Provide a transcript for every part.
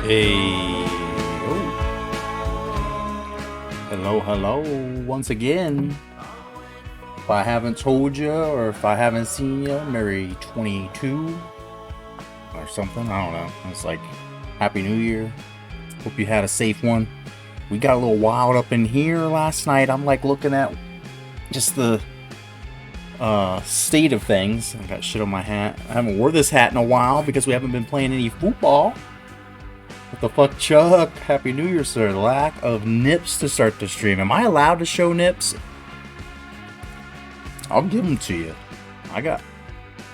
Hey, oh, hello, once again. If I haven't told you, or if I haven't seen you, Merry 22 or something. I don't know. It's like Happy New Year. Hope you had a safe one. We got a little wild up in here last night. I'm like looking at just the state of things. I got shit on my hat. I haven't wore this hat in a while because we haven't been playing any football. What the fuck, Chuck? Happy New Year, sir. Lack of nips to start the stream. Am I allowed to show nips? I'll give them to you. I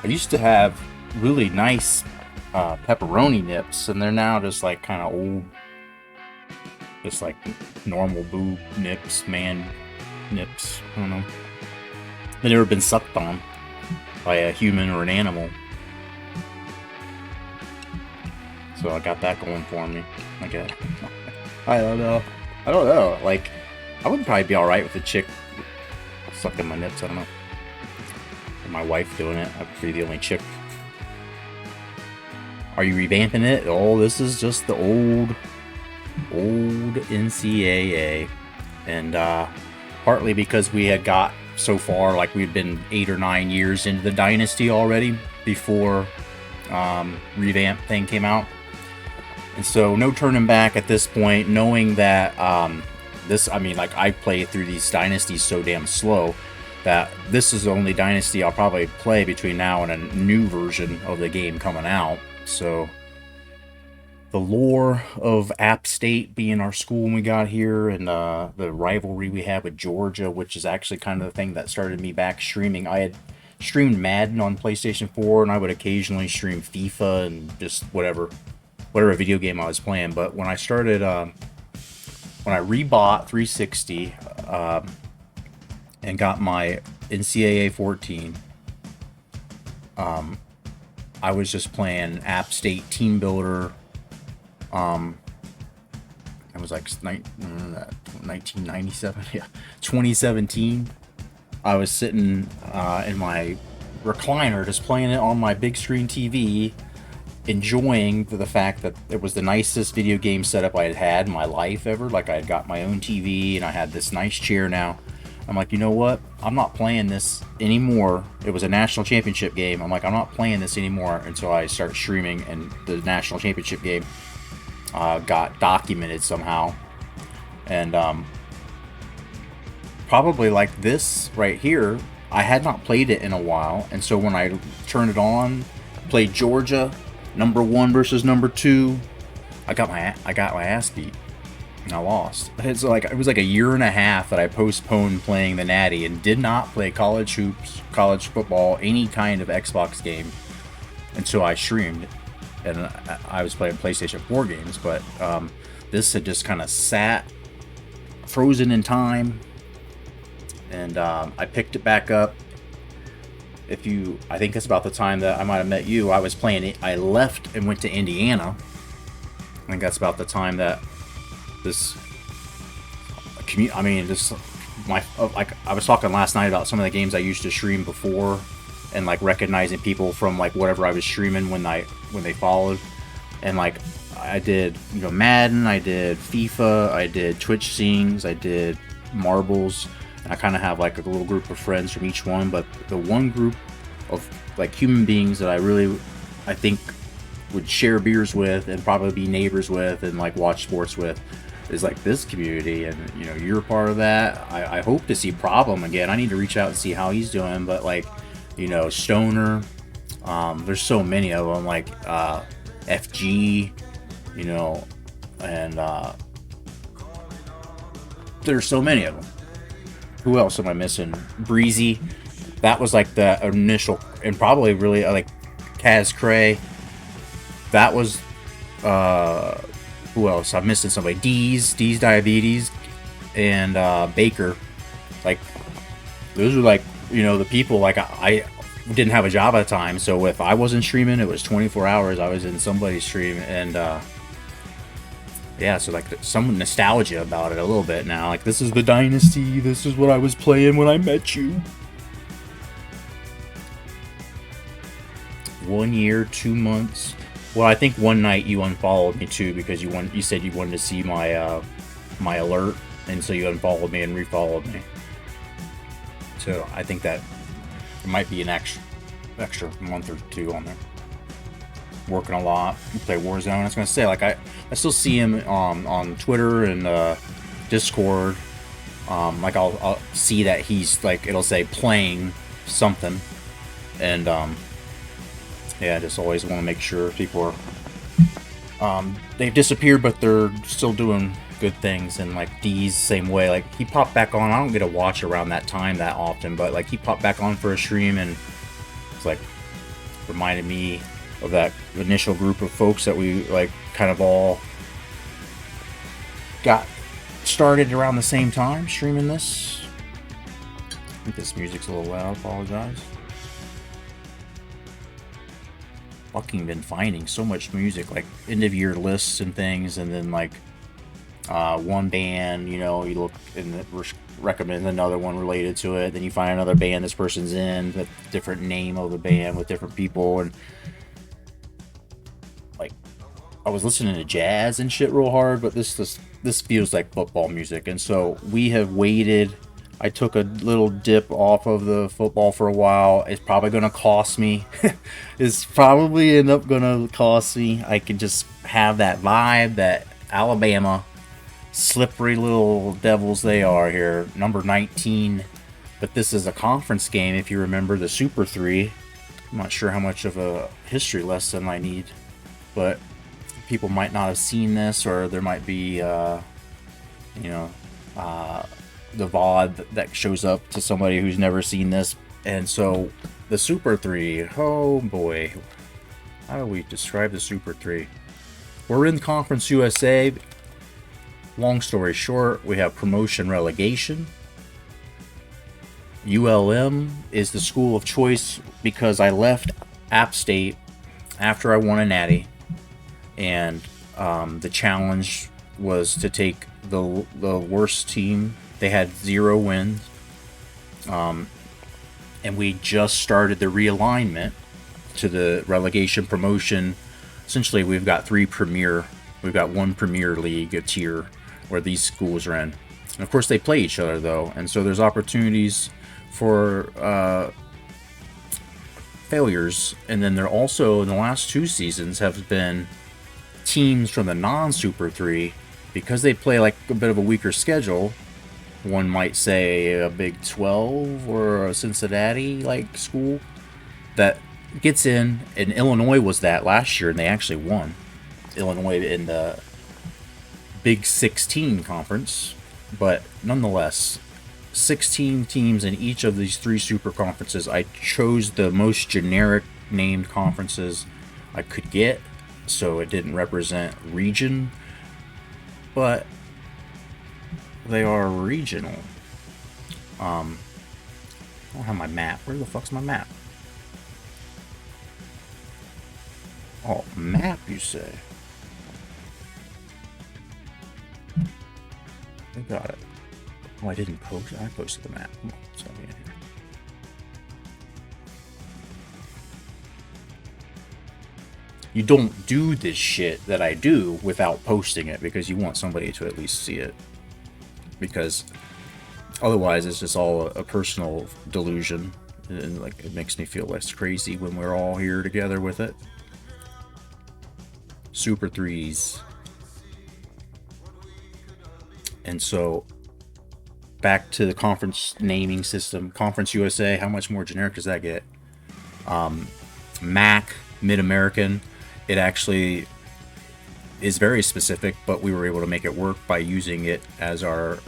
used to have really nice pepperoni nips, and they're now just like kind of old, just like normal boob nips, man nips. I don't know. They've never been sucked on by a human or an animal. So I got that going for me. Okay. I don't know. Like, I would probably be alright with a chick sucking my nips. I don't know. Or my wife doing it. I'd be the only chick. Are you revamping it? Oh, this is just the old NCAA. And partly because we had got so far, like we'd been 8 or 9 years into the dynasty already before revamp thing came out. And so no turning back at this point, knowing that I play through these dynasties so damn slow that this is the only dynasty I'll probably play between now and a new version of the game coming out. So the lore of App State being our school when we got here, and the rivalry we have with Georgia, which is actually kind of the thing that started me back streaming. I had streamed Madden on PlayStation 4, and I would occasionally stream FIFA and just whatever video game I was playing. But when I started, when I rebought 360 and got my NCAA 14, I was just playing App State Team Builder. It was like 1997, yeah, 2017. I was sitting in my recliner just playing it on my big screen TV, enjoying the fact that it was the nicest video game setup I had had in my life ever. Like, I had got my own TV and I had this nice chair now. I'm like, you know what? I'm not playing this anymore. It was a national championship game. I'm like, I'm not playing this anymore until I start streaming, and the national championship game got documented somehow. And probably like this right here, I had not played it in a while, and so when I turned it on, played Georgia, number 1 versus number 2, I got my ass beat, and I lost. It was like a year and a half that I postponed playing the Natty and did not play college hoops, college football, any kind of Xbox game until I streamed. And I was playing PlayStation 4 games, but this had just kind of sat frozen in time, and I picked it back up. I think it's about the time that I might have met you. I was playing it. I left and went to Indiana. I think that's about the time that I was talking last night about some of the games I used to stream before, and like recognizing people from like whatever I was streaming when they followed. And like I did, Madden, I did FIFA, I did Twitch scenes, I did marbles. I kind of have like a little group of friends from each one, but the one group of like human beings that I think would share beers with and probably be neighbors with and like watch sports with is like this community. And you're a part of that. I hope to see Problem again. I need to reach out and see how he's doing, but like Stoner, there's so many of them, like FG, and there's so many of them. Who else am I missing? Breezy. That was like the initial, and probably really like Kaz Cray. That was who else? I'm missing somebody. D's Diabetes, and Baker. Like, those were like the people. Like, I didn't have a job at the time, so if I wasn't streaming, it was 24 hours I was in somebody's stream. And yeah, so like some nostalgia about it a little bit now. Like, this is the dynasty, this is what I was playing when I met you. 1 year, 2 months, Well, I think one night you unfollowed me too because you said you wanted to see my my alert, and so you unfollowed me and refollowed me. So I think that it might be an extra month or two on there. Working a lot. We play Warzone. I was gonna say, like, I still see him on Twitter and Discord. Like I'll see that he's like, it'll say playing something, and yeah, I just always want to make sure people are they've disappeared, but they're still doing good things. And like D's same way. Like he popped back on. I don't get to watch around that time that often, but like he popped back on for a stream, and it's like reminded me of that initial group of folks that we like kind of all got started around the same time streaming this. I think this music's a little loud. I apologize. Fucking been finding so much music, like end of year lists and things, and then like one band, you know, you look and it recommend another one related to it, then you find another band this person's in, with different name of the band with different people, and like I was listening to jazz and shit real hard, but this feels like football music, and so we have waited. I took a little dip off of the football for a while. It's probably going to cost me. It's probably end up going to cost me. I can just have that vibe that Alabama, slippery little devils they are here, number 19. But this is a conference game, if you remember the Super 3. I'm not sure how much of a history lesson I need, but people might not have seen this, or there might be, the VOD that shows up to somebody who's never seen this. And so the Super 3, oh boy, how do we describe the Super 3? We're in Conference USA. Long story short, we have promotion relegation. ULM is the school of choice because I left App State after I won a natty, and the challenge was to take the worst team. They had 0 wins, and we just started the realignment to the relegation promotion. Essentially, we've got one Premier League, a tier where these schools are in. And of course, they play each other though, and so there's opportunities for failures. And then there also, in the last 2 seasons, have been teams from the non-Super 3, because they play like a bit of a weaker schedule. One might say a Big 12 or a Cincinnati like school that gets in, and Illinois was that last year, and they actually won. Illinois in the Big 16 conference, but nonetheless, 16 teams in each of these 3 super conferences. I chose the most generic named conferences I could get, so it didn't represent region, but they are regional. I don't have my map. Where the fuck's my map? Oh, map, you say? I got it. Oh, I didn't post. I posted the map. Come on, let's get in here. You don't do this shit that I do without posting it, because you want somebody to at least see it. Because otherwise it's just all a personal delusion, and like it makes me feel less crazy when we're all here together with it. Super 3s. And so back to the conference naming system. Conference USA, how much more generic does that get? MAC, Mid-American, it actually is very specific, but we were able to make it work by using it as our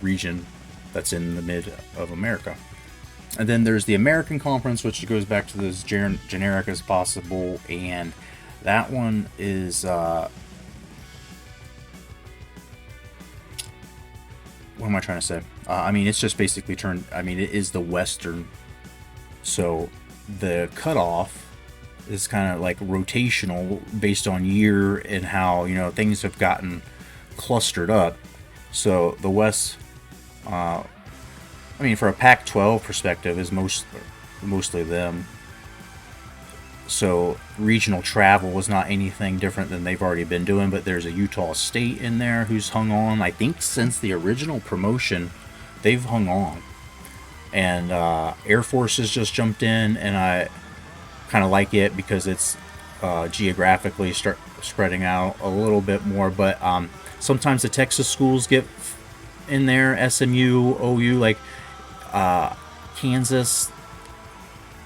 region that's in the mid of America. And then there's the American Conference, which goes back to as generic as possible, and that one is what am I trying to say? I mean, it's just basically it is the Western, so the cutoff is kind of like rotational based on year and how, things have gotten clustered up. So the West, for a Pac-12 perspective, is mostly them. So regional travel was not anything different than they've already been doing, but there's a Utah State in there who's hung on. I think since the original promotion, they've hung on. And Air Force has just jumped in, and I kind of like it because it's geographically start spreading out a little bit more. But sometimes the Texas schools get in there, SMU, OU, like Kansas.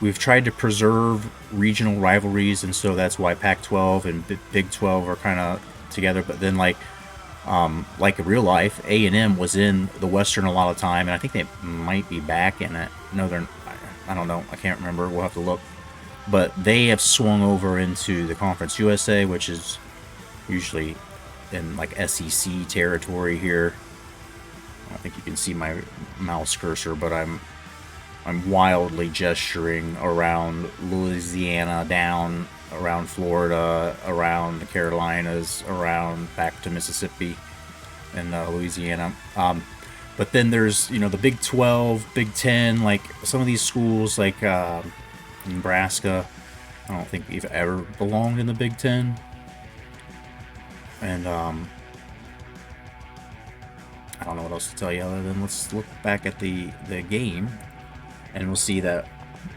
We've tried to preserve regional rivalries, and so that's why Pac-12 and Big 12 are kind of together. But then, like in real life, A&M was in the Western a lot of time, and I think they might be back in it. No, they're. I don't know. I can't remember. We'll have to look. But they have swung over into the Conference USA, which is usually in like SEC territory here. I don't think you can see my mouse cursor, but I'm wildly gesturing around Louisiana, down around Florida, around the Carolinas, around back to Mississippi and Louisiana. But then there's, the Big 12, Big 10, like some of these schools like Nebraska. I don't think we've ever belonged in the Big 10. And I don't know what else to tell you other than let's look back at the game. And we'll see that,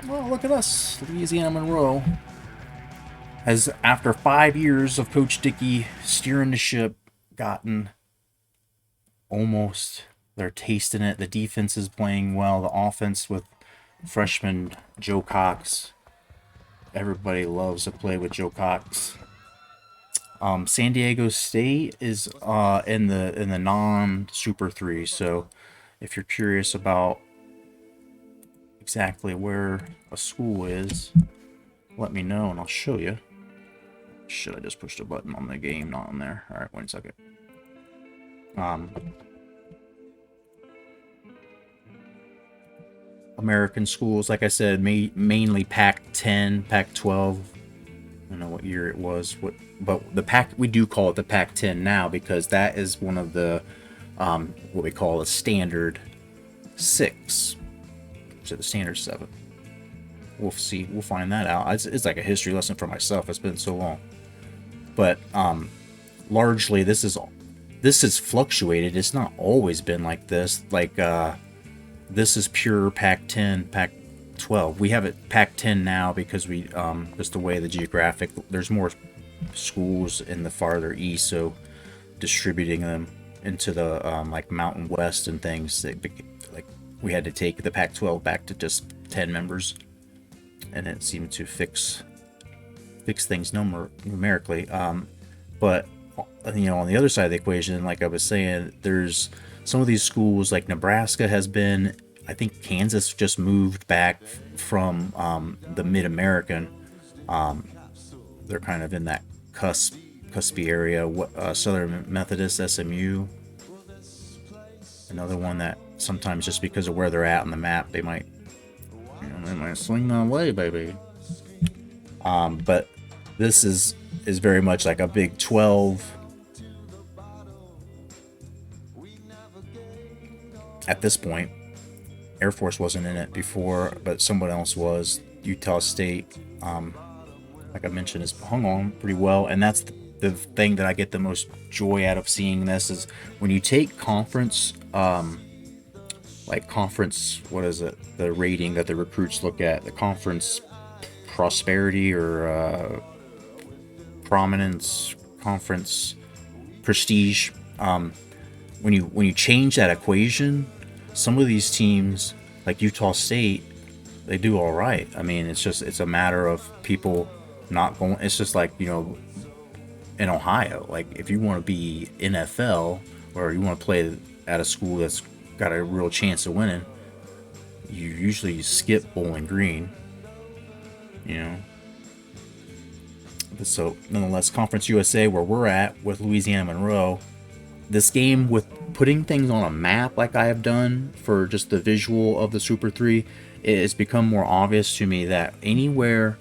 well, look at us. Louisiana Monroe has, after 5 years of Coach Dickey steering the ship, gotten almost, they're tasting it. The defense is playing well. The offense with freshman Joe Cox. Everybody loves to play with Joe Cox. San Diego State is in the non-Super 3. So if you're curious about exactly where a school is, let me know and I'll show you. Shit, I just pushed a button on the game, not on there. All right, 1 second. American schools, like I said, mainly Pac-10, Pac-12. I don't know what year it was, but the Pac, we do call it the Pac-10 now because that is one of the what we call a standard 6. To the standard 7. We'll see. We'll find that out. It's like a history lesson for myself. It's been so long. But largely, this has fluctuated. It's not always been like this. Like this is pure Pac-10, Pac-12. We have it Pac-10 now because we just the way the geographic. There's more schools in the farther east, so distributing them into the like Mountain West and things. Like we had to take the Pac-12 back to just 10 members, and it seemed to fix things numerically. But on the other side of the equation, like I was saying, there's some of these schools like Nebraska has been. I think Kansas just moved back from the Mid-American. They're kind of in that cuspy area. Southern Methodist, SMU. Another one that sometimes just because of where they're at on the map, they might swing that way, baby. But this is very much like a Big 12. At this point, Air Force wasn't in it before, but someone else was. Utah State, like I mentioned, is hung on pretty well, and that's the thing that I get the most joy out of seeing this is when you take conference, what is it? The rating that the recruits look at, the conference prosperity or prominence, conference prestige. When you change that equation, some of these teams like Utah State, they do all right. I mean, it's a matter of people not going. It's just like in Ohio, like if you want to be NFL or you want to play at a school that's got a real chance of winning, you usually skip Bowling Green. But so nonetheless, Conference USA, where we're at with Louisiana Monroe. This game, with putting things on a map like I have done for just the visual of the Super 3, it has become more obvious to me that anywhere,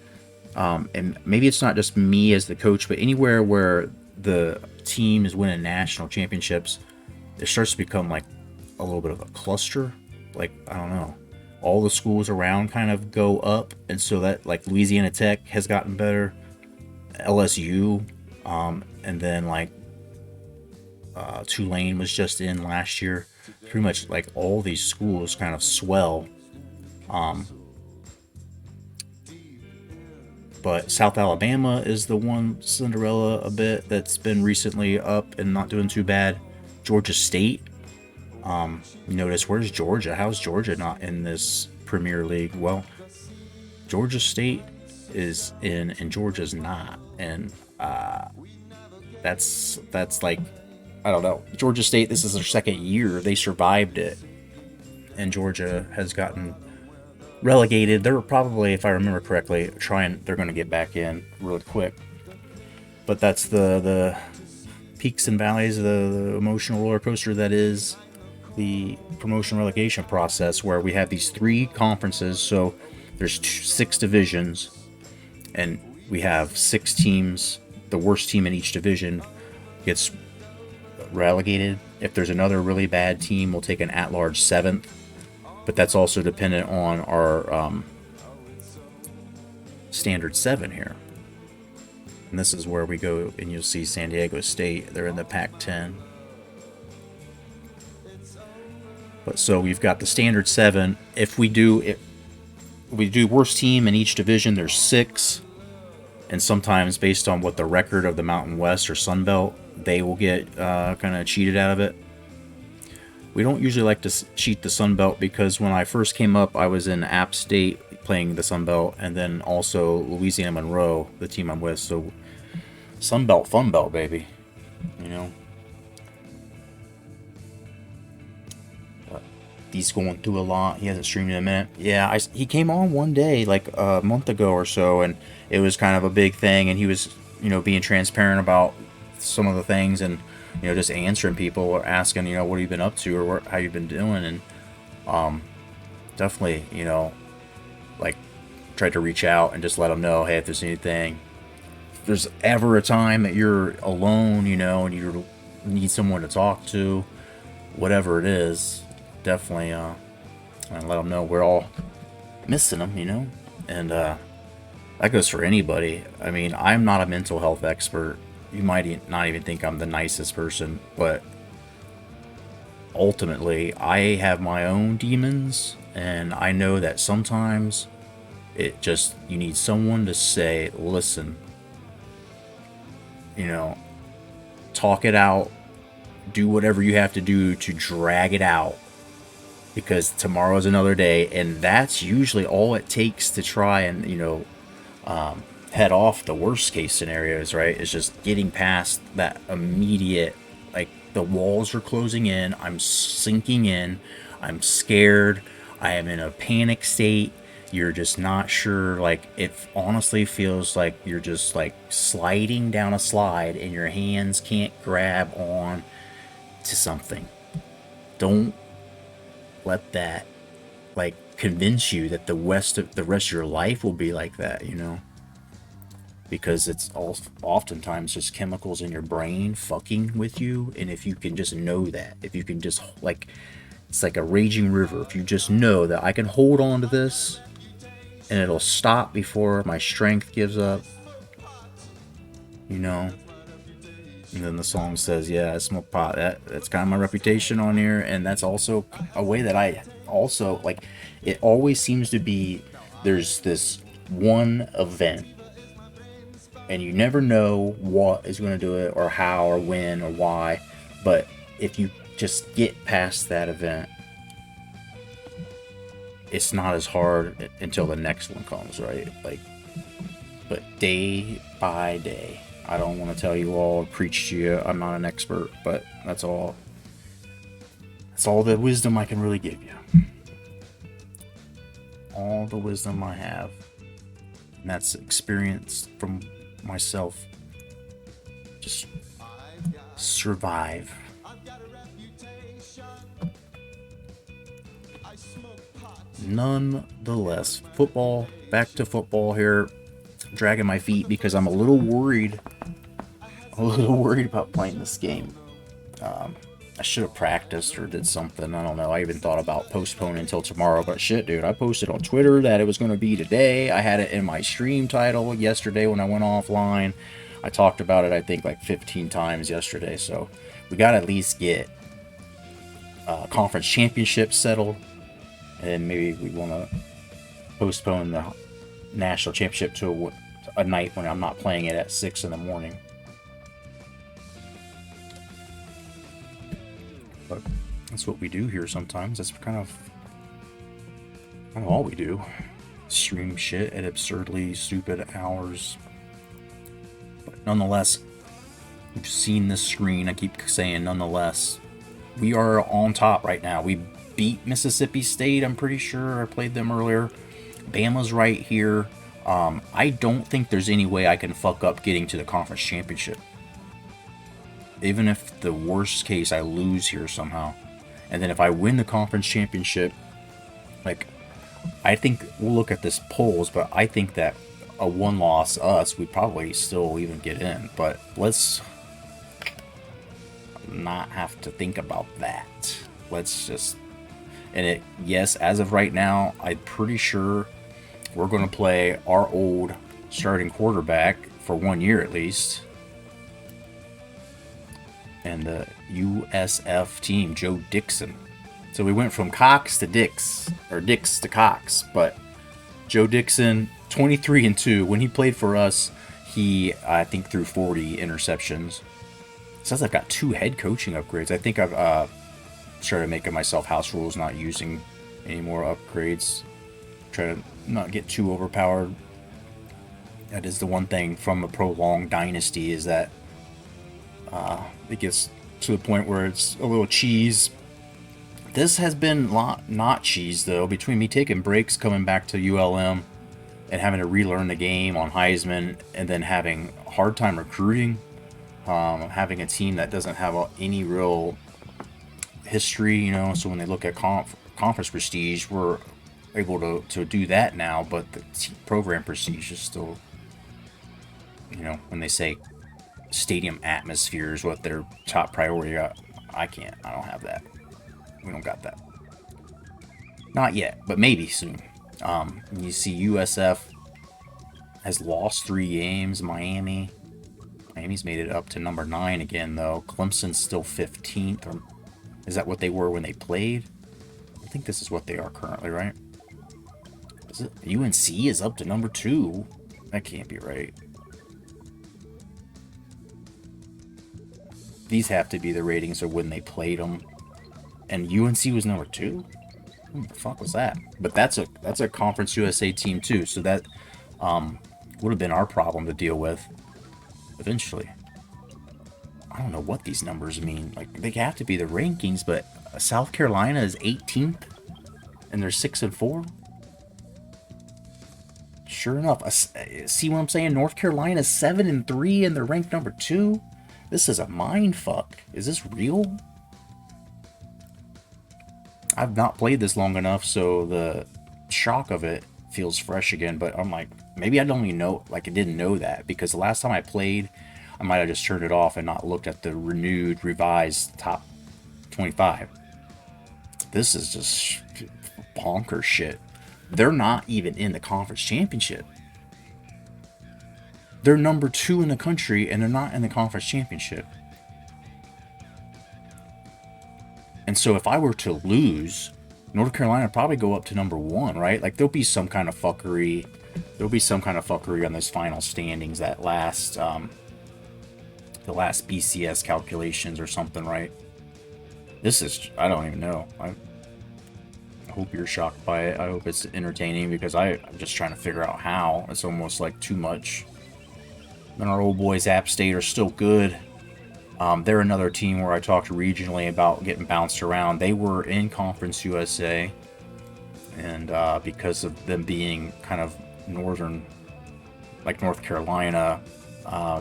and maybe it's not just me as the coach, but anywhere where the team is winning national championships, it starts to become like a little bit of a cluster. Like, I don't know. all the schools around kind of go up, and so that like Louisiana Tech has gotten better, LSU, and then like Tulane was just in last year. Pretty much like all these schools kind of swell. But South Alabama is the one Cinderella a bit that's been recently up and not doing too bad. Georgia State. Notice, where's Georgia? How's Georgia not in this Premier League? Well, Georgia State is in and Georgia's not, and that's like, I don't know. Georgia State, this is their second year. They survived it, and Georgia has gotten relegated. They're probably, if I remember correctly, they're going to get back in really quick. But that's the peaks and valleys of the emotional roller coaster that is the promotion relegation process, where we have these 3 conferences. So there's 6 divisions, and we have 6 teams. The worst team in each division gets relegated. If there's another really bad team, we'll take an at-large 7th. But that's also dependent on our standard 7 here. And this is where we go, and you'll see San Diego State. They're in the Pac-10. But so we've got the standard 7. If we do worst team in each division, there's 6. And sometimes based on what the record of the Mountain West or Sun Belt, they will get kind of cheated out of it. We don't usually like to cheat the Sun Belt, because when I first came up, I was in App State playing the Sun Belt, and then also Louisiana Monroe, the team I'm with. So Sun Belt, Fun Belt, baby. You know. But he's going through a lot. He hasn't streamed in a minute. Yeah, he came on one day, like a month ago or so, and it was kind of a big thing, and he was, being transparent about some of the things, and just answering people or asking, what have you been up to, or how you've been doing. And definitely, like, tried to reach out and just let them know, hey, if there's anything, if there's ever a time that you're alone, and you need someone to talk to, whatever it is, definitely and let them know we're all missing them, and that goes for anybody. I mean, I'm not a mental health expert. You might not even think I'm the nicest person, but ultimately, I have my own demons, and I know that sometimes you need someone to say, listen, talk it out, do whatever you have to do to drag it out, because tomorrow's another day, and that's usually all it takes to try and, head off the worst case scenarios, right? It's just getting past that immediate, like, the walls are closing in, I'm sinking in, I'm scared, I am in a panic state, you're just not sure, like, it honestly feels like you're just like sliding down a slide and your hands can't grab on to something. Don't let that, like, convince you that the rest of your life will be like that, because it's oftentimes just chemicals in your brain fucking with you. And if you can just know that, if you can just, like, it's like a raging river, if you just know that I can hold on to this and it'll stop before my strength gives up, and then the song says, yeah, I smoke pot. That's kind of my reputation on here, and that's also a way that I also, like, it always seems to be, there's this one event, and you never know what is going to do it, or how, or when, or why. But if you just get past that event, it's not as hard until the next one comes, right? Like, but day by day. I don't want to tell you all, preach to you. I'm not an expert, but that's all. That's all the wisdom I can really give you. All the wisdom I have, and that's experience from myself. Just survive. Nonetheless, football, back to football here. Dragging my feet because I'm a little worried about playing this game. I should have practiced or did something. I don't know. I even thought about postponing until tomorrow. But shit, dude, I posted on Twitter that it was going to be today. I had it in my stream title yesterday when I went offline. I talked about it, I think, like 15 times yesterday. So we got to at least get conference championship settled. And maybe we want to postpone the national championship to a night when I'm not playing it at 6 in the morning. But that's what we do here sometimes. That's kind of all we do. Stream shit at absurdly stupid hours. But nonetheless, you've seen this screen. I keep saying nonetheless. We are on top right now. We beat Mississippi State, I'm pretty sure. I played them earlier. Bama's right here. I don't think there's any way I can fuck up getting to the conference championship. Even if the worst case I lose here somehow. And then if I win the conference championship, like, I think we'll look at this polls, but I think that a one-loss us, we'd probably still even get in. But let's not have to think about that. Let's just... And it, yes, as of right now, I'm pretty sure we're going to play our old starting quarterback for 1 year at least. And the USF team, Joe Dixon. So we went from Cox to Dix, or Dix to Cox. But Joe Dixon, 23-2. When he played for us, he, I think, threw 40 interceptions. It says I've got 2 head coaching upgrades. I think I've started making myself house rules, not using any more upgrades. Try to not get too overpowered. That is the one thing from a prolonged dynasty, is that it gets to the point where it's a little cheese. This has been not cheese, though. Between me taking breaks, coming back to ULM, and having to relearn the game on Heisman, and then having a hard time recruiting, having a team that doesn't have any real history, you know. So when they look at conference prestige, we're able to do that now, but the program prestige is still, you know, when they say stadium atmosphere is what their top priority, I don't have that. We don't got that. Not yet, but maybe soon. You see USF has lost 3 games. Miami's made it up to number 9 again, though. Clemson's still 15th. Or is that what they were when they played? I think this is what they are currently, right? Is it? UNC is up to number 2. That can't be right. These have to be the ratings of when they played them. And UNC was number 2? What the fuck was that? But that's a Conference USA team too, so that would have been our problem to deal with eventually. I don't know what these numbers mean. Like, they have to be the rankings, but South Carolina is 18th, and they're 6-4. Sure enough, see what I'm saying? North Carolina's 7-3, and they're ranked number 2. This is a mind fuck. Is this real? I've not played this long enough, so the shock of it feels fresh again. But I'm like, maybe I don't even know, like, I didn't know that, because the last time I played, I might have just turned it off and not looked at the revised top 25. This is just bonkers shit. They're not even in the conference championship. They're number 2 in the country, and they're not in the conference championship. And so if I were to lose, North Carolina would probably go up to number 1, right? Like, there'll be some kind of fuckery. There'll be some kind of fuckery on those final standings, that last, the last BCS calculations or something, right? This is, I don't even know. I hope you're shocked by it. I hope it's entertaining, because I'm just trying to figure out how. It's almost like too much. And our old boys, App State, are still good. They're another team where I talked regionally about getting bounced around. They were in Conference USA, and because of them being kind of northern, like North Carolina,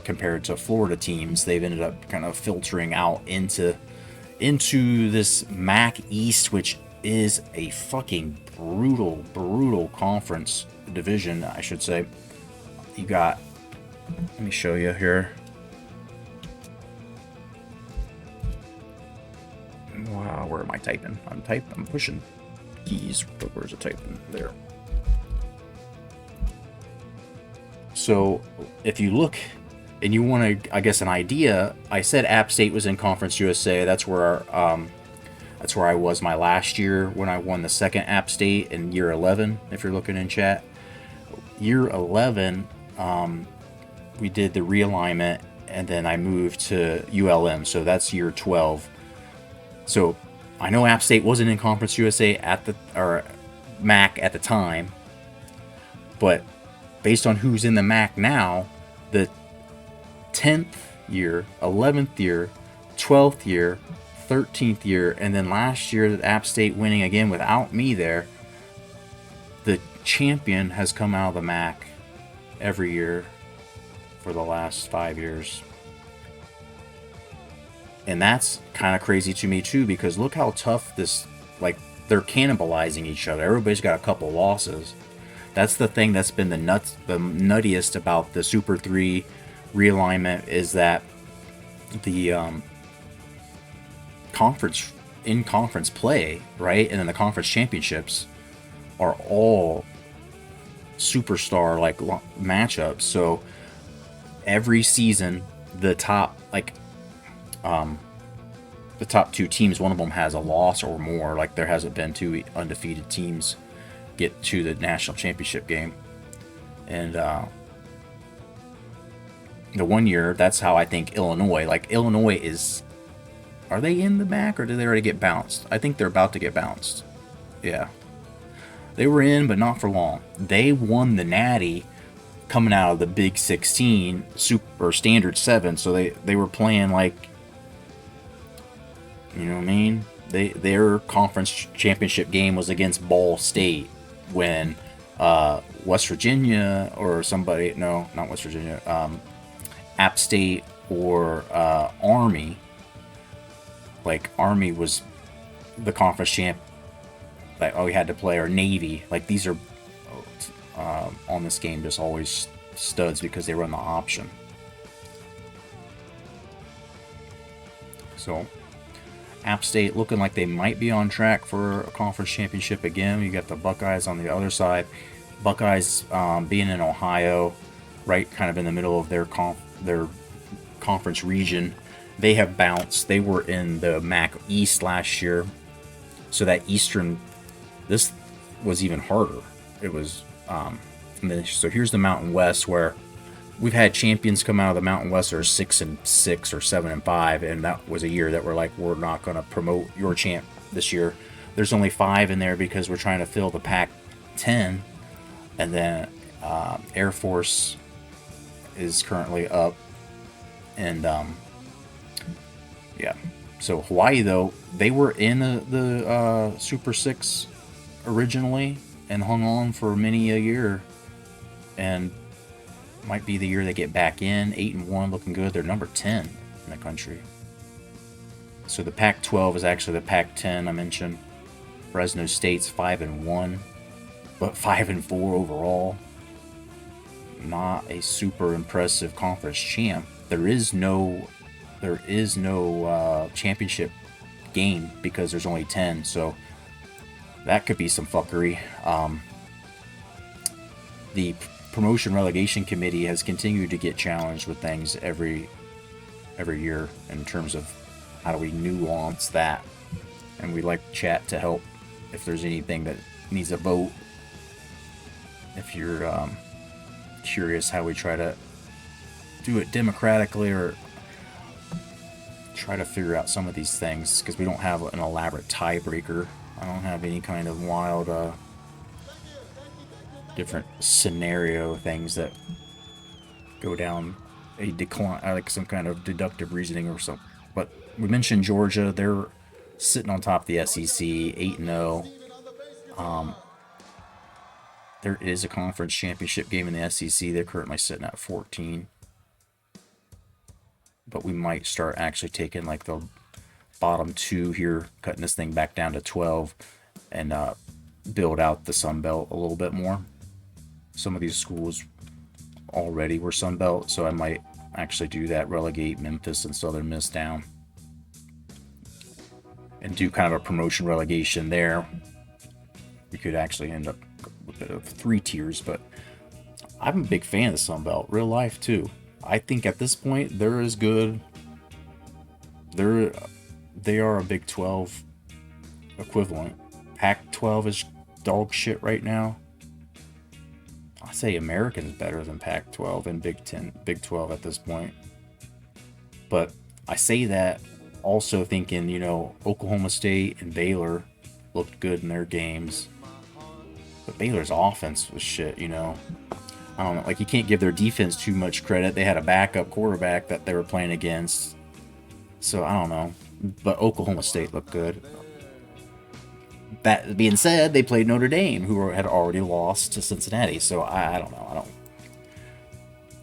compared to Florida teams, they've ended up kind of filtering out into this MAC East, which is a fucking brutal conference division, I should say. You got, let me show you here. Wow, where am I typing? I'm pushing keys, but where's it typing? There. So if you look and you want to, I guess, an idea, I said App State was in Conference USA. That's where I was my last year when I won the second App State in year 11. If you're looking in chat, year 11, we did the realignment, and then I moved to ULM. So that's year 12. So I know App State wasn't in Conference USA or MAC at the time, but based on who's in the MAC now, the 10th year, 11th year, 12th year, 13th year, and then last year, App State winning again without me there, the champion has come out of the MAC every year for the last 5 years. And that's kind of crazy to me too, because look how tough this, like, they're cannibalizing each other. Everybody's got a couple losses. That's the thing that's been the nuttiest about the Super 3 realignment, is that the conference play, right, and then the conference championships are all superstar like matchups. So every season, the top two teams, one of them has a loss or more. Like, there hasn't been two undefeated teams get to the national championship game. And the one year, that's how I think Illinois, are they in the MAC, or did they already get bounced? I think they're about to get bounced. Yeah. They were in, but not for long. They won the Natty coming out of the Big 16 Super Standard 7, so they were playing like, you know what I mean? Their conference championship game was against Ball State, when West Virginia or somebody, no, not West Virginia, App State or Army. Like, Army was the conference champ. Like, we had to play, or Navy. Like, these are on this game just always studs because they run the option. So App State looking like they might be on track for a conference championship again. You got the Buckeyes on the other side. Buckeyes being in Ohio, right, kind of in the middle of their conference region. They have bounced. They were in the MAC East last year, so that Eastern, this was even harder. It was so here's the Mountain West, where we've had champions come out of the Mountain West that are 6-6 or 7-5, and that was a year that we're like, we're not going to promote your champ this year. There's only 5 in there because we're trying to fill the Pac-10, and then Air Force is currently up, and yeah. So Hawaii, though, they were in the Super 6 originally and hung on for many a year, and might be the year they get back in. 8-1, looking good. They're number 10 in the country. So the Pac-12 is actually the Pac-10 I mentioned. Fresno State's 5-1, but 5-4 overall. Not a super impressive conference champ. There is no championship game because there's only 10, so that could be some fuckery. The promotion relegation committee has continued to get challenged with things every year in terms of how do we nuance that, and we like chat to help if there's anything that needs a vote. If you're curious how we try to do it democratically, or try to figure out some of these things, because we don't have an elaborate tiebreaker. I don't have any kind of wild different scenario things that go down a decline, like some kind of deductive reasoning or something. But we mentioned Georgia. They're sitting on top of the SEC, 8-0. There is a conference championship game in the SEC. They're currently sitting at 14. But we might start actually taking like the bottom 2 here, cutting this thing back down to 12, and build out the Sun Belt a little bit more. Some of these schools already were Sun Belt, so I might actually do that, relegate Memphis and Southern Miss down. and do kind of a promotion relegation there. We could actually end up with a bit of 3 tiers, but I'm a big fan of the Sun Belt, real life too. I think at this point they're as good. They are a Big 12 equivalent. Pac-12 is dog shit right now. I say American's better than Pac-12 and Big 12 at this point. But I say that also thinking, you know, Oklahoma State and Baylor looked good in their games. But Baylor's offense was shit, you know. I don't know. Like, you can't give their defense too much credit. They had a backup quarterback that they were playing against. So, I don't know. But Oklahoma State looked good. That being said, they played Notre Dame, who had already lost to Cincinnati. So, I don't know. I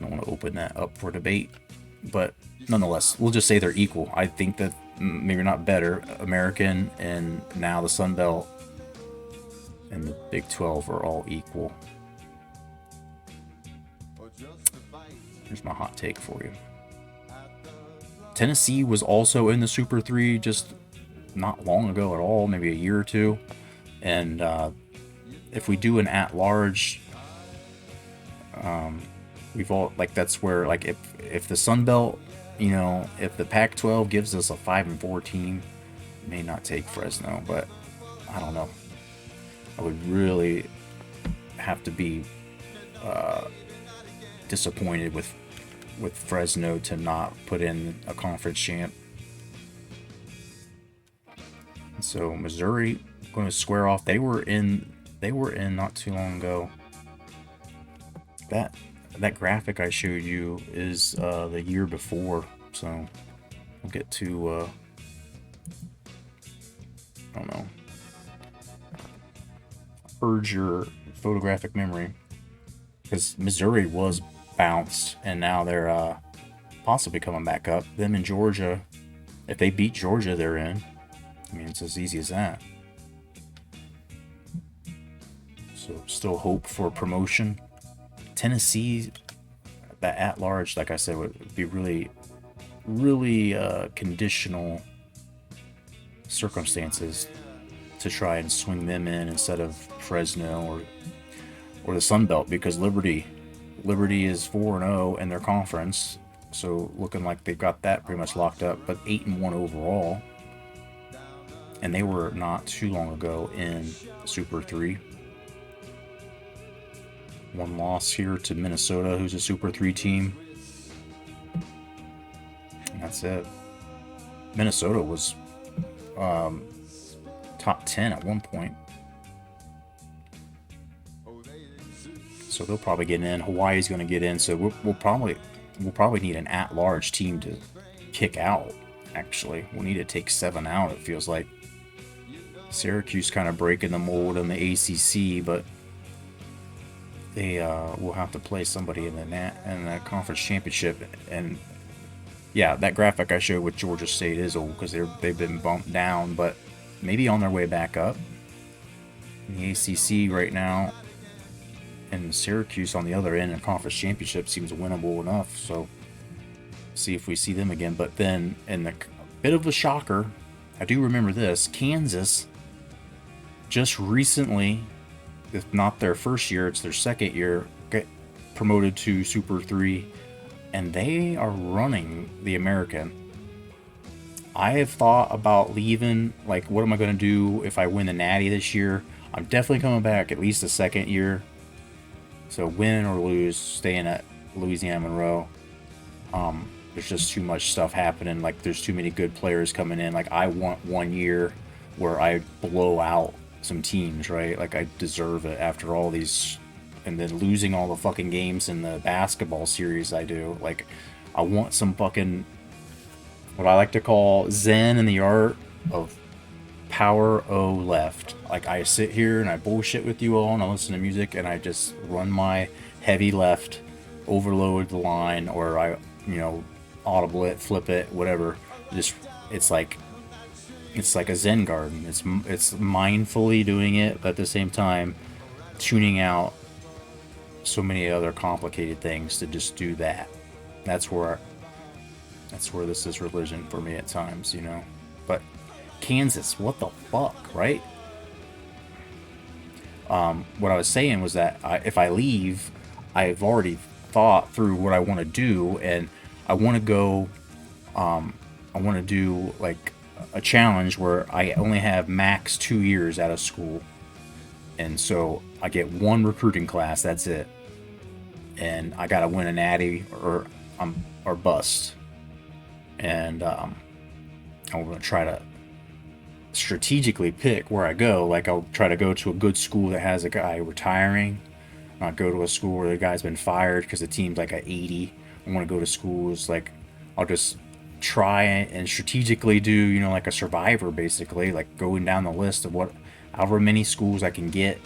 don't want to open that up for debate. But nonetheless, we'll just say they're equal. I think that maybe not better. American and now the Sun Belt and the Big 12 are all equal. Here's my hot take for you. Tennessee was also in the Super 3 just not long ago at all, maybe a year or two. And if we do an at-large, we've all, like, that's where, like, if the Sun Belt, you know, if the Pac-12 gives us a 5-4 team, may not take Fresno, but I don't know. I would really have to be disappointed with Fresno to not put in a conference champ. So Missouri going to square off. They were in not too long ago. That graphic I showed you is the year before. So we'll get to I don't know. Urge your photographic memory, because Missouri was bounced and now they're possibly coming back up. Them in Georgia, if they beat Georgia, they're in. I mean, it's as easy as that. So still hope for promotion. Tennessee, that at large, like I said, would be really conditional circumstances to try and swing them in instead of Fresno or the Sun Belt, because Liberty is 4-0 in their conference, so looking like they've got that pretty much locked up, but 8-1 overall, and they were not too long ago in Super 3. One loss here to Minnesota, who's a Super 3 team, and that's it. Minnesota was top 10 at one point, so they'll probably get in. Hawaii's going to get in, so we'll probably need an at-large team to kick out. Actually, we'll need to take 7 out. It feels like Syracuse kind of breaking the mold in the ACC, but they will have to play somebody in the conference championship. And yeah, that graphic I showed with Georgia State is old because they've been bumped down, but maybe on their way back up. In the ACC right now, and Syracuse on the other end in conference championship seems winnable enough. So see if we see them again. But then, in the bit of a shocker, I do remember this: Kansas just recently, if not their first year, it's their second year, get promoted to Super 3, and they are running the American. I have thought about leaving. Like, what am I going to do if I win the Natty this year? I'm definitely coming back at least the second year. So win or lose, staying at Louisiana Monroe. There's just too much stuff happening. Like, there's too many good players coming in. Like, I want 1 year where I blow out some teams, right? Like, I deserve it after all these, and then losing all the fucking games in the basketball series I do. Like, I want some fucking, what I like to call Zen in the art of power O left. Like, I sit here and I bullshit with you all and I listen to music and I just run my heavy left, overload the line, or I, audible it, flip it, whatever. Just, it's like a Zen garden. It's mindfully doing it, but at the same time tuning out so many other complicated things to just do that. That's where this is religion for me at times, But Kansas, what the fuck, right? What I was saying was that if I leave, I've already thought through what I want to do, and I want to go. I want to do like a challenge where I only have max 2 years out of school, and so I get one recruiting class. That's it, and I gotta win a natty or bust. And I'm gonna try to strategically pick where I go. Like I'll try to go to a good school that has a guy retiring, not go to a school where the guy's been fired because the team's like at 80. I want to go to schools like I'll just try and strategically do, you know, like a survivor basically, like going down the list of what however many schools I can get.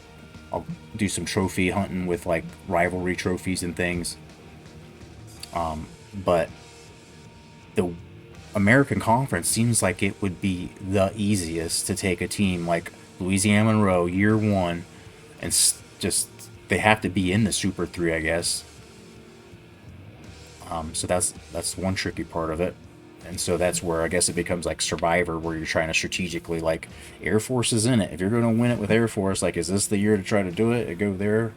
I'll do some trophy hunting with like rivalry trophies and things. But the American Conference seems like it would be the easiest to take a team like Louisiana Monroe year one and just they have to be in the Super 3, I guess. So that's one tricky part of it. And so that's where I guess it becomes like Survivor, where you're trying to strategically, like, Air Force is in it. If you're going to win it with Air Force, like, is this the year to try to do it and go there?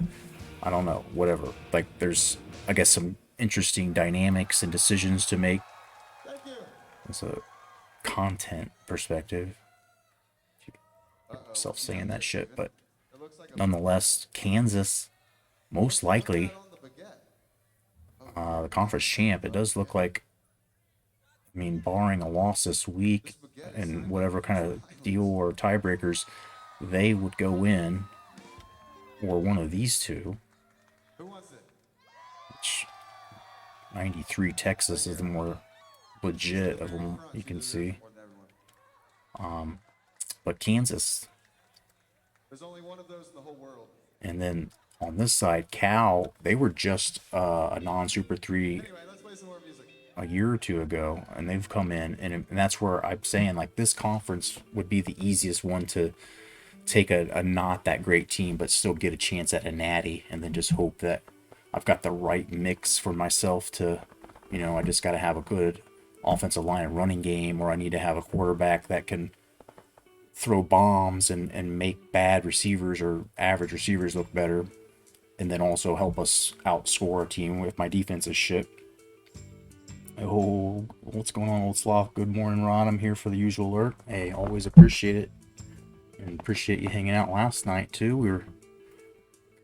I don't know. Whatever. Like, there's, I guess, some interesting dynamics and decisions to make. It's a content perspective. Myself saying that shit, but nonetheless, Kansas, most likely, the conference champ. It does look like, I mean, barring a loss this week and whatever kind of deal or tiebreakers, they would go in, or one of these two. Which 93 Texas is the more legit of them, you can see. But Kansas. There's only one of those in the whole world. And then on this side, Cal, they were just a non-Super 3 a year or two ago, and they've come in, and that's where I'm saying, like, this conference would be the easiest one to take a not that great team, but still get a chance at a natty, and then just hope that I've got the right mix for myself to, you know, I just got to have a good offensive line and running game, or I need to have a quarterback that can throw bombs and make bad receivers or average receivers look better, and then also help us outscore a team if my defense is shit. Oh, what's going on, Old Sloth? Good morning, Ron. I'm here for the usual alert. Hey, always appreciate it. And appreciate you hanging out last night, too. We were,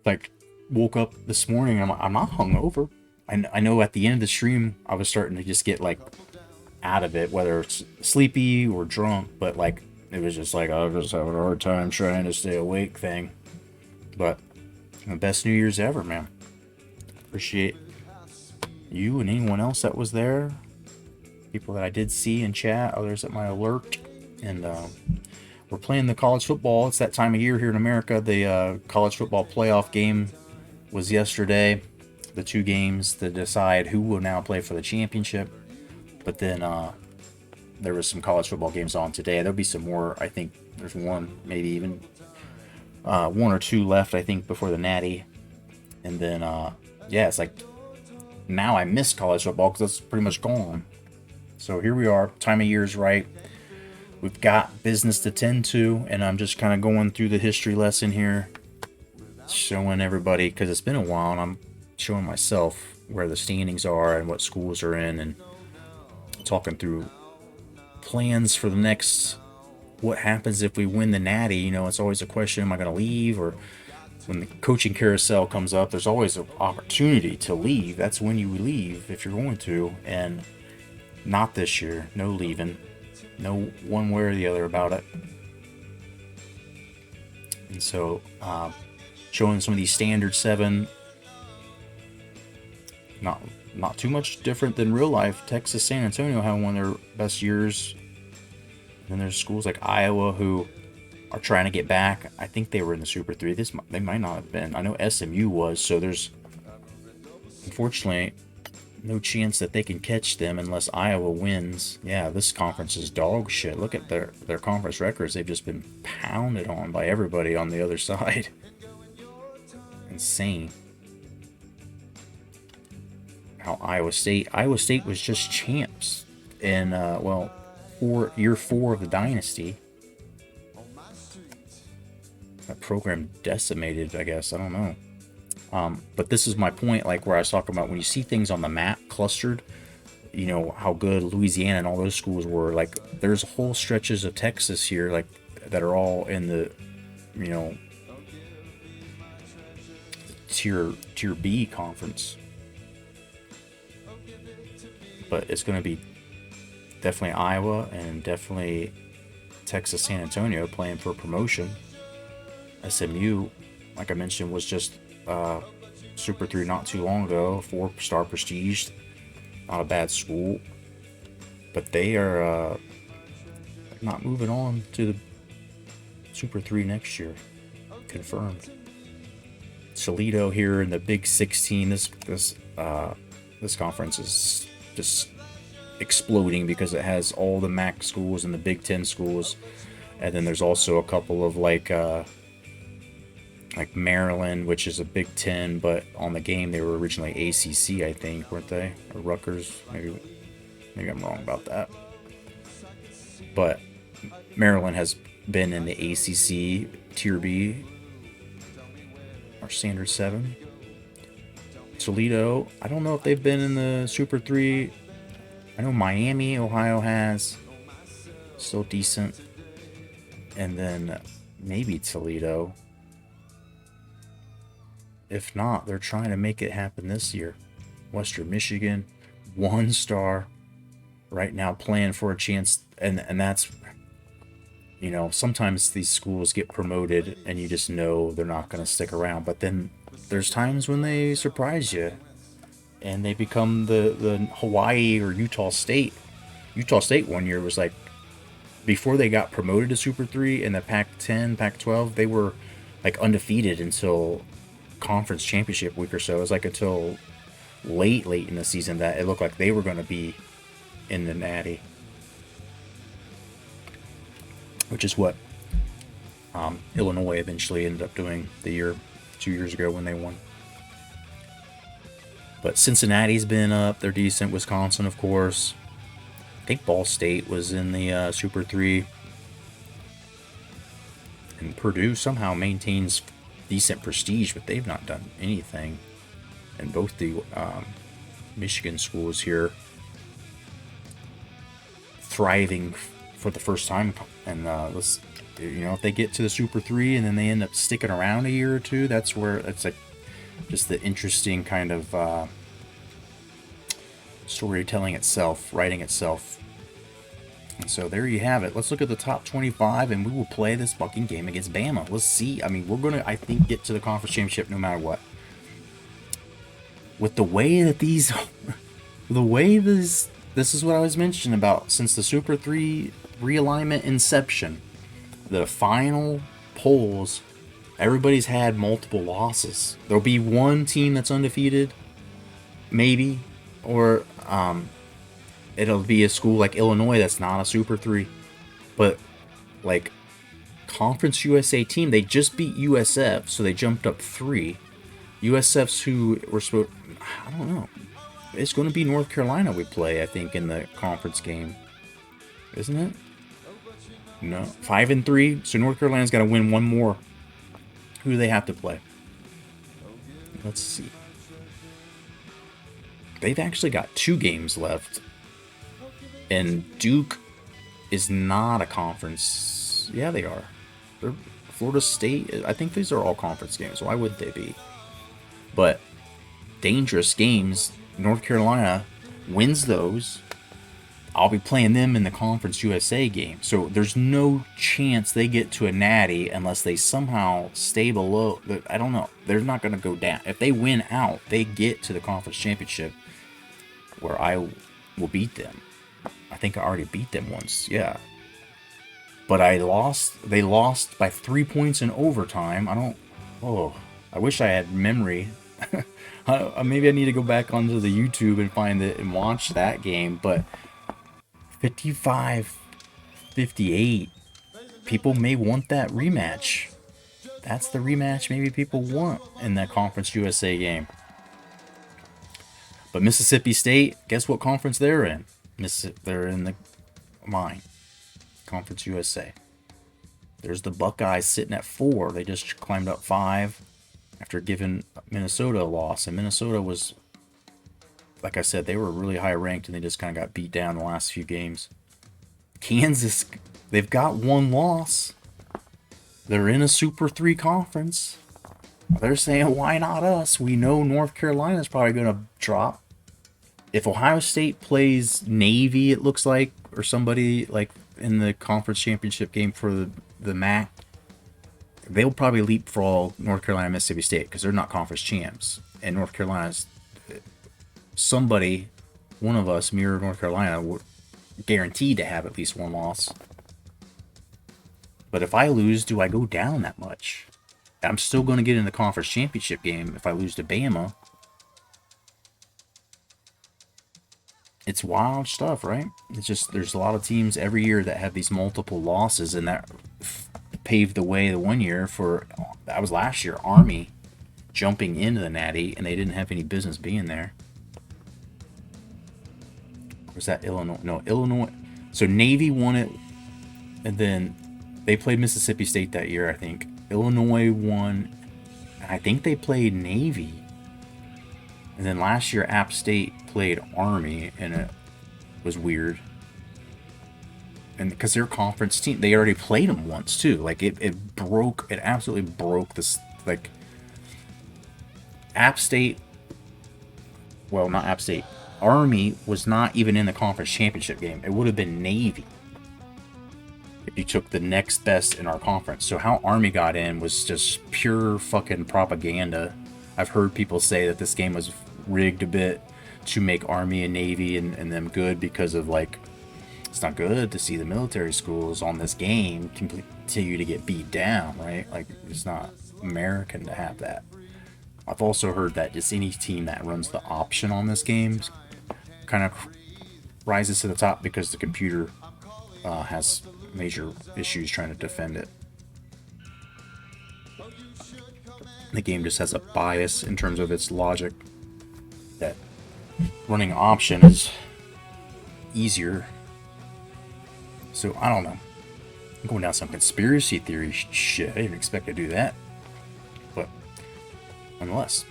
like, woke up this morning, and I'm not hungover. I know at the end of the stream, I was starting to just get, like, out of it, whether it's sleepy or drunk, but, like, it was just like, I was just having a hard time trying to stay awake thing. But the best New Year's ever, man. Appreciate you and anyone else that was there, people that I did see in chat, others at my alert. And we're playing the college football. It's that time of year here in America. The college football playoff game was yesterday. The two games to decide who will now play for the championship. But then there was some college football games on today. There'll be some more. I think there's one, maybe even one or two left, I think, before the natty. And then yeah, it's like, now I miss college football because it's pretty much gone. So here we are. Time of year is right. We've got business to tend to, and I'm just kind of going through the history lesson here, showing everybody, because it's been a while, and I'm showing myself where the standings are and what schools are in, and talking through plans for the next, what happens if we win the natty. You know, it's always a question, am I going to leave? Or when the coaching carousel comes up, there's always an opportunity to leave. That's when you leave if you're going to. And not this year. No leaving. No one way or the other about it. And so, showing some of these standard 7, not too much different than real life. Texas, San Antonio have one of their best years. And then there's schools like Iowa who are trying to get back. I think they were in the Super 3. They might not have been. I know SMU was, so there's unfortunately no chance that they can catch them unless Iowa wins. Yeah, this conference is dog shit. Look at their conference records. They've just been pounded on by everybody on the other side. Insane. How Iowa State was just champs. And, well, year 4 of the dynasty. That program decimated, I guess. I don't know. But this is my point, like where I was talking about when you see things on the map clustered, you know, how good Louisiana and all those schools were. Like, there's whole stretches of Texas here, like, that are all in the, you know, tier B conference. But it's going to be definitely Iowa and definitely Texas San Antonio playing for promotion. SMU, like I mentioned, was just Super 3 not too long ago, 4-star prestige. Not a bad school, but they are not moving on to the Super 3 next year. Confirmed. Toledo here in the Big 16. This conference is just exploding because it has all the MAC schools and the Big 10 schools, and then there's also a couple of like Maryland, which is a Big 10, but on the game they were originally ACC, I think, weren't they? Or Rutgers? Maybe I'm wrong about that. But Maryland has been in the ACC Tier B, or Standard 7. Toledo, I don't know if they've been in the Super 3. I know Miami, Ohio has. Still decent. And then maybe Toledo. If not, they're trying to make it happen this year. Western Michigan, 1-star, right now playing for a chance. And that's, you know, sometimes these schools get promoted and you just know they're not going to stick around. But then there's times when they surprise you and they become the Hawaii or Utah State. Utah State one year was like, before they got promoted to Super 3 in the Pac-10, Pac-12, they were like undefeated until conference championship week or so. It was like until late in the season that it looked like they were going to be in the Natty, which is what Illinois eventually ended up doing 2 years ago when they won. But Cincinnati's been up, they're decent. Wisconsin, of course. I think Ball State was in the Super 3, and Purdue somehow maintains decent prestige, but they've not done anything. And both the Michigan schools here thriving for the first time. And let's, you know, if they get to the Super 3 and then they end up sticking around a year or two, that's where it's like just the interesting kind of storytelling itself, writing itself. And so there you have it. Let's look at the top 25, and we will play this fucking game against Bama. Let's see. I mean, we're going to, I think, get to the conference championship no matter what. With the way that these, this is what I was mentioning about since the Super 3 realignment inception. The final polls, everybody's had multiple losses. There'll be one team that's undefeated, maybe, or it'll be a school like Illinois that's not a Super 3. But, like, Conference USA team, they just beat USF, so they jumped up 3. USF's who were supposed, I don't know. It's going to be North Carolina we play, I think, in the conference game. Isn't it? No. 5-3, so North Carolina's got to win one more. Who do they have to play? Let's see. They've actually got 2 games left. And Duke is not a conference. Yeah, they are. They're Florida State. I think these are all conference games. Why would they be? But dangerous games. North Carolina wins those. I'll be playing them in the Conference USA game. So there's no chance they get to a natty unless they somehow stay below. I don't know. They're not going to go down. If they win out, they get to the conference championship where I will beat them. I think I already beat them once. Yeah. But I lost. They lost by 3 points in overtime. I wish I had memory. Maybe I need to go back onto the YouTube and find it and watch that game. But 55-58. People may want that rematch. That's the rematch maybe people want in that Conference USA game. But Mississippi State, guess what conference they're in? They're in the mine. Conference USA. There's the Buckeyes sitting at 4. They just climbed up 5 after giving Minnesota a loss. And Minnesota was, like I said, they were really high ranked and they just kind of got beat down the last few games. Kansas, they've got 1 loss. They're in a Super 3 conference. They're saying, why not us? We know North Carolina's probably going to drop. If Ohio State plays Navy, it looks like, or somebody like in the conference championship game for the MAC, they'll probably leapfrog North Carolina, Mississippi State because they're not conference champs. And North Carolina's somebody, one of us, mirror North Carolina, would guaranteed to have at least 1 loss. But if I lose, do I go down that much? I'm still going to get in the conference championship game if I lose to Bama. It's wild stuff, right? It's just, there's a lot of teams every year that have these multiple losses, and that paved the way the one year for, that was last year, Army jumping into the Natty, and they didn't have any business being there. Or was that Illinois? No, Illinois. So Navy won it, and then they played Mississippi State that year, I think. Illinois won, and I think they played Navy. And then last year, App State played Army, and it was weird. And because their conference team, they already played them once too. Like it absolutely broke this. Like App State, well, not App State. Army was not even in the conference championship game. It would have been Navy if you took the next best in our conference. So how Army got in was just pure fucking propaganda. I've heard people say that this game was rigged a bit to make Army and Navy and them good because of, like, it's not good to see the military schools on this game continue to get beat down, right? Like, it's not American to have that. I've also heard that just any team that runs the option on this game kind of rises to the top because the computer has major issues trying to defend it. The game just has a bias in terms of its logic that running option is easier. So I don't know. I'm going down some conspiracy theory shit. I didn't expect to do that. But nonetheless.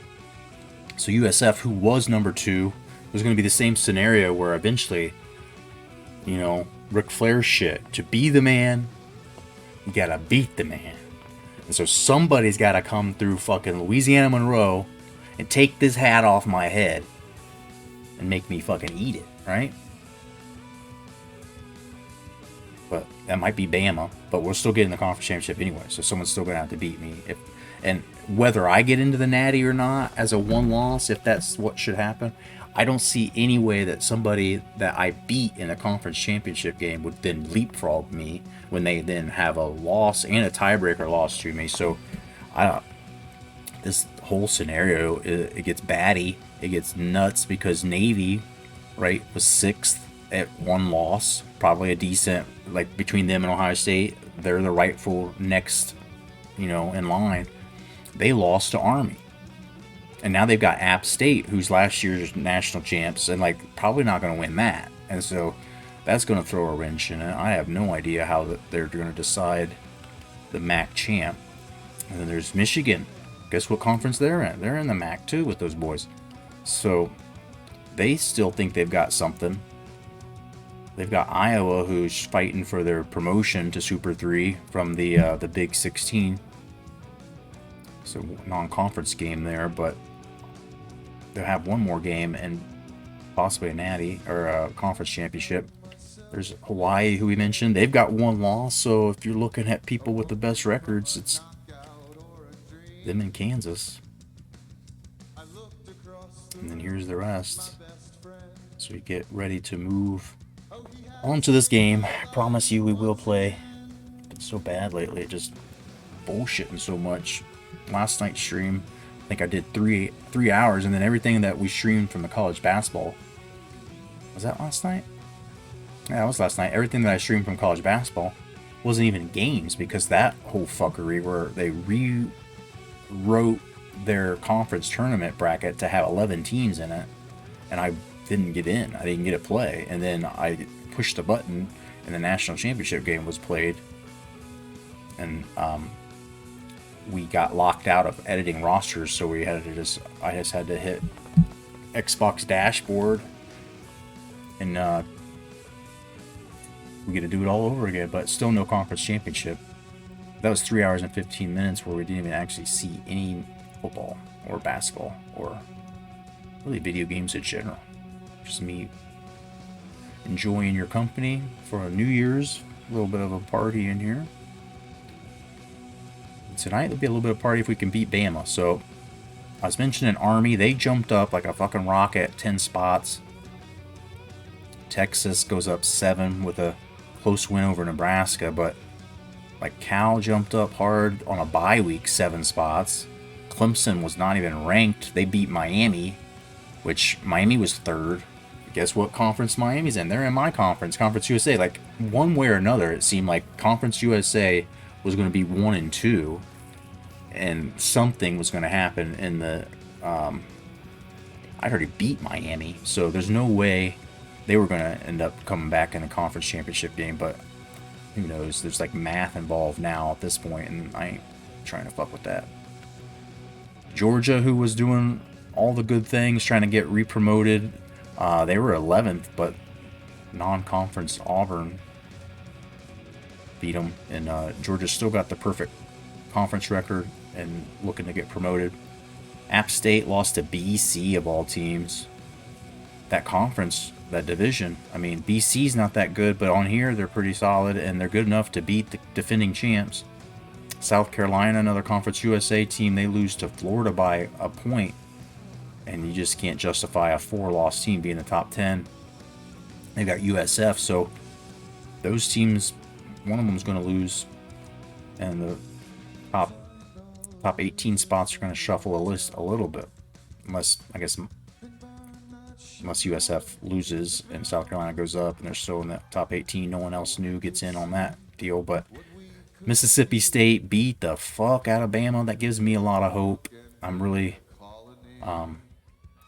So USF, who was number 2, was going to be the same scenario where eventually, you know, Ric Flair shit. To be the man, you gotta beat the man. And so somebody's gotta come through fucking Louisiana Monroe and take this hat off my head and make me fucking eat it, right? But that might be Bama, but we're still getting the conference championship anyway, so someone's still gonna have to beat me. And whether I get into the Natty or not as a 1 loss, if that's what should happen, I don't see any way that somebody that I beat in a conference championship game would then leapfrog me when they then have a loss and a tiebreaker loss to me. So this whole scenario, it gets batty. It gets nuts because Navy, right, was 6th at 1 loss. Probably a decent, like, between them and Ohio State, they're the rightful next, you know, in line. They lost to Army. And now they've got App State, who's last year's national champs, and, like, probably not going to win that. And so that's going to throw a wrench in it. I have no idea how they're going to decide the MAC champ. And then there's Michigan. Guess what conference they're in? They're in the MAC too with those boys. So they still think they've got something. They've got Iowa, who's fighting for their promotion to Super 3 from the Big 16. So non-conference game there, but they'll have one more game and possibly a Natty or a conference championship. There's Hawaii, who we mentioned. They've got 1 loss, so if you're looking at people with the best records, it's them in Kansas. And then here's the rest. So we get ready to move on to this game. I promise you we will play. It's so bad lately, it just bullshitting so much. Last night's stream, I think I did 3 hours, and then everything that we streamed from the college basketball. Was that last night? Yeah, it was last night. Everything that I streamed from college basketball wasn't even games, because that whole fuckery where they rewrote their conference tournament bracket to have 11 teams in it, and I didn't get in. I didn't get to play, and then I pushed a button and the national championship game was played, and we got locked out of editing rosters, so I just had to hit Xbox dashboard, and we get to do it all over again, but still no conference championship. That was 3 hours and 15 minutes where we didn't even actually see any football or basketball or really video games in general. Just me enjoying your company for a New Year's, a little bit of a party in here. And tonight there'll be a little bit of party if we can beat Bama. So I was mentioning Army, they jumped up like a fucking rocket, 10 spots. Texas goes up 7 with a close win over Nebraska, but like Cal jumped up hard on a bye week, 7 spots. Clemson was not even ranked. They beat Miami, which Miami was 3rd. Guess what conference Miami's in? They're in my conference, Conference USA. Like, one way or another, it seemed like Conference USA was going to be 1 and 2, and something was going to happen in the... I already beat Miami, so there's no way they were going to end up coming back in the conference championship game, but who knows? There's like math involved now at this point, and I ain't trying to fuck with that. Georgia, who was doing all the good things, trying to get re-promoted, they were 11th, but non-conference Auburn beat them, and Georgia still got the perfect conference record and looking to get promoted. App State lost to BC of all teams. That conference, that division, I mean, BC's not that good, but on here they're pretty solid, and they're good enough to beat the defending champs. South Carolina, another Conference USA team, they lose to Florida by a point, and you just can't justify a 4-loss team being the top 10. They got USF, so those teams, one of them's going to lose, and the top 18 spots are going to shuffle a list a little bit, unless USF loses and South Carolina goes up and they're still in that top 18. No one else new gets in on that deal. But Mississippi State beat the fuck out of Bama. That gives me a lot of hope. I'm really kind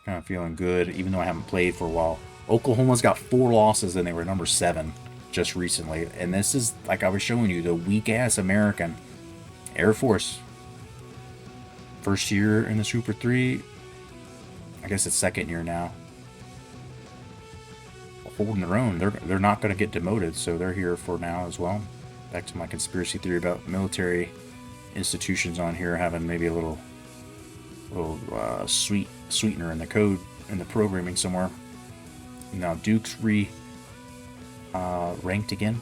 of feeling good, even though I haven't played for a while. Oklahoma's got 4 losses and they were number 7 just recently. And this is, like I was showing you, the weak-ass American. Air Force. First year in the Super 3. I guess it's second year now. Holding their own. They're not going to get demoted, so they're here for now as well. Back to my conspiracy theory about military institutions on here having maybe a little sweetener in the code, in the programming somewhere. Now Duke's ranked again.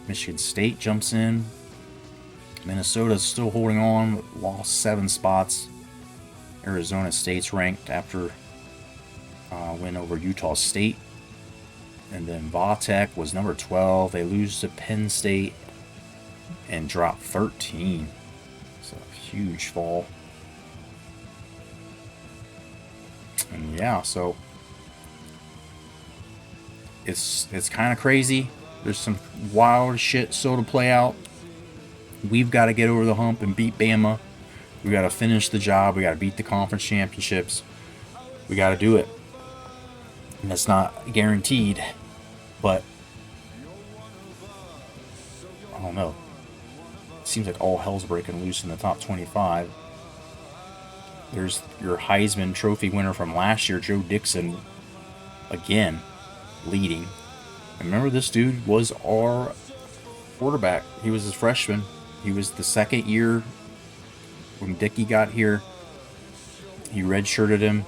Michigan State jumps in. Minnesota's still holding on, lost 7 spots. Arizona State's ranked after win over Utah State. And then Vatech was number 12. They lose to Penn State and drop 13. It's a huge fall. And yeah, so it's kind of crazy. There's some wild shit still to play out. We've got to get over the hump and beat Bama. We got to finish the job. We got to beat the conference championships. We got to do it. And it's not guaranteed, but I don't know. It seems like all hell's breaking loose in the top 25. There's your Heisman Trophy winner from last year, Joe Dixon, again, leading. And remember, this dude was our quarterback. He was his freshman. He was the second year when Dickey got here. He redshirted him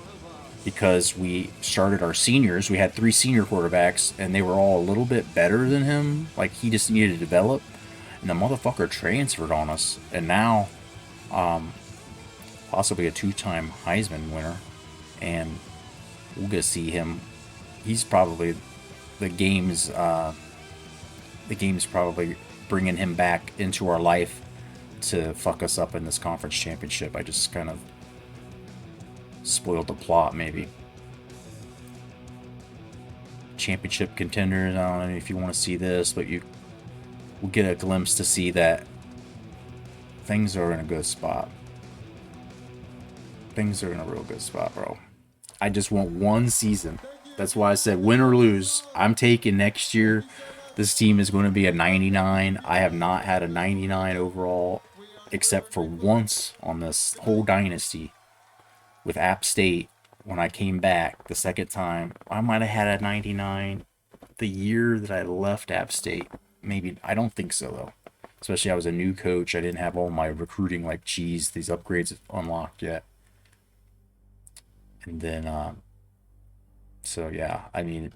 because we started our seniors. We had 3 senior quarterbacks, and they were all a little bit better than him. Like, he just needed to develop. And the motherfucker transferred on us. And now, possibly a 2-time Heisman winner. And we'll get to see him. He's probably the game's probably bringing him back into our life to fuck us up in this conference championship. I just kind of spoiled the plot, maybe. Championship contenders, I don't know if you want to see this, but you will get a glimpse to see that things are in a good spot. Things are in a real good spot, bro. I just want one season. That's why I said win or lose, I'm taking next year This team is going to be a 99. I have not had a 99 overall, except for once on this whole dynasty with App State. When I came back the second time, I might have had a 99 the year that I left App State. Maybe, I don't think so though. Especially I was a new coach. I didn't have all my recruiting like, geez, these upgrades unlocked yet. And then, so yeah, I mean,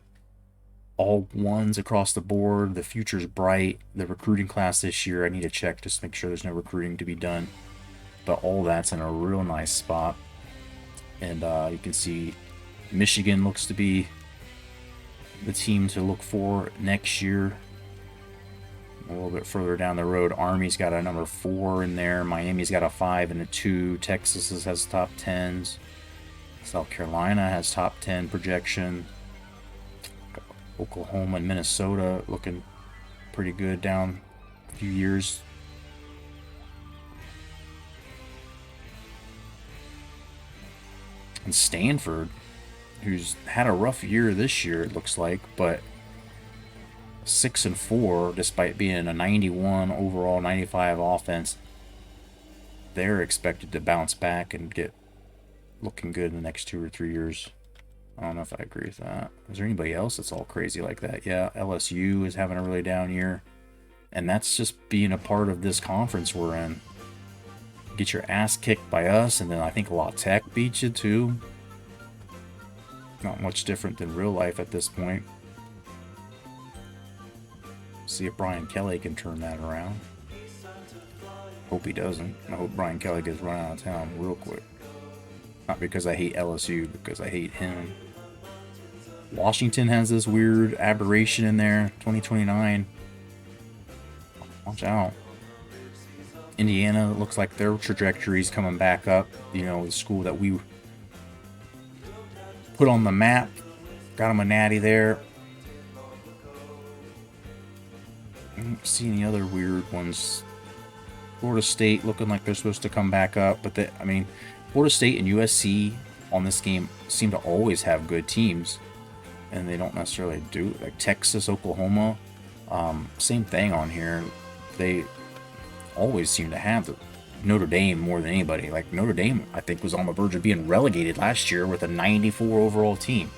all ones across the board. The future's bright. The recruiting class this year, I need to check just to make sure there's no recruiting to be done. But all that's in a real nice spot. And you can see Michigan looks to be the team to look for next year. A little bit further down the road, Army's got a number 4 in there. Miami's got a 5 and a 2. Texas has top 10s. South Carolina has top 10 projection. Oklahoma and Minnesota looking pretty good down a few years. And Stanford, who's had a rough year this year, it looks like, but 6-4 despite being a 91 overall, 95 offense. They're expected to bounce back and get looking good in the next 2 or 3 years. I don't know if I agree with that. Is there anybody else that's all crazy like that? Yeah, LSU is having a really down year. And that's just being a part of this conference we're in. Get your ass kicked by us, and then I think La Tech beats you too. Not much different than real life at this point. See if Brian Kelly can turn that around. Hope he doesn't. I hope Brian Kelly gets run out of town real quick. Not because I hate LSU, because I hate him. Washington has this weird aberration in there. 2029. Watch out. Indiana looks like their trajectory is coming back up. You know, the school that we put on the map. Got them a natty there. I don't see any other weird ones. Florida State looking like they're supposed to come back up. But, I mean, Florida State and USC on this game seem to always have good teams. And they don't necessarily do. Like Texas, Oklahoma. Same thing on here. They always seem to have the Notre Dame more than anybody. Like Notre Dame, I think, was on the verge of being relegated last year with a 94 overall team.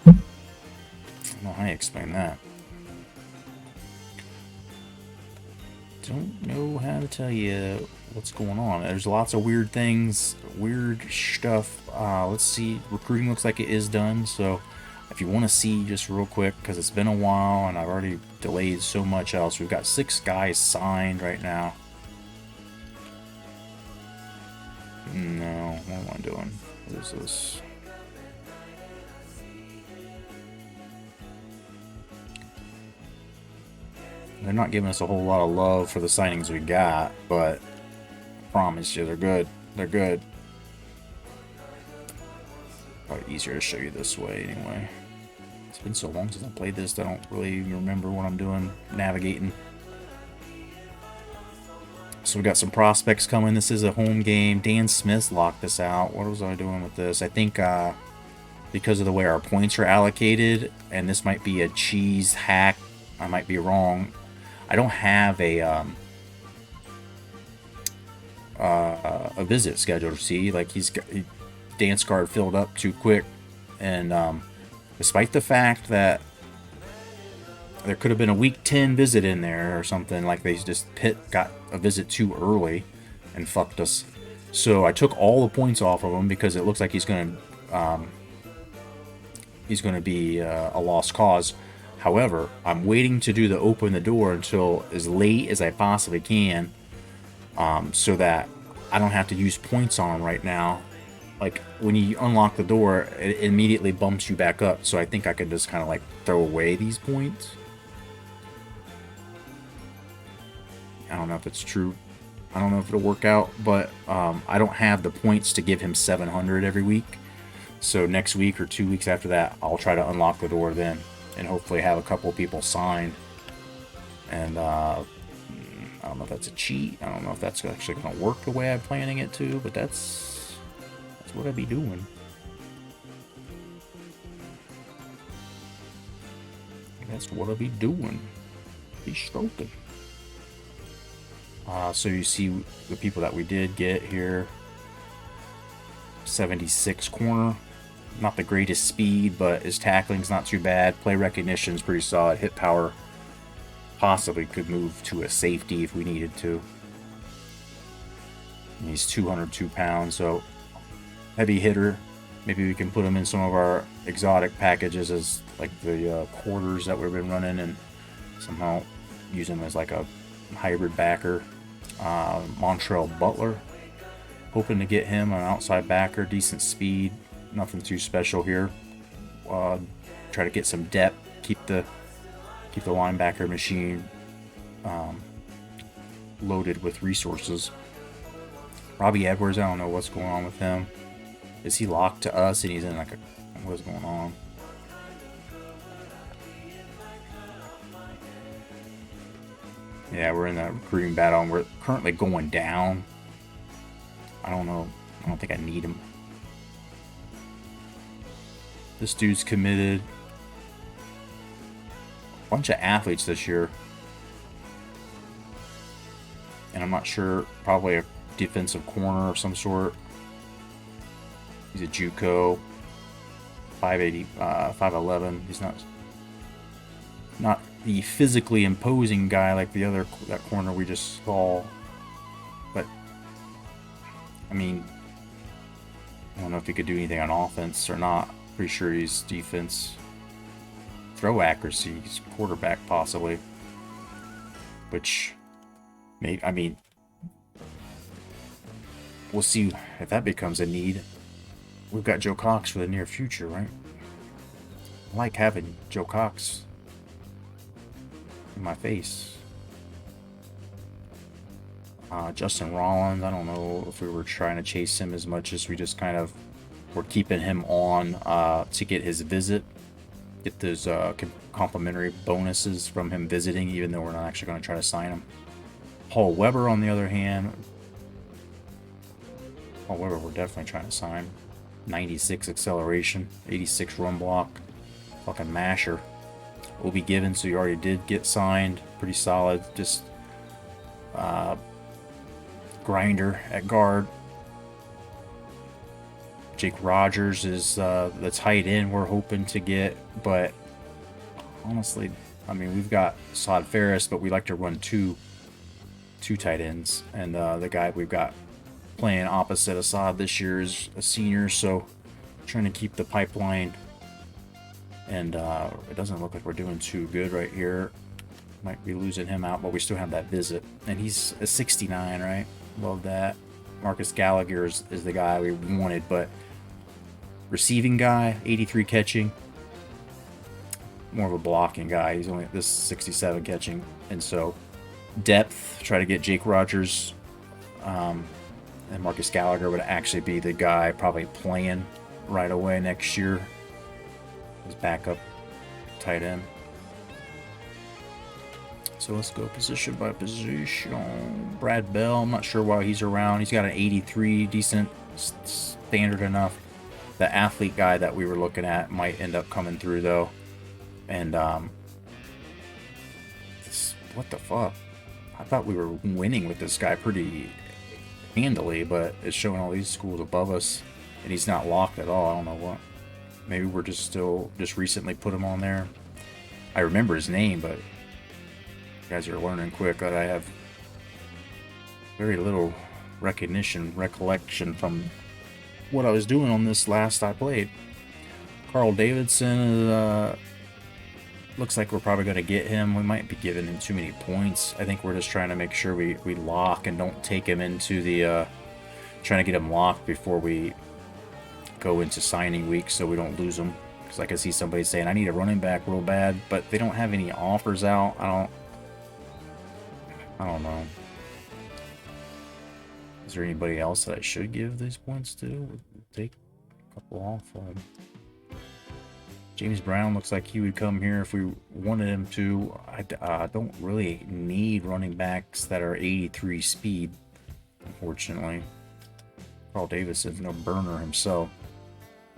I don't know how you explain that. Don't know how to tell you what's going on. There's lots of weird things, weird stuff. Let's see. Recruiting looks like it is done. So if you want to see just real quick, because it's been a while and I've already delayed so much else. We've got 6 guys signed right now. No, what am I doing? What is this? They're not giving us a whole lot of love for the signings we got, but I promise you, they're good. They're good. Probably easier to show you this way anyway. It's been so long since I played this, I don't really even remember what I'm doing navigating. So we got some prospects coming. This is a home game. Dan Smith locked this out. What was I doing with this? I think because of the way our points are allocated, and this might be a cheese hack. I might be wrong. I don't have a visit scheduled. See, like Dan's card filled up too quick, and despite the fact that there could have been a week 10 visit in there or something, like they just got a visit too early and fucked us. So I took all the points off of him because it looks like he's going to be a lost cause. However, I'm waiting to do the open the door until as late as I possibly can, so that I don't have to use points on him right now. Like when you unlock the door, it immediately bumps you back up. So I think I can just kind of like throw away these points. I don't know if it's true. I don't know if it'll work out, but I don't have the points to give him 700 every week. So next week or 2 weeks after that, I'll try to unlock the door then, and hopefully have a couple of people signed. And I don't know if that's a cheat. I don't know if that's actually going to work the way I'm planning it to, but that's what I'd be doing. That's what I'll be doing. Be stroking. So you see the people that we did get here. 76 corner. Not the greatest speed, but his tackling's not too bad. Play recognition's pretty solid. Hit power possibly could move to a safety if we needed to. And he's 202 pounds, so heavy hitter. Maybe we can put him in some of our exotic packages as like the quarters that we've been running, and somehow use him as like a hybrid backer. Montreal Butler, hoping to get him an outside backer, decent speed, nothing too special here. Try to get some depth, keep the linebacker machine loaded with resources. Robbie Edwards, I don't know what's going on with him. Is he locked to us and he's in like a... What's going on? Yeah, we're in that recruiting battle and we're currently going down. I don't know. I don't think I need him. This dude's committed. A bunch of athletes this year. And I'm not sure, probably a defensive corner of some sort. He's a JUCO. 5'80", 5'11". He's not the physically imposing guy like that corner we just saw. But I mean, I don't know if he could do anything on offense or not. Pretty sure he's defense. Throw accuracy, he's quarterback possibly. Which, maybe, I mean, we'll see if that becomes a need. We've got Joe Cox for the near future, right? I like having Joe Cox in my face. Justin Rollins, I don't know if we were trying to chase him as much as we just kind of were keeping him on to get his visit. Get those complimentary bonuses from him visiting, even though we're not actually going to try to sign him. Paul Weber, on the other hand. Paul Weber, we're definitely trying to sign. 96 acceleration, 86 run block. Fucking masher. Obi Givens, so you already did get signed. Pretty solid. Just grinder at guard. Jake Rogers is the tight end we're hoping to get, but honestly, I mean, we've got Saad Ferris, but we like to run two tight ends, and the guy we've got playing opposite Assad this year is a senior, so trying to keep the pipeline. And it doesn't look like we're doing too good right here. Might be losing him out, but we still have that visit. And he's a 69, right? Love that. Marcus Gallagher is the guy we wanted, but receiving guy, 83 catching. More of a blocking guy. He's only this 67 catching. And so depth, try to get Jake Rogers. And Marcus Gallagher would actually be the guy probably playing right away next year. His backup tight end. So let's go position by position. Brad Bell, I'm not sure why he's around. He's got an 83, decent, standard enough. The athlete guy that we were looking at might end up coming through though. And what the fuck? I thought we were winning with this guy pretty handily, but it's showing all these schools above us, and he's not locked at all. I don't know what. Maybe we're just recently put him on there. I remember his name, but you guys are learning quick that I have very little recollection from what I was doing on this last I played. Carl Davidson looks like we're probably going to get him. We might be giving him too many points. I think we're just trying to make sure we lock and don't take him into the trying to get him locked before we go into signing week, so we don't lose him. Because I can see somebody saying I need a running back real bad, but they don't have any offers out. I don't know. Is there anybody else that I should give these points to? We'll take a couple off of him. James Brown looks like he would come here if we wanted him to. I don't really need running backs that are 83 speed, unfortunately. Carl Davis is no burner himself.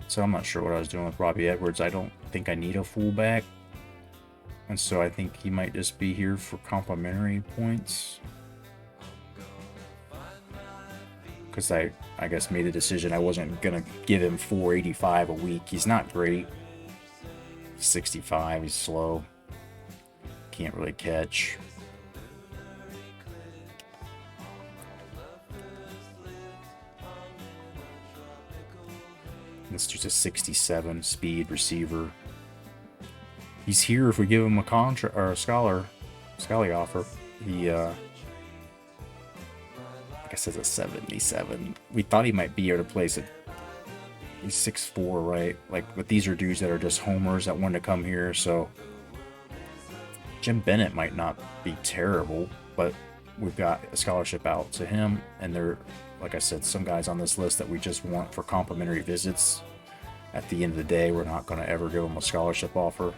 So I'm not sure what I was doing with Robbie Edwards. I don't think I need a fullback. And so I think he might just be here for complimentary points. Because I guess made the decision I wasn't going to give him 485 a week. He's not great. 65, he's slow. Can't really catch. This just a 67 speed receiver. He's here if we give him a contract or a scholarly offer. He I guess it's a 77. We thought he might be able to place it. He's 6'4", right? Like, but these are dudes that are just homers that wanted to come here. So Jim Bennett might not be terrible, but we've got a scholarship out to him, and they're, like I said, some guys on this list that we just want for complimentary visits. At the end of the day, we're not going to ever give them a scholarship offer.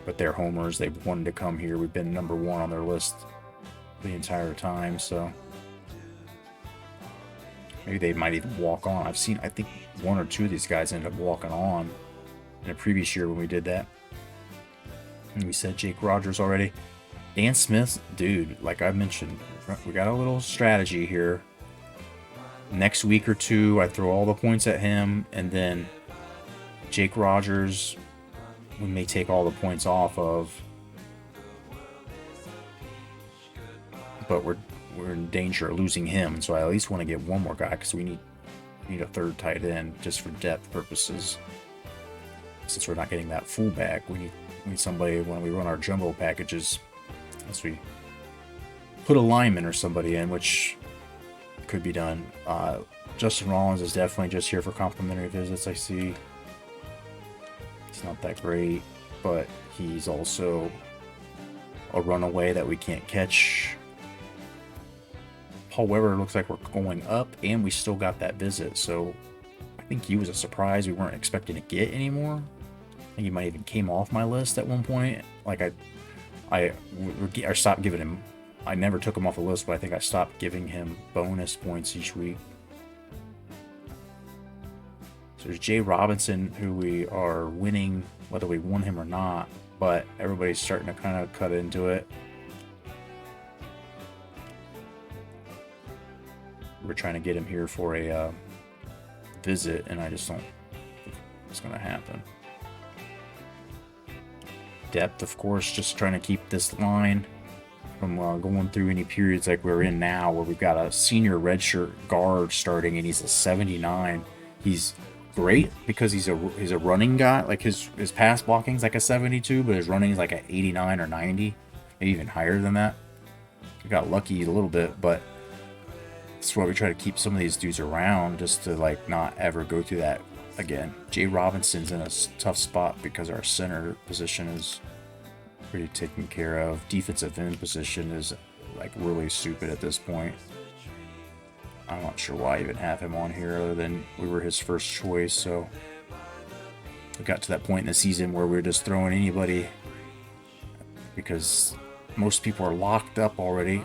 But they're homers. They've wanted to come here. We've been number 1 on their list the entire time, so maybe they might even walk on. I think 1 or 2 of these guys ended up walking on in a previous year when we did that. And we said Jake Rogers already. Dan Smith, dude, like I mentioned, we got a little strategy here. Next week or 2, I throw all the points at him, and then Jake Rogers, we may take all the points off of. But we're in danger of losing him, so I at least want to get one more guy because we need a third tight end just for depth purposes. Since we're not getting that fullback, we need somebody when we run our jumbo packages. Unless we put a lineman or somebody in, which could be done. Justin Rollins is definitely just here for complimentary visits. I see he's not that great, but he's also a runaway that we can't catch. Paul Weber looks like we're going up, and we still got that visit, so I think he was a surprise we weren't expecting to get anymore. I think he might even came off my list at one point. Like I stopped giving him. I never took him off the list, but I think I stopped giving him bonus points each week. So there's Jay Robinson, who we are winning, whether we won him or not, but everybody's starting to kind of cut into it. We're trying to get him here for a visit, and I just don't think it's going to happen. Depth, of course, just trying to keep this line from going through any periods like we're in now, where we've got a senior redshirt guard starting, and he's a 79. He's great because he's a running guy. Like his pass blocking's like a 72, but his running is like an 89 or 90, maybe even higher than that. We got lucky a little bit, but that's why we try to keep some of these dudes around, just to like not ever go through that again. Jay Robinson's in a tough spot because our center position is pretty taken care of. Defensive end position is like really stupid at this point. I'm not sure why I even have him on here, other than we were his first choice. So we got to that point in the season where we were just throwing anybody because most people are locked up already.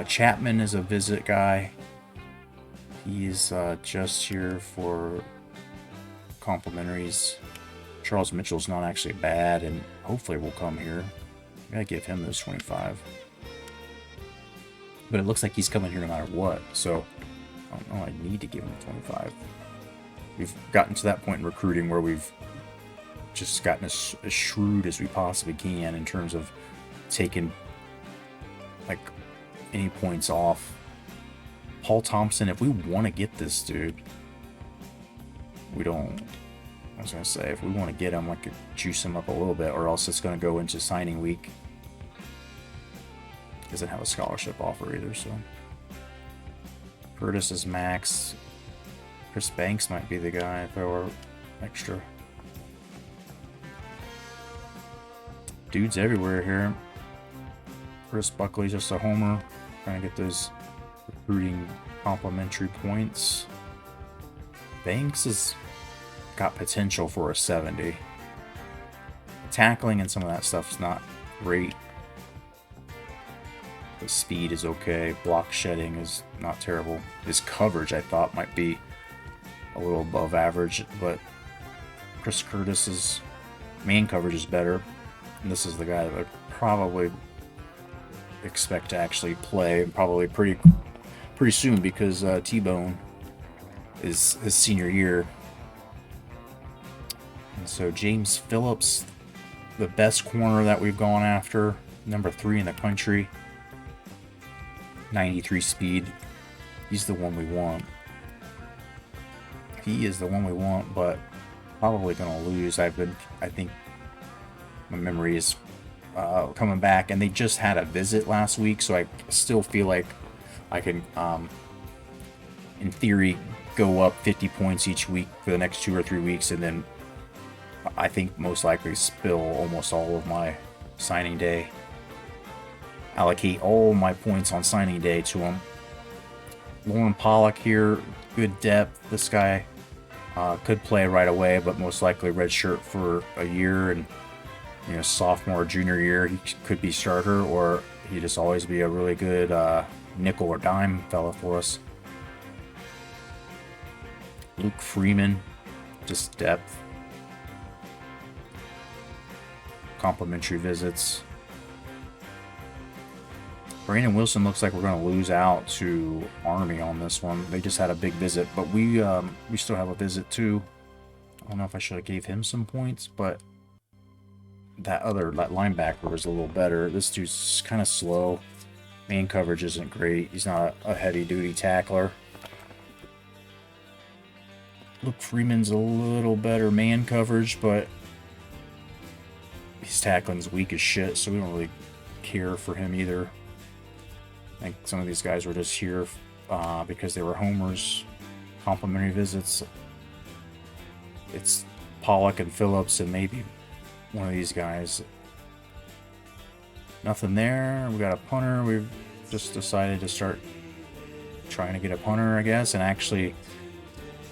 Chapman is a visit guy. He's just here for complimentaries. Charles Mitchell's not actually bad, and hopefully will come here. I gotta give him those 25. But it looks like he's coming here no matter what, so I don't know, I need to give him 25. We've gotten to that point in recruiting where we've just gotten as shrewd as we possibly can in terms of taking like any points off. Paul Thompson, if we want to get this dude, we don't. I was going to say, if we want to get him, I could juice him up a little bit, or else it's going to go into signing week. Doesn't have a scholarship offer either, so. Curtis is max. Chris Banks might be the guy if there were extra. Dudes everywhere here. Chris Buckley's just a homer. Trying to get those recruiting complimentary points. Banks has got potential for a 70. Tackling and some of that stuff's not great. The speed is okay. Block shedding is not terrible. His coverage, I thought, might be a little above average, but Chris Curtis is Man coverage is better. And this is the guy that I'd probably expect to actually play, probably pretty soon, because T-Bone is his senior year. And so James Phillips, the best corner that we've gone after, number 3 in the country, 93 speed. He's the one we want. He is the one we want, but probably gonna lose. I think my memory is coming back, and they just had a visit last week, so I still feel like I can, in theory, go up 50 points each week for the next 2 or 3 weeks, and then I think most likely spill almost all of my signing day. Allocate all my points on signing day to him. Lauren Pollock here, good depth. This guy could play right away, but most likely redshirt for a year, and sophomore or junior year he could be starter, or he just always be a really good nickel or dime fella for us. Luke Freeman, just depth. Complimentary visits. Brandon Wilson looks like we're going to lose out to Army on this one. They just had a big visit, but we still have a visit too. I don't know if I should have gave him some points, but that linebacker was a little better. This dude's kind of slow. Man coverage isn't great. He's not a heavy-duty tackler. Luke Freeman's a little better man coverage, but his tackling's weak as shit, so we don't really care for him either. I think some of these guys were just here because they were homers, complimentary visits. It's Pollock and Phillips and maybe one of these guys. Nothing there. We got a punter. We've just decided to start trying to get a punter, I guess, and actually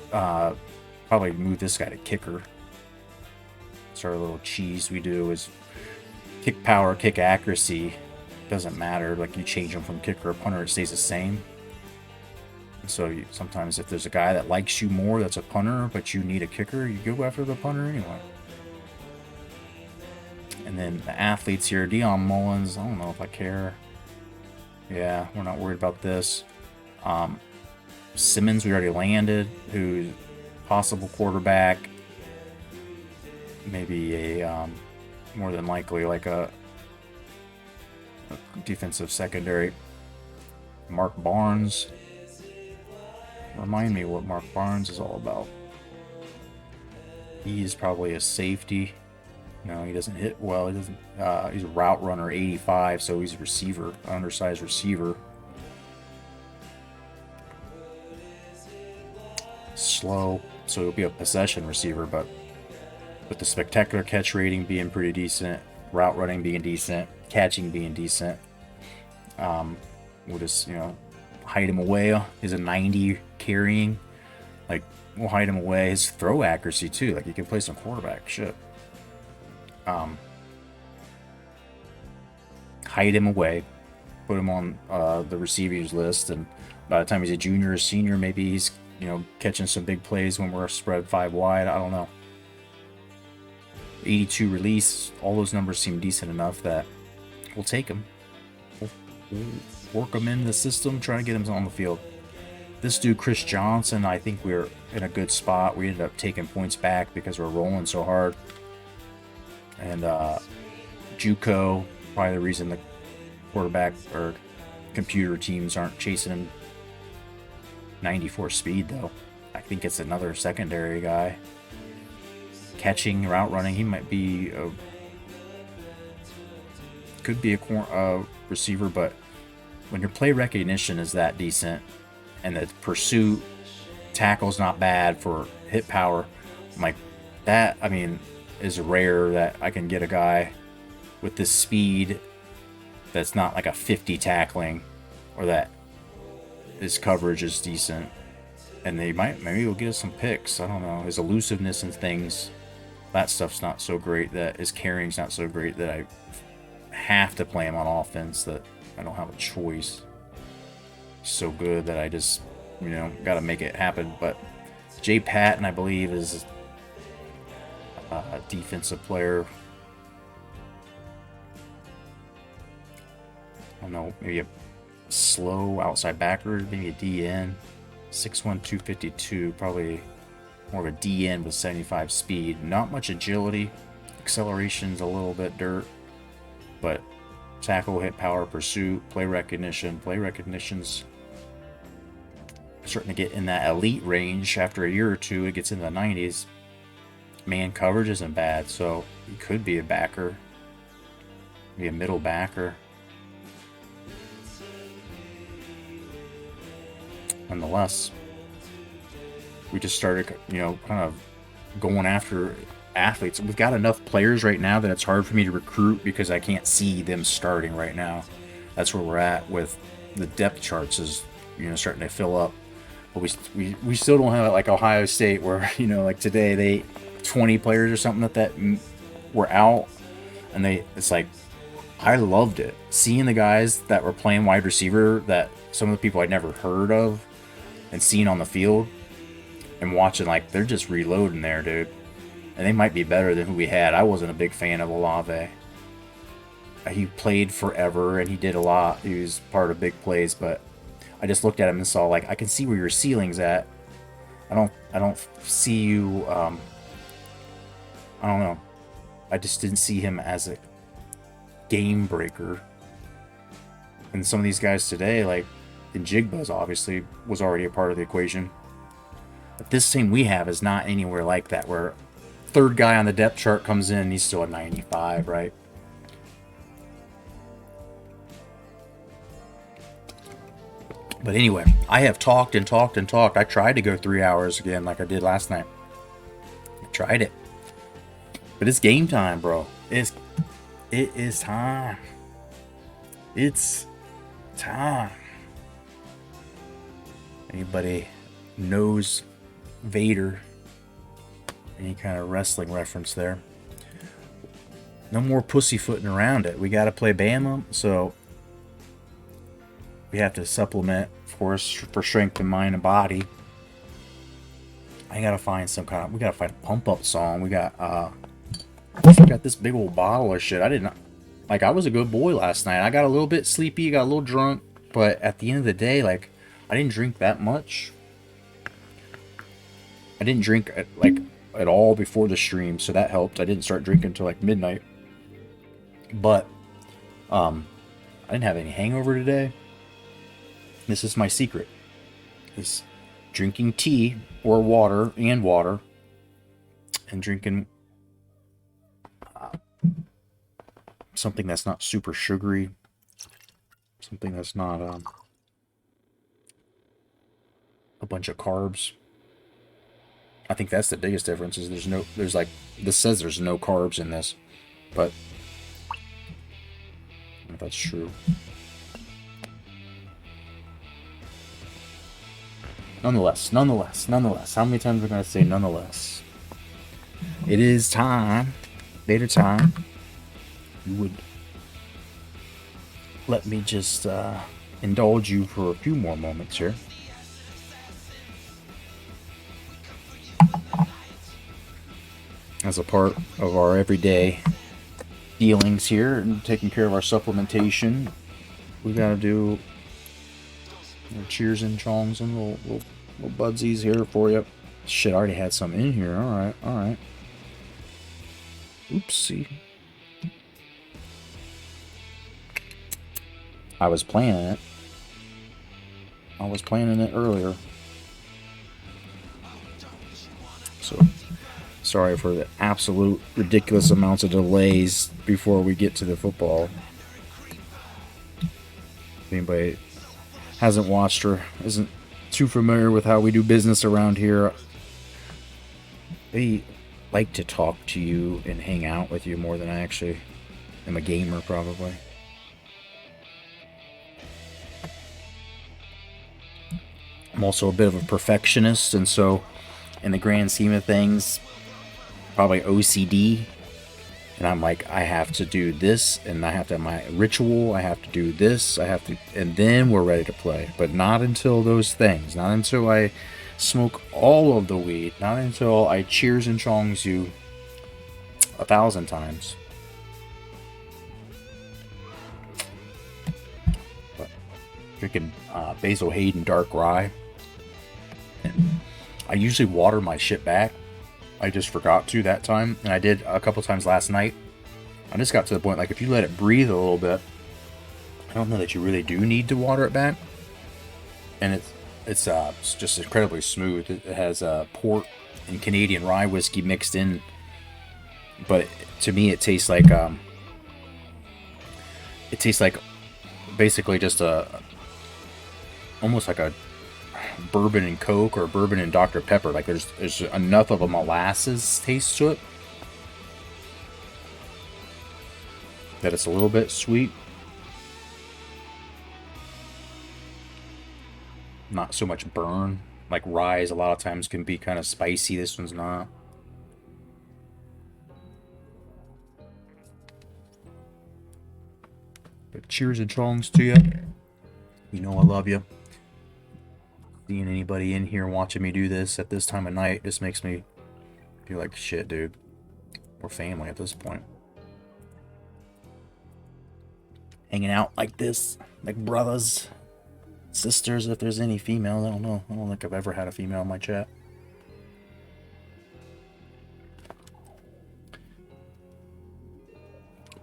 probably move this guy to kicker. It's our little cheese we do is kick power, kick accuracy. Doesn't matter, like you change them from kicker or punter, it stays the same. And so sometimes if there's a guy that likes you more that's a punter, but you need a kicker, you go after the punter anyway. And then the athletes here, Dion Mullins, I don't know if I care. Yeah, we're not worried about this. Simmons, we already landed, who's possible quarterback. Maybe a, more than likely, like a defensive secondary. Mark Barnes. Remind me what Mark Barnes is all about. He's probably a safety. No, he doesn't hit well. He doesn't. He's a route runner, 85, so he's a receiver, undersized receiver. Slow, so he'll be a possession receiver, but with the spectacular catch rating being pretty decent, route running being decent, catching being decent, we'll just, hide him away. He's a 90 carrying. Like, we'll hide him away. His throw accuracy, too. Like, he can play some quarterback. Shit. Hide him away. Put him on the receivers list, and by the time he's a junior or senior, maybe he's, catching some big plays when we're spread 5 wide. I don't know. 82 release. All those numbers seem decent enough that we'll take him. We'll work him in the system, try to get him on the field. This dude, Chris Johnson, I think we're in a good spot. We ended up taking points back because we're rolling so hard. And JUCO, probably the reason the quarterback or computer teams aren't chasing him. 94 speed, though. I think it's another secondary guy. Catching, route running, he might be could be a receiver, but when your play recognition is that decent and the pursuit tackle's not bad for hit power, like that, I mean, is rare that I can get a guy with this speed that's not like a 50 tackling, or that his coverage is decent, and maybe he'll get us some picks. I don't know. His elusiveness and things, that stuff's not so great. That his carrying's not so great that I have to play him on offense. That I don't have a choice. He's so good that I just, got to make it happen. But Jay Patton, I believe, is defensive player. I don't know, maybe a slow outside backer, maybe a DN. 6'1", 252, probably more of a DN with 75 speed. Not much agility. Acceleration's a little bit dirt. But tackle, hit, power, pursuit, play recognition. Play recognition's starting to get in that elite range. After a year or two, it gets in the 90s. Man coverage isn't bad, so he could be a backer. Be a middle backer. Nonetheless, we just started, kind of going after athletes. We've got enough players right now that it's hard for me to recruit because I can't see them starting right now. That's where we're at with the depth charts is, starting to fill up. But we still don't have it like Ohio State where, like today they 20 players or something that were out, and it's like I loved it seeing the guys that were playing wide receiver, that some of the people I'd never heard of and seen on the field, and watching like they're just reloading there, dude. And they might be better than who we had. I wasn't a big fan of Olave. He played forever and he did a lot. He was part of big plays, but I just looked at him and saw like I can see where your ceiling's at. I don't see you. I don't know. I just didn't see him as a game breaker. And some of these guys today, like Njigba's obviously was already a part of the equation. But this team we have is not anywhere like that, where third guy on the depth chart comes in and he's still at 95, right? But anyway, I have talked and talked and talked. I tried to go 3 hours again like I did last night. I tried it. But it's game time, bro. It is time. It's time. Anybody knows Vader? Any kind of wrestling reference there? No more pussyfooting around it. We got to play Bama, so we have to supplement, of course, for strength in mind and body. I gotta find we gotta find a pump up song. We got this big old bottle of shit. I was a good boy last night. I got a little bit sleepy, got a little drunk, but at the end of the day, like, I didn't drink that much. I didn't drink at all before the stream, so that helped. I didn't start drinking until like midnight. But I didn't have any hangover today. This is my secret. Is drinking tea or water and drinking something that's not super sugary, something that's not a bunch of carbs. I think that's the biggest difference. Is this says there's no carbs in this, but I don't know if that's true. Nonetheless. How many times am I going to say nonetheless? It is time. Later time. You would let me just indulge you for a few more moments here. As a part of our everyday dealings here and taking care of our supplementation, we got to do cheers and chongs and little budsies here for you. Shit, I already had some in here. All right. Oopsie. I was planning it earlier. So, sorry for the absolute ridiculous amounts of delays before we get to the football. If anybody hasn't watched or isn't too familiar with how we do business around here, they like to talk to you and hang out with you more than I actually am a gamer, probably. I'm also a bit of a perfectionist, and so in the grand scheme of things, probably OCD. And I'm like, I have to do this, and I have to have my ritual, I have to do this, and then we're ready to play. But not until those things, not until I smoke all of the weed, not until I cheers and chongs you 1,000 times. But drinking Basil Hayden Dark Rye. And I usually water my shit back. I just forgot to that time, and I did a couple times last night. I just got to the point, like, if you let it breathe a little bit, I don't know that you really do need to water it back. And it's just incredibly smooth. It has port and Canadian rye whiskey mixed in, but to me it tastes like basically just almost like a bourbon and Coke or bourbon and Dr. Pepper. Like there's enough of a molasses taste to it that it's a little bit sweet, not so much burn. Like rye a lot of times can be kind of spicy. This one's not. But cheers and chongs to you. You know I love you. Seeing anybody in here watching me do this at this time of night just makes me feel like shit, dude. We're family at this point. Hanging out like this, like brothers, sisters, if there's any females. I don't know. I don't think I've ever had a female in my chat.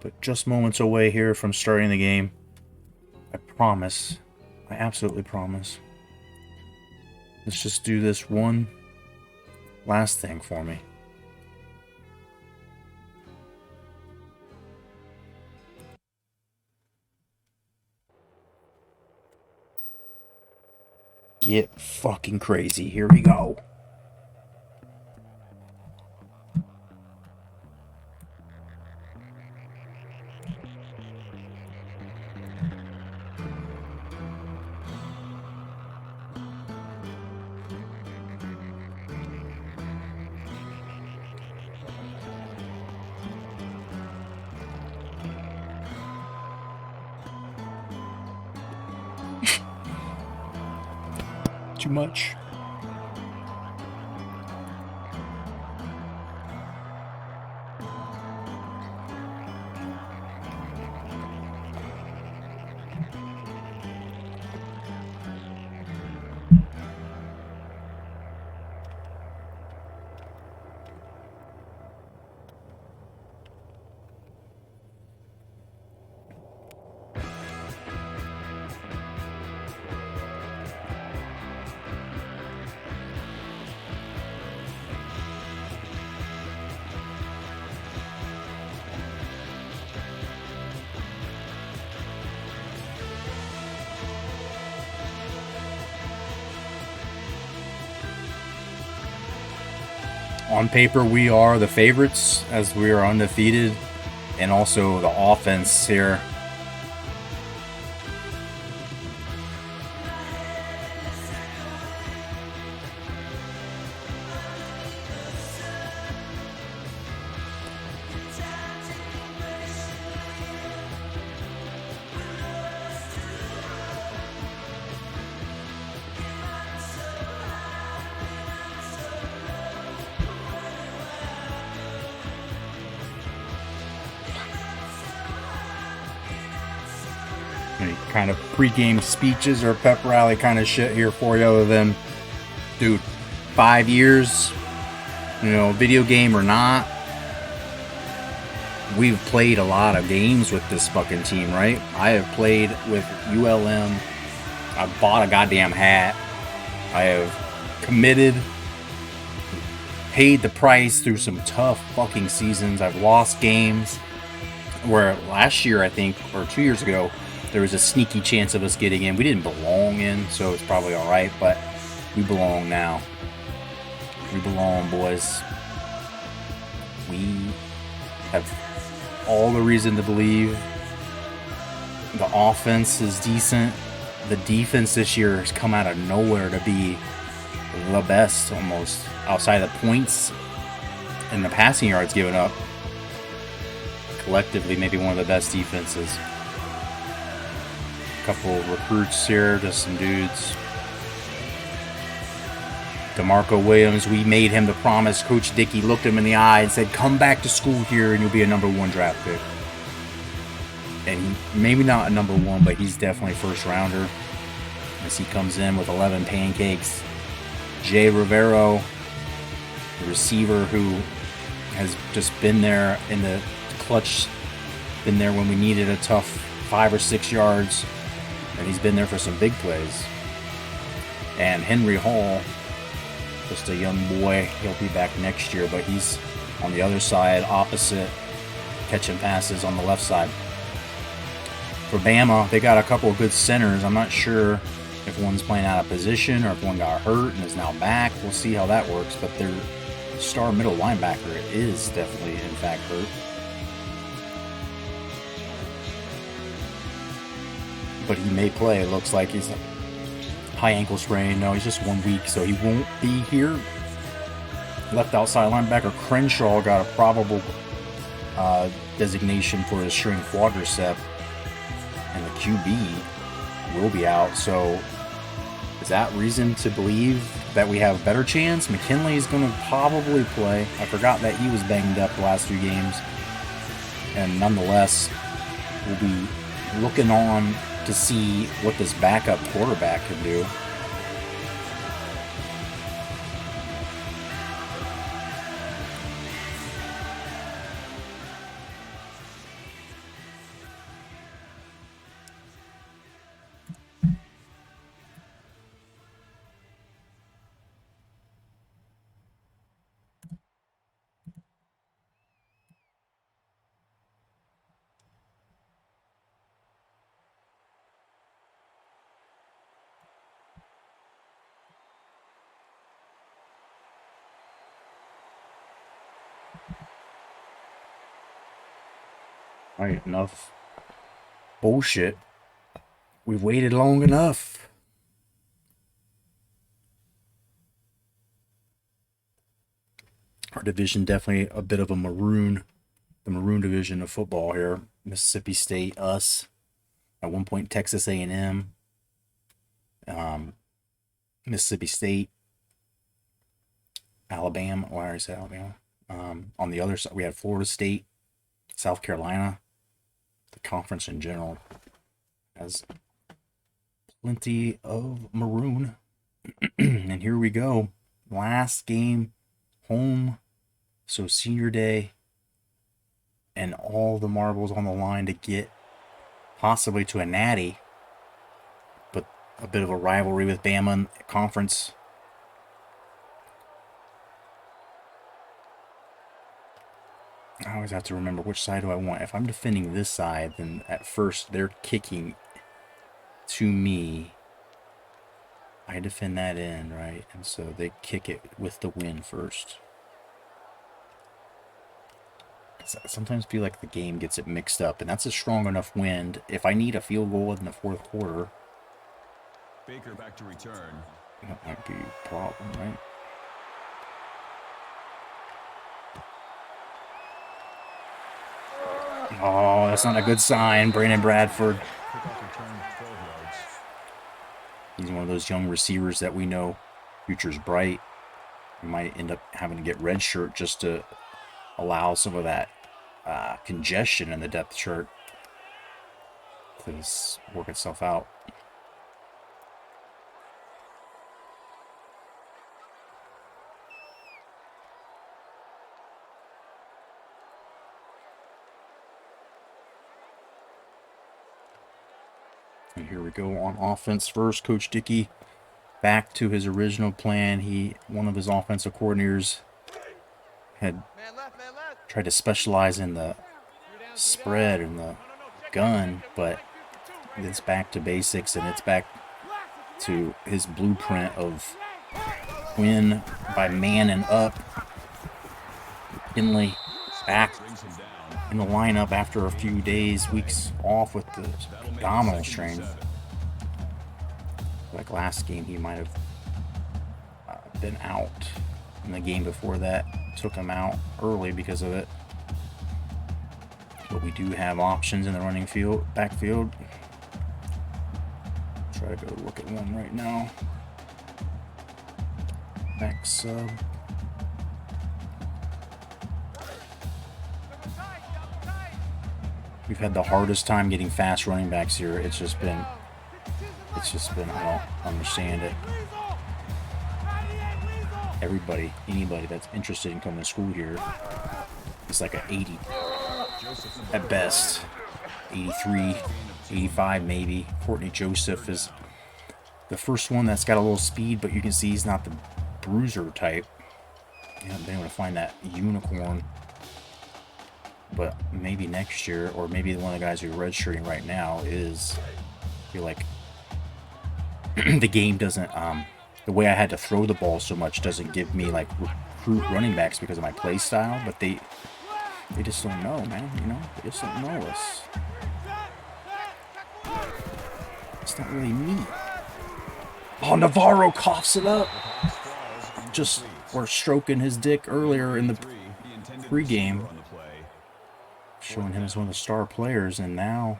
But just moments away here from starting the game. I promise. I absolutely promise. Let's just do this one last thing for me. Get fucking crazy. Here we go. Too much. On paper, we are the favorites as we are undefeated, and also the offense here. Any kind of pre-game speeches or pep rally kind of shit here for you, other than, dude, 5 years, you know, video game or not, we've played a lot of games with this fucking team, right? I have played with ULM. I bought a goddamn hat. I have committed, paid the price through some tough fucking seasons. I've lost games where last year, I think, or 2 years ago, there was a sneaky chance of us getting in. We didn't belong in, so it's probably all right, but we belong now. We belong, boys. We have all the reason to believe. The offense is decent. The defense this year has come out of nowhere to be the best, almost, outside of the points and the passing yards given up. Collectively, maybe one of the best defenses. Couple recruits here, just some dudes. DeMarco Williams, we made him the promise. Coach Dickey looked him in the eye and said, come back to school here and you'll be a #1 draft pick. And maybe not a #1, but he's definitely first rounder as he comes in with 11 pancakes. Jay Rivero, the receiver who has just been there in the clutch, been there when we needed a tough 5 or 6 yards, and he's been there for some big plays. And Henry Hall, just a young boy, he'll be back next year, but he's on the other side, opposite, catching passes on the left side. For Bama, they got a couple of good centers. I'm not sure if one's playing out of position or if one got hurt and is now back. We'll see how that works, but their star middle linebacker is definitely, in fact, hurt. But he may play. It looks like he's a high ankle sprain. No, he's just 1 week, so he won't be here. Left outside linebacker Crenshaw got a probable designation for his strained quadricep, and the QB will be out. So is that reason to believe that we have a better chance? McKinley is going to probably play. I forgot that he was banged up the last 2 games. And nonetheless, we'll be looking on to see what this backup quarterback can do. Alright, enough bullshit. We've waited long enough. Our division definitely a bit of a maroon. The maroon division of football here. Mississippi State, us. At one point, Texas A&M. Mississippi State. Alabama. Why did I say Alabama? On the other side, we had Florida State. South Carolina. The conference in general has plenty of maroon. And here we go. Last game home. So senior day. And all the marbles on the line to get possibly to a natty. But a bit of a rivalry with Bama in the conference. I always have to remember which side do I want. If I'm defending this side, then at first they're kicking to me. I defend that end, right? And so they kick it with the wind first. I sometimes feel like the game gets it mixed up, and that's a strong enough wind. If I need a field goal in the 4th quarter, Baker back to return. That might be a problem, right? Oh, that's not a good sign. Brandon Bradford. He's one of those young receivers that we know future's bright. We might end up having to get red shirt just to allow some of that congestion in the depth chart to work itself out. And here we go on offense first. Coach Dickey back to his original plan. One of his offensive coordinators had tried to specialize in the spread and the gun, but it's back to basics, and it's back to his blueprint of win by man and up. McKinley back in the lineup after a few weeks off with the abdominal strain. Like last game, he might have been out. In the game before that, took him out early because of it. But we do have options in the backfield. Try to go look at one right now. back sub. We've had the hardest time getting fast running backs here. It's just been, I don't understand it. Everybody, anybody that's interested in coming to school here, it's like a 80 at best. 83, 85 maybe. Courtney Joseph is the first one that's got a little speed, but you can see he's not the bruiser type. You haven't been able to find that unicorn. But maybe next year, or maybe one of the guys who are redshirting right now is, I feel like the game doesn't, the way I had to throw the ball so much doesn't give me like recruit running backs because of my play style, but they just don't know, man, you know, they just don't know us. It's not really me. Oh, Navarro coughs it up. Just were stroking his dick earlier in the pregame, showing him as one of the star players, and now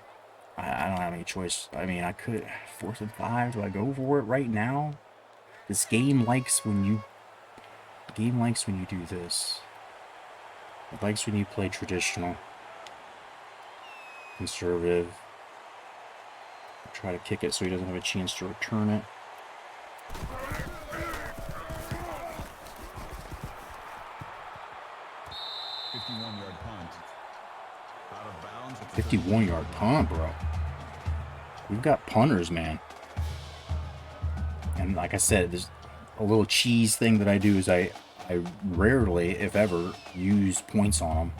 I don't have any choice. I mean, I could 4th and 5. Do I go for it right now? This game likes when you do this. It likes when you play traditional, conservative. Try to kick it so he doesn't have a chance to return it. Punt. 51-yard punt, bro. We've got punters, man. And like I said, there's a little cheese thing that I do is I rarely, if ever, use points on them.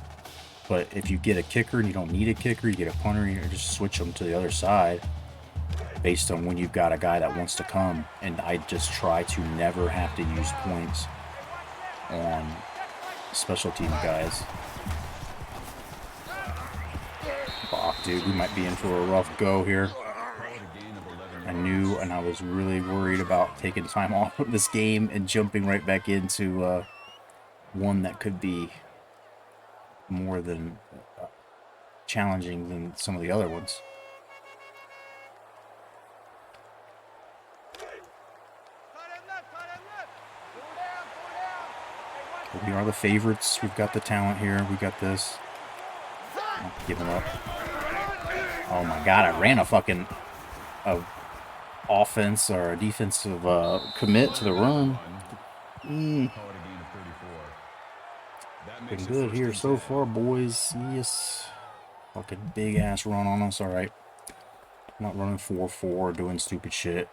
But if you get a kicker and you don't need a kicker, you get a punter, you just switch them to the other side based on when you've got a guy that wants to come. And I just try to never have to use points on special team guys. Fuck, dude, we might be in for a rough go here. I knew, and I was really worried about taking time off of this game and jumping right back into one that could be more than challenging than some of the other ones. We are the favorites. We've got the talent here. We got this. I'm not giving up. Oh my god, I ran a fucking offense or a defensive commit to the run. Been good here so far, boys. Yes. Fucking big ass run on us. Alright. I'm not running 4-4 doing stupid shit.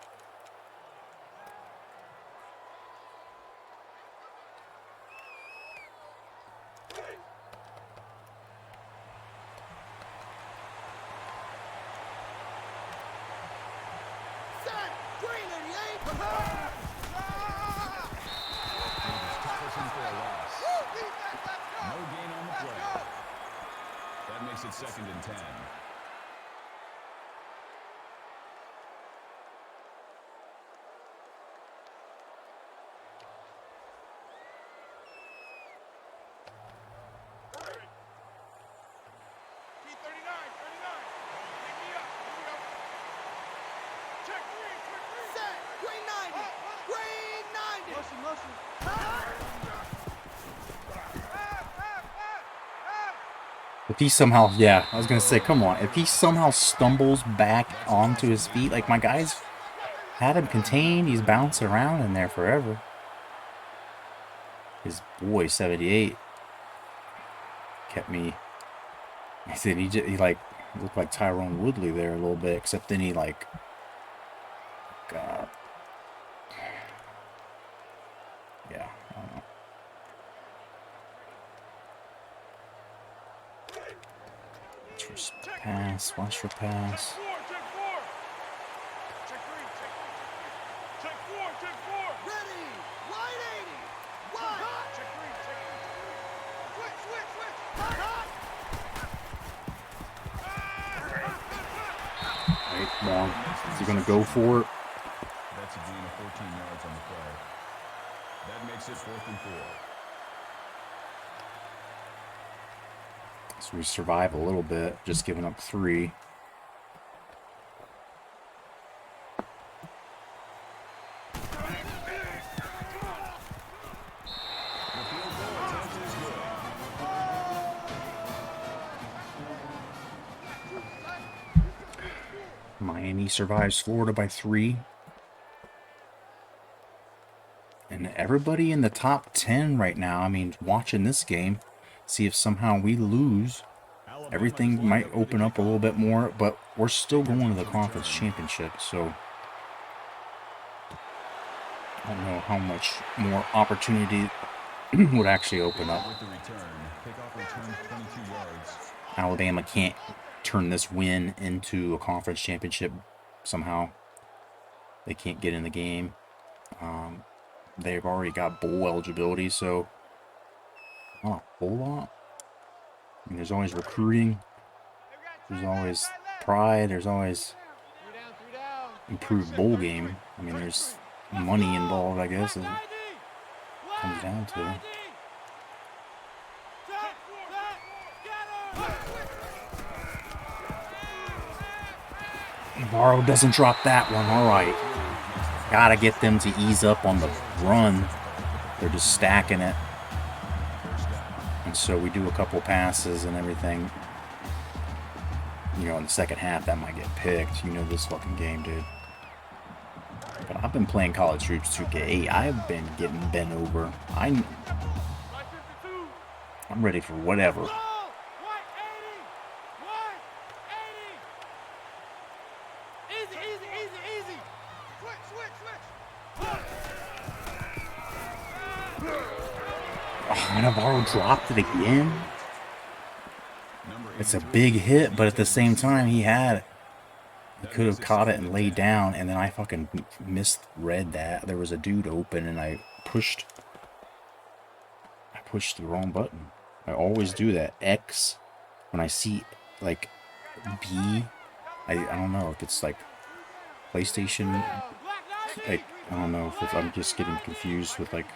Second and 10. If he somehow, yeah, I was going to say, come on. If he somehow stumbles back onto his feet, like my guys had him contained, he's bouncing around in there forever. His boy, 78, kept me, I said he like, looked like Tyrone Woodley there a little bit, except then he like, God. Yeah, I don't know. Pass, watch for pass. Right, come on. Is he gonna go for it? That's a gain of 14 yards on the play. That makes it 4th and 4. So we survive a little bit, just giving up 3. survives Florida by 3. And everybody in the top 10 right now, I mean, watching this game, see if somehow we lose. Everything might open up a little bit more, but we're still going to the conference championship, so I don't know how much more opportunity would actually open up. Alabama can't turn this win into a conference championship somehow. They can't get in the game. They've already got bowl eligibility, so not a whole lot. I mean, there's always recruiting. There's always pride. There's always improved bowl game. I mean, there's money involved, I guess, as it comes down to it. Navarro doesn't drop that one. All right. Gotta get them to ease up on the run. They're just stacking it. And so we do a couple passes and everything. You know, in the second half, that might get picked. You know this fucking game, dude. But I've been playing College Hoops 2K8. I've been getting bent over. I'm ready for whatever. Oh, Navarro dropped it again. It's a big hit, but at the same time, he could have caught it and laid down, and then I fucking misread that. There was a dude open, and I pushed the wrong button. I always do that. X, when I see, like, B, I don't know if it's, like, PlayStation, like, I don't know if I'm just getting confused with, like,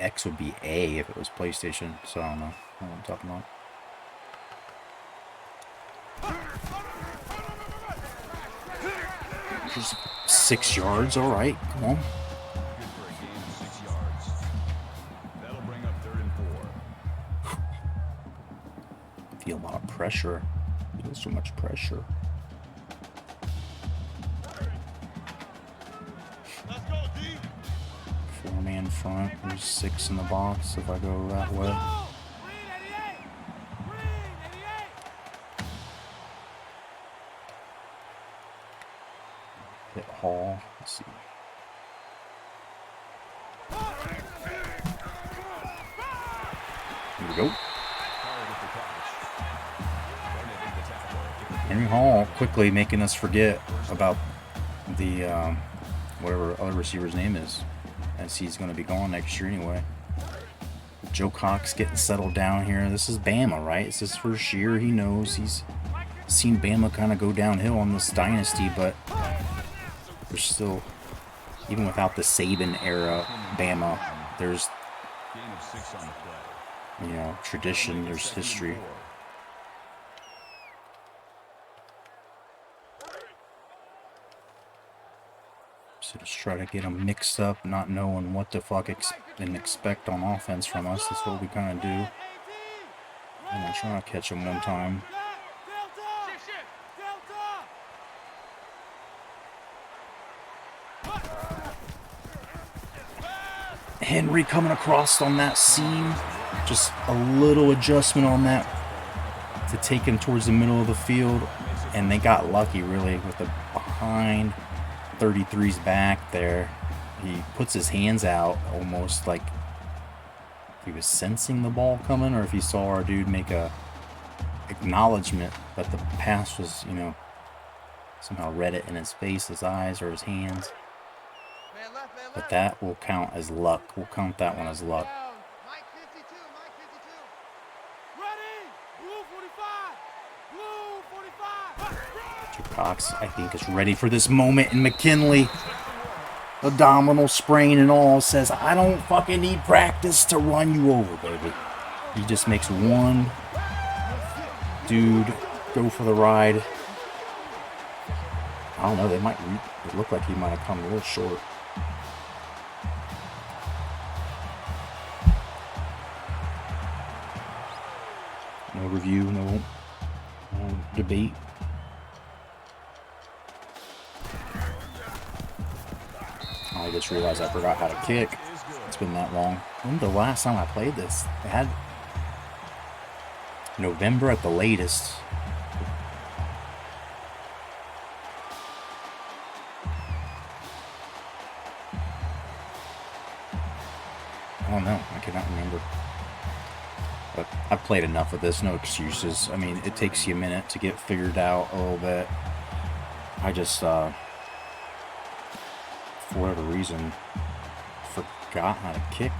X would be A if it was PlayStation, so I don't know what I'm talking about. Just 6 yards, all right, come on. That'll bring up 3rd and 4. Feel a lot of pressure. Feel so much pressure. Let's go, D. 4-man front. There's 6 in the box if I go that way. Hit Hall. Let's see. Here we go. Henry Hall quickly making us forget about the whatever other receiver's name is, as he's going to be gone next year anyway. Joe Cox getting settled down here. This is Bama, right? It's his first year. He knows. He's seen Bama kind of go downhill on this dynasty, but there's still, even without the Saban era Bama, there's, you know, tradition, there's history. So just try to get them mixed up, not knowing what the fuck expect on offense from us. That's what we kind of do. And I'm trying to catch them one time. Henry coming across on that seam. Just a little adjustment on that to take him towards the middle of the field. And they got lucky, really, with the behind 33's back there. He puts his hands out almost like he was sensing the ball coming, or if he saw our dude make a acknowledgement that the pass was, you know, somehow read it in his face, his eyes, or his hands. But that will count as luck. We'll count that one as luck. Joe Cox, I think, is ready for this moment, and McKinley, abdominal sprain and all, says, I don't fucking need practice to run you over, baby. He just makes one dude go for the ride. I don't know, it looked like he might have come a little short. No review, no debate. I just realized I forgot how to kick. It's been that long. When the last time I played this? I had November at the latest. I don't know. I cannot remember. But I've played enough of this. No excuses. I mean, it takes you a minute to get figured out a little bit. I just, for whatever reason, forgot how to kick.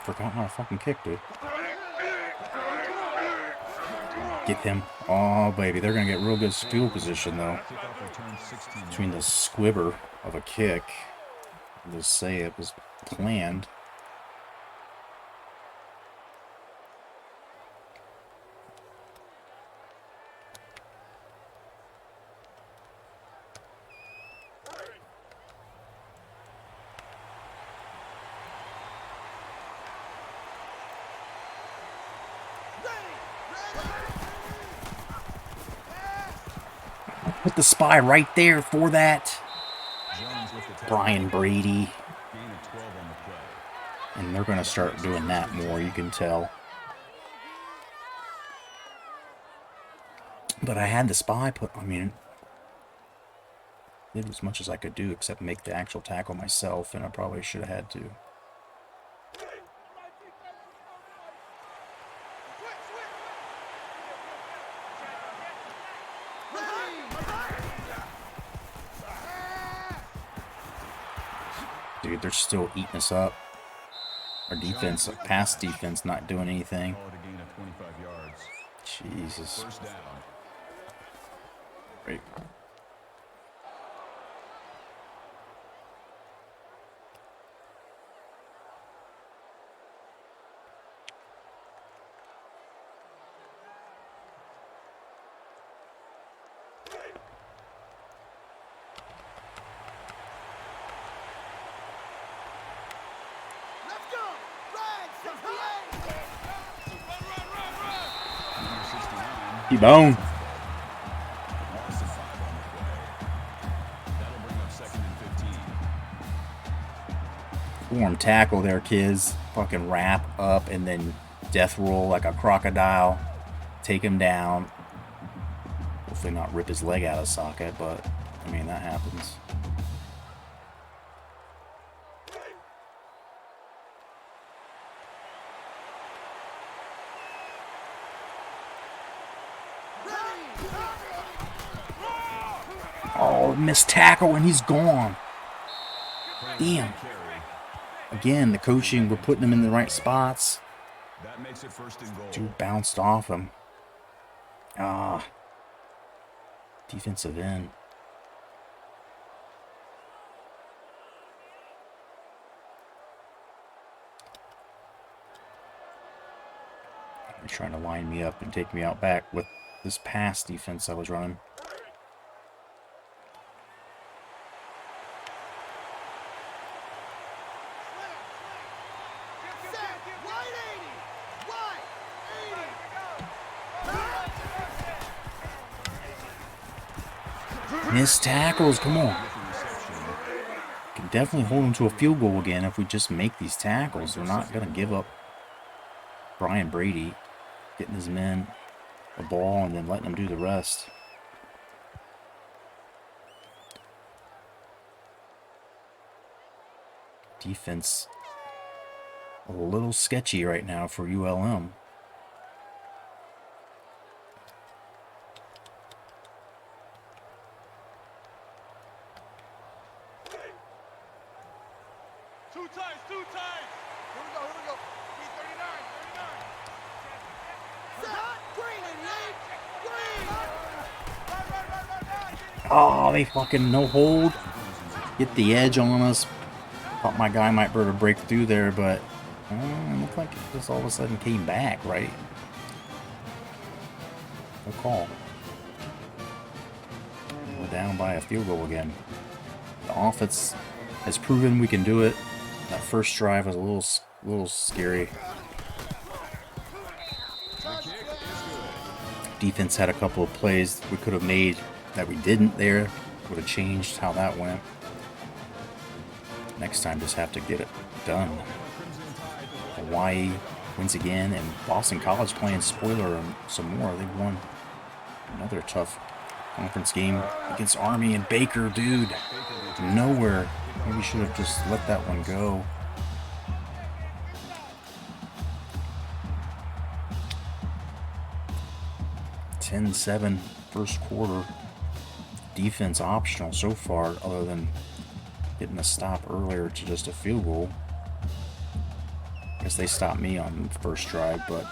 Forgot how to fucking kick, dude. Get him. Oh, baby. They're going to get real good field position, though. Between the squibber of a kick. I'll just say it was planned. Put the spy right there for that. Brian Brady. And they're going to start doing that more, you can tell. But I had the spy put, I mean, did as much as I could do except make the actual tackle myself, and I probably should have had to. Dude, they're still eating us up. Our defense, pass defense, not doing anything. Jesus. Right. Bone. Form tackle there, kids. Fucking wrap up and then death roll like a crocodile. Take him down. Hopefully not rip his leg out of socket, but I mean, that happens. Oh, missed tackle and he's gone. Damn. Again, the coaching, we're putting him in the right spots. Dude bounced off him. Ah. Defensive end. They're trying to line me up and take me out back with this pass defense I was running. Missed tackles, come on. Can definitely hold them to a field goal again if we just make these tackles. They're not going to give up Brian Brady getting his men the ball and then letting them do the rest. Defense a little sketchy right now for ULM. Oh, they fucking no hold. Get the edge on us. Thought my guy might be able to break through there, but it looked like it just all of a sudden came back, right? No call. We're down by a field goal again. The offense has proven we can do it. That first drive was a little scary. Defense had a couple of plays we could have made that we didn't there. Would have changed how that went. Next time, just have to get it done. Hawaii wins again, and Boston College playing spoiler and some more. They won another tough conference game against Army and Baker, dude. Nowhere. Maybe should have just let that one go. (10-7) first quarter. Defense optional so far, other than getting a stop earlier to just a field goal. I guess they stopped me on the first drive, but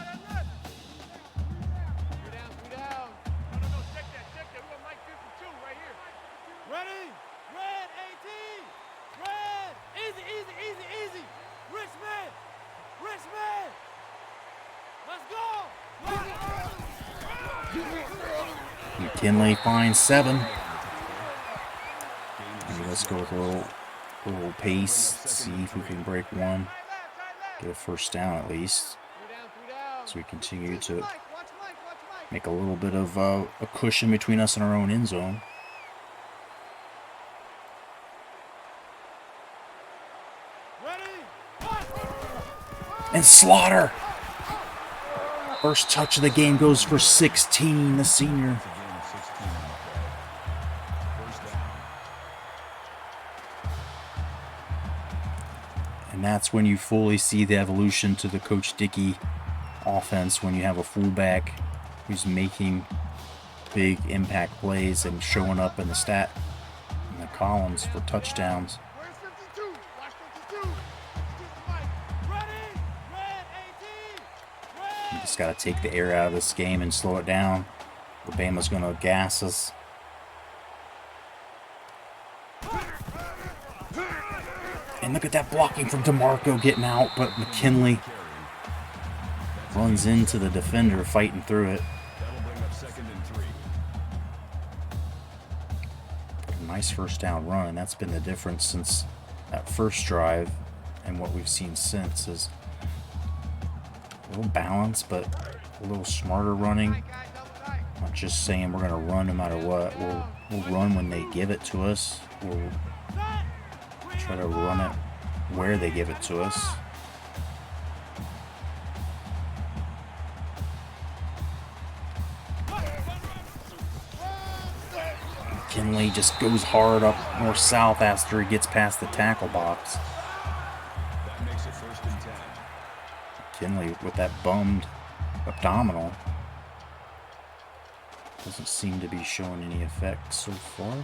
McKinley finds 7. And let's go with a little pace, see if we can break one, get a first down at least. So we continue to make a little bit of a cushion between us and our own end zone. And Slaughter! First touch of the game goes for 16, the senior. And that's when you fully see the evolution to the Coach Dickey offense, when you have a fullback who's making big impact plays and showing up in the columns for touchdowns. You just got to take the air out of this game and slow it down. Alabama's going to gas us. And look at that blocking from DeMarco getting out, but McKinley runs into the defender fighting through it. Nice first down run, and that's been the difference since that first drive, and what we've seen since is a little balance, but a little smarter running. Not just saying we're going to run no matter what. We'll run when they give it to us. We'll try to run it where they give it to us. McKinley just goes hard up north-south after he gets past the tackle box. That makes it 1st and 10. McKinley with that bummed abdominal doesn't seem to be showing any effect so far.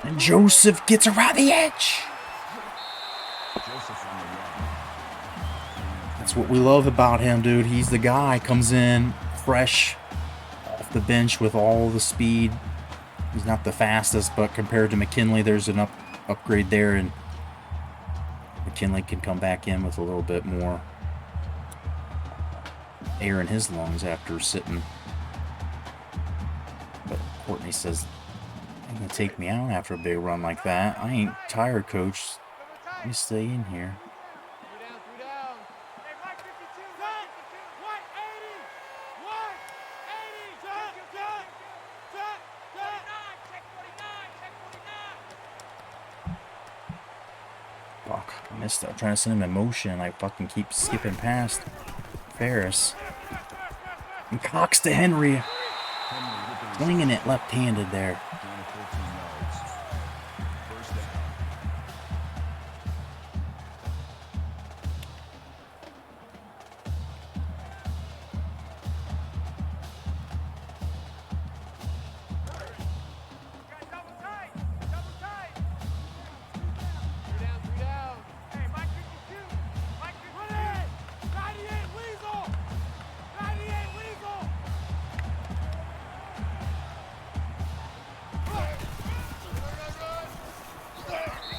And Joseph gets around the edge. That's what we love about him, dude. He's the guy. Comes in fresh off the bench with all the speed. He's not the fastest, but compared to McKinley, there's an upgrade there, and McKinley can come back in with a little bit more air in his lungs after sitting. But Courtney says, "You're gonna take me out after a big run like that. I ain't tired, coach. Let me stay in here." Fuck, I missed it. I'm trying to send him in motion. I fucking keep skipping past Ferris. And Cox to Henry. Winging it left-handed there.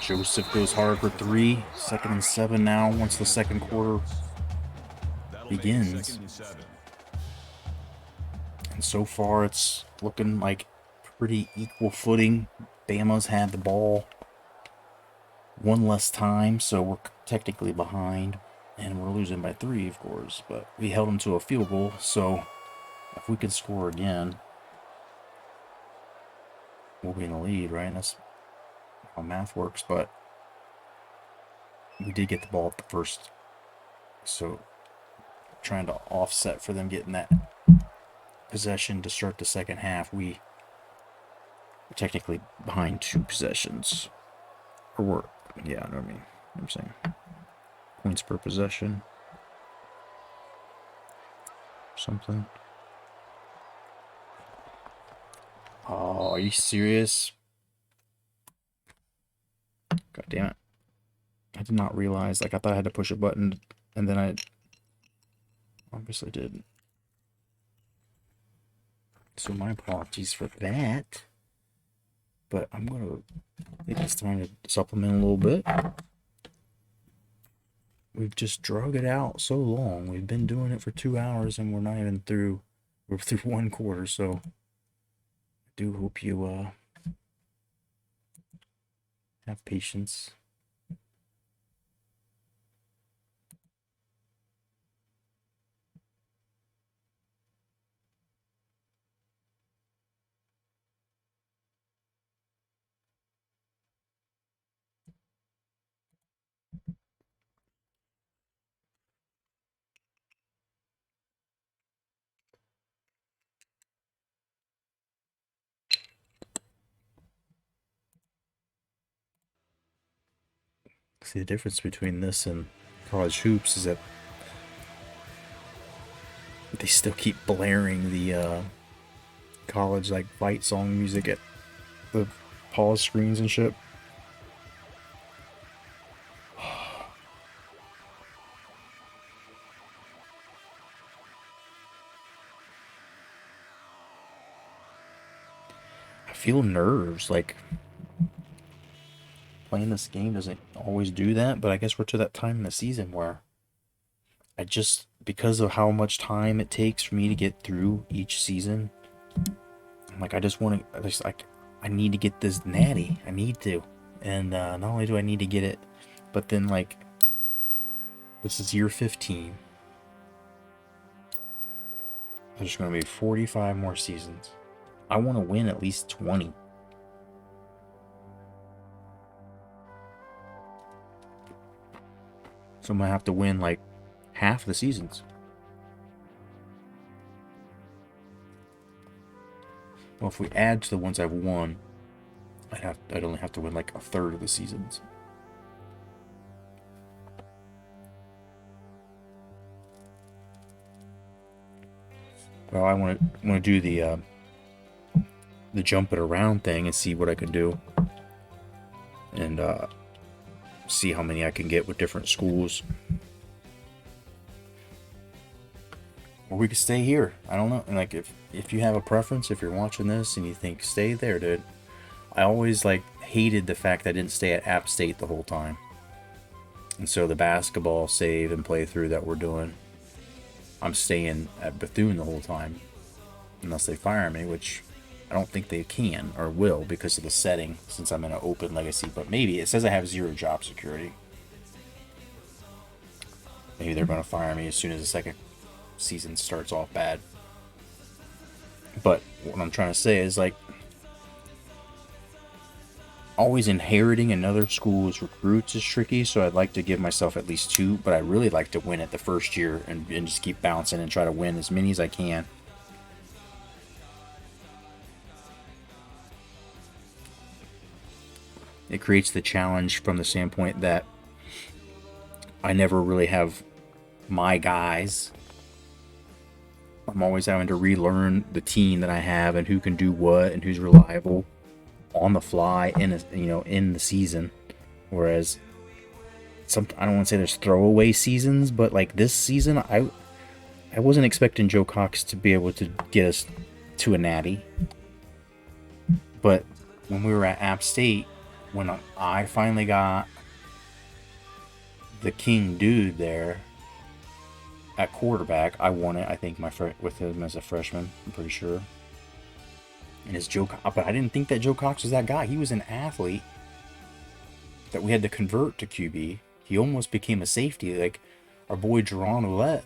Joseph goes hard for 3. 2nd and 7 now once the second quarter begins. And so far it's looking like pretty equal footing. Bama's had the ball one less time, so we're technically behind. And we're losing by 3, of course. But we held them to a field goal, so if we can score again, we'll be in the lead, right? That's how math works, but we did get the ball at the first. So trying to offset for them getting that possession to start the second half. We're technically behind 2 possessions. Or we're, yeah, I know what I mean. I'm saying points per possession. Something. Oh, are you serious? God damn it. I did not realize, like, I thought I had to push a button, and then I obviously did. So my apologies for that. But I think it's time to supplement a little bit. We've just drug it out so long. We've been doing it for 2 hours, and we're not even through. We're through 1 quarter, so I do hope you have patience. See, the difference between this and college hoops is that they still keep blaring the college like fight song music at the pause screens and shit. I feel nerves, like playing this game doesn't always do that, but I guess we're to that time in the season where I just, because of how much time it takes for me to get through each season, I'm like, I just want to, I need to get this natty. I need to. And not only do I need to get it, but then, like, this is year 15. There's going to be 45 more seasons. I want to win at least 20. So I'm going to have to win, like, half the seasons. Well, if we add to the ones I've won, I'd only have to win like a third of the seasons. Well, I want to do the jump it around thing and see what I can do, and see how many I can get with different schools. Or we could stay here. I don't know. And like, if you have a preference, if you're watching this and you think stay there, dude. I always like hated the fact that I didn't stay at App State the whole time. And so the basketball save and playthrough that we're doing, I'm staying at Bethune the whole time, unless they fire me, which I don't think they can or will because of the setting, since I'm in an open legacy. But maybe it says I have 0 job security. Maybe they're going to fire me as soon as the second season starts off bad. But what I'm trying to say is, like, always inheriting another school's recruits is tricky, so I'd like to give myself at least 2, but I really like to win it the first year and just keep bouncing and try to win as many as I can. It creates the challenge from the standpoint that I never really have my guys. I'm always having to relearn the team that I have and who can do what and who's reliable on the fly in the season. Whereas I don't want to say there's throwaway seasons, but like this season, I wasn't expecting Joe Cox to be able to get us to a natty. But when we were at App State, when I finally got the king dude there at quarterback, I won it. I think with him as a freshman, I'm pretty sure. And his but I didn't think that Joe Cox was that guy. He was an athlete that we had to convert to QB. He almost became a safety, like our boy Jerron Ouellette.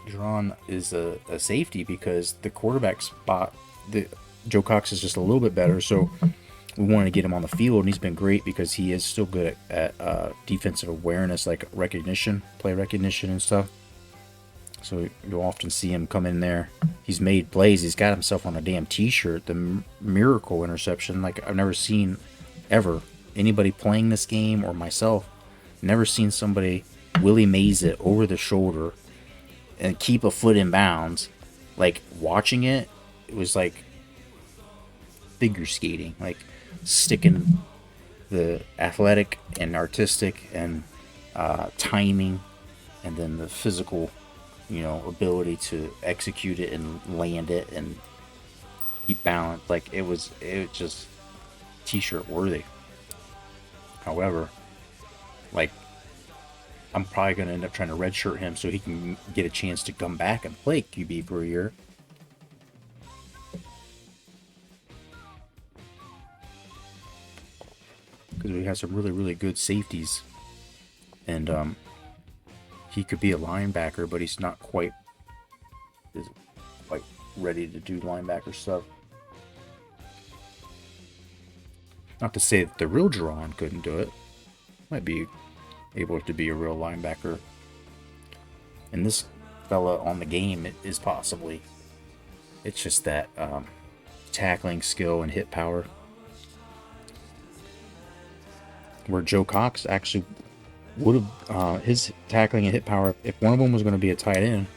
Jerron is a safety because the quarterback spot, Joe Cox is just a little bit better, so we wanted to get him on the field, and he's been great because he is still good at defensive awareness, like recognition, play recognition and stuff. So you'll often see him come in there. He's made plays. He's got himself on a damn t-shirt, the miracle interception. Like, I've never seen ever anybody playing this game, or myself, never seen somebody Willie Mays it over the shoulder and keep a foot in bounds. Like, watching it, it was like figure skating, like sticking the athletic and artistic and timing, and then the physical, ability to execute it and land it and keep balance. Like, it was just t-shirt worthy. However, like, I'm probably going to end up trying to redshirt him so he can get a chance to come back and play QB for a year. Because we have some really, really good safeties. And he could be a linebacker, but he's not quite ready to do linebacker stuff. Not to say that the real Jerron couldn't do it. Might be able to be a real linebacker. And this fella on the game is possibly. It's just that tackling skill and hit power. Where Joe Cox actually would have his tackling and hit power, if one of them was going to be a tight end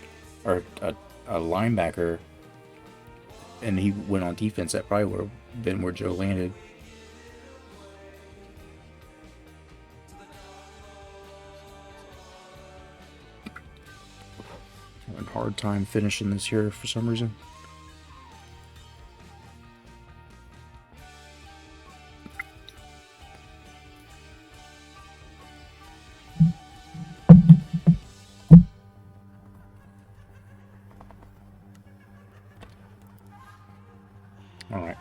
or a linebacker and he went on defense, that probably would have been where Joe landed. Having a hard time finishing this here for some reason. Alright.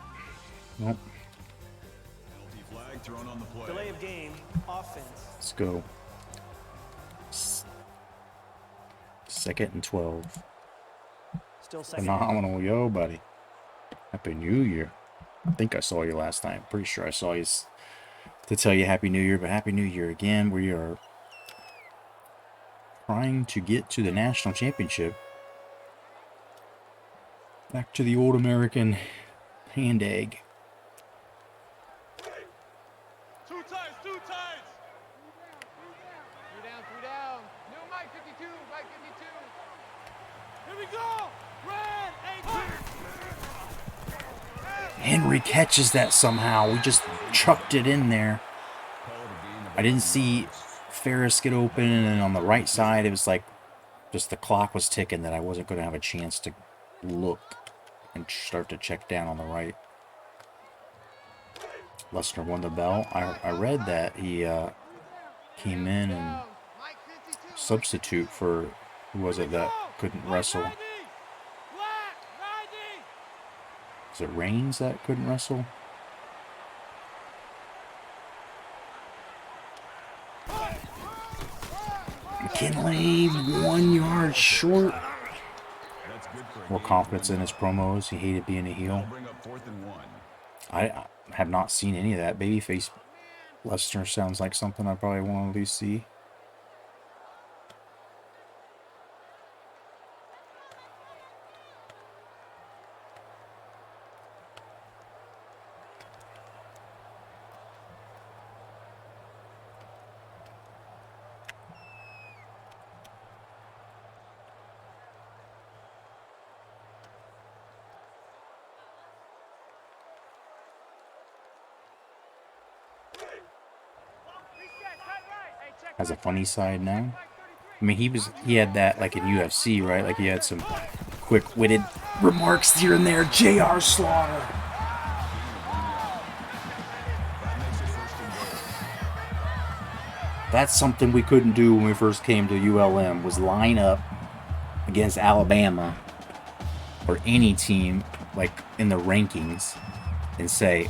Well. Flag thrown on the play. Delay of game, offense. Let's go. 2nd and 12. Still second. Phenomenal, yo, buddy. Happy New Year. I think I saw you last time. Pretty sure I saw you to tell you Happy New Year, but Happy New Year again. We are trying to get to the national championship. Back to the old American hand egg. Two times. Two down. New Mike 52. Mike 52. Here we go. Red. Henry catches that somehow. We just chucked it in there. I didn't see Ferris get open, and then on the right side, it was like just the clock was ticking that I wasn't going to have a chance to look and start to check down on the right. Lester won the belt. I read that he came in and substitute for, who was it that couldn't wrestle? Is it Reigns that couldn't wrestle? McKinley, 1 yard short. More confidence in his promos. He hated being a heel. I have not seen any of that. Babyface Lester sounds like something I probably want to at least see. Has a funny side now. I mean, he had that like in UFC, right? Like he had some quick-witted remarks here and there. J.R. Slaughter. That's something we couldn't do when we first came to ULM, was line up against Alabama or any team like in the rankings and say,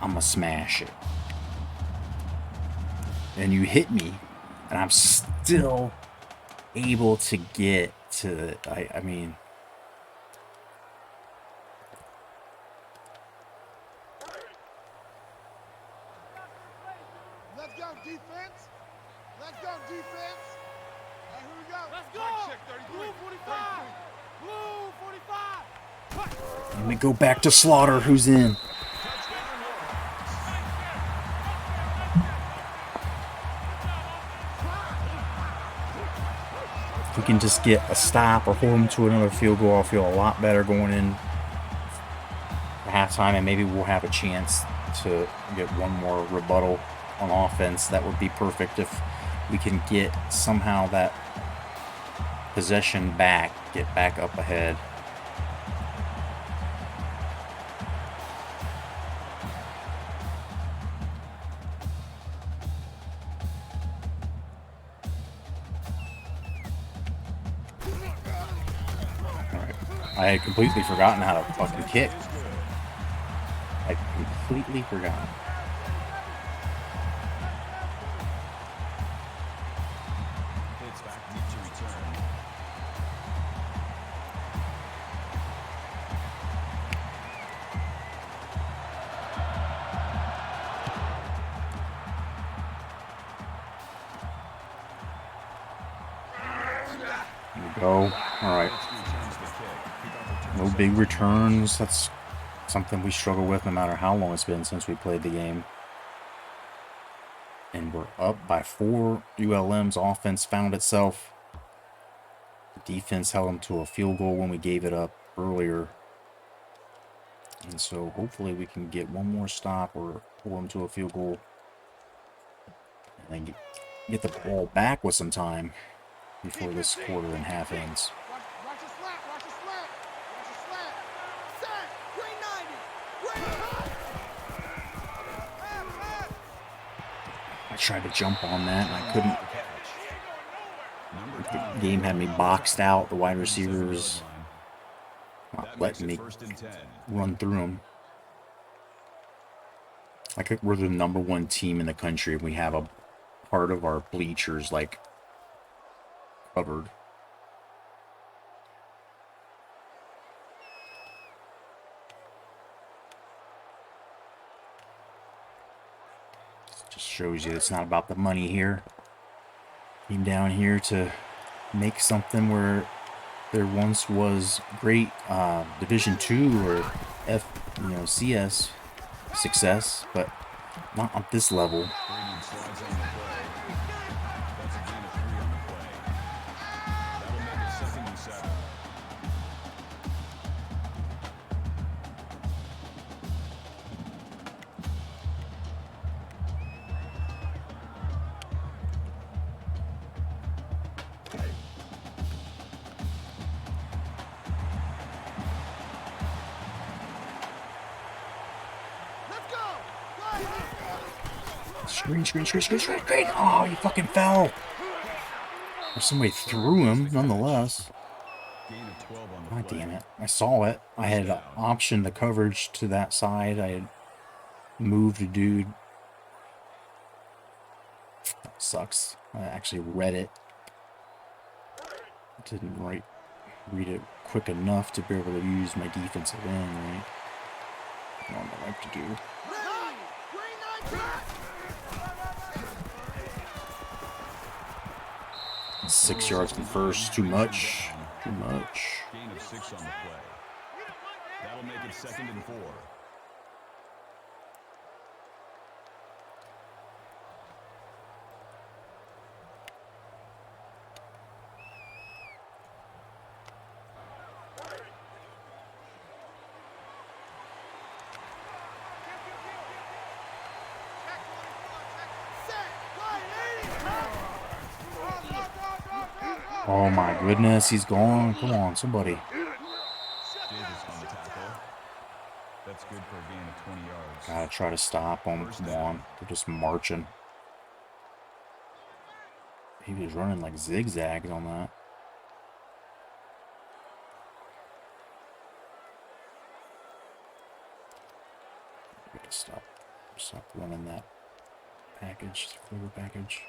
I'm gonna smash it. And you hit me, and I'm still able to get to, I mean, Let's go, defense. Let's go, defense. All right, here we go. Let's go. Blue 45. Blue 45. let me go back to Slaughter, who's in. If we can just get a stop or hold them to another field goal, I'll feel a lot better going in halftime, and maybe we'll have a chance to get one more rebuttal on offense. That would be perfect if we can get somehow that possession back, get back up ahead. I had completely forgotten how to fucking kick. I completely forgot. It's back deep to return. There we go. All right. No big returns. That's something we struggle with no matter how long it's been since we played the game. And we're up by 4. ULM's offense found itself. The defense held them to a field goal when we gave it up earlier. And so hopefully we can get one more stop or pull them to a field goal. And then get the ball back with some time before this quarter and half ends. Watch your slant. Watch your slant. Watch your slant. Set. Green 90. Green cut. I tried to jump on that and I couldn't. The game had me boxed out. The wide receivers not letting me run through them. Like we're the #1 team in the country. We have a part of our bleachers like covered. Just shows you it's not about the money here. Came down here to make something where there once was great Division II or CS success, but not at this level. Screen. Oh, you fucking fell. Or somebody threw him, nonetheless. God damn it. I saw it. I had optioned the coverage to that side. I had moved a dude. That sucks. I actually read it. Didn't read it quick enough to be able to use my defensive end, right? I know what I like to do. 6 yards from first. Too much. Gain of 6 on the play. That'll make it 2nd and 4. Oh my goodness, he's gone. Come on, somebody. Davis on the tackle. That's good for a gain of 20 yards. Gotta try to stop them. Come on. They're just marching. He was running like zigzags on that. I gotta stop running that package, the cleaver package.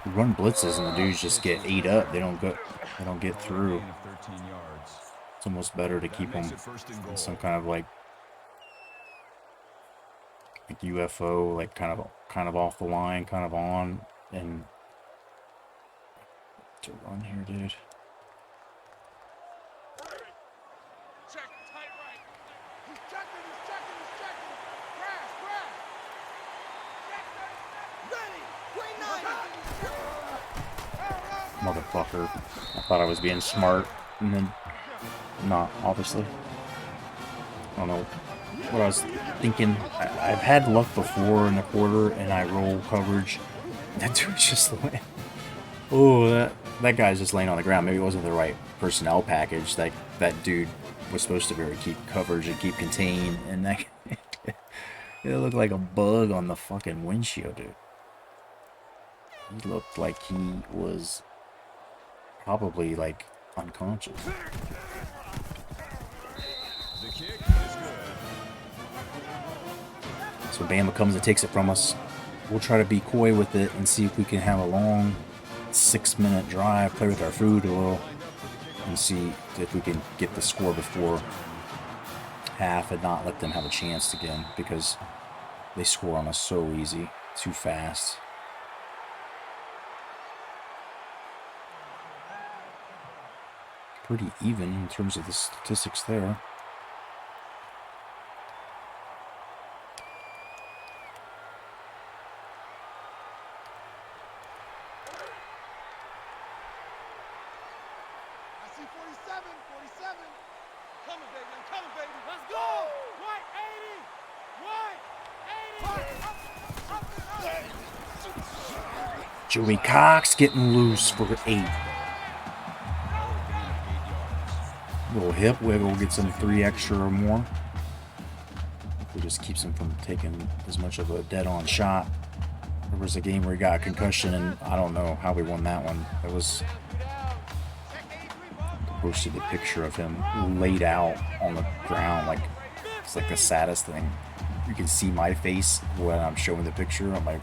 We run blitzes and the dudes just get ate up. They don't get through. It's almost better to keep them in some kind of like UFO, like kind of off the line, kind of on, and to run here, dude. Check, tight right. He's checking, he's checking, he's checking. Crash, crash. Ready. Motherfucker. I thought I was being smart, and then not, obviously. I don't know what I was thinking. I've had luck before in the quarter, and I roll coverage. That dude's just laying. Oh, that guy's just laying on the ground. Maybe it wasn't the right personnel package. Like, that dude was supposed to be able to keep coverage and keep contain, and that it looked like a bug on the fucking windshield, dude. He looked like he was probably like unconscious. So Bama comes and takes it from us. We'll try to be coy with it and see if we can have a long 6-minute drive, play with our food a little, and see if we can get the score before half and not let them have a chance again, because they score on us so easy, too fast. Pretty even in terms of the statistics there. I see 47, 47. Coming, baby, I'm coming, baby. Let's go. Right, 80. Right. Joey Cox getting loose for 8. Little hip wiggle gets him 3 extra or more. It just keeps him from taking as much of a dead-on shot. There was a game where he got a concussion, and I don't know how we won that one. It was posted the picture of him laid out on the ground, like it's like the saddest thing. You can see my face when I'm showing the picture. I'm like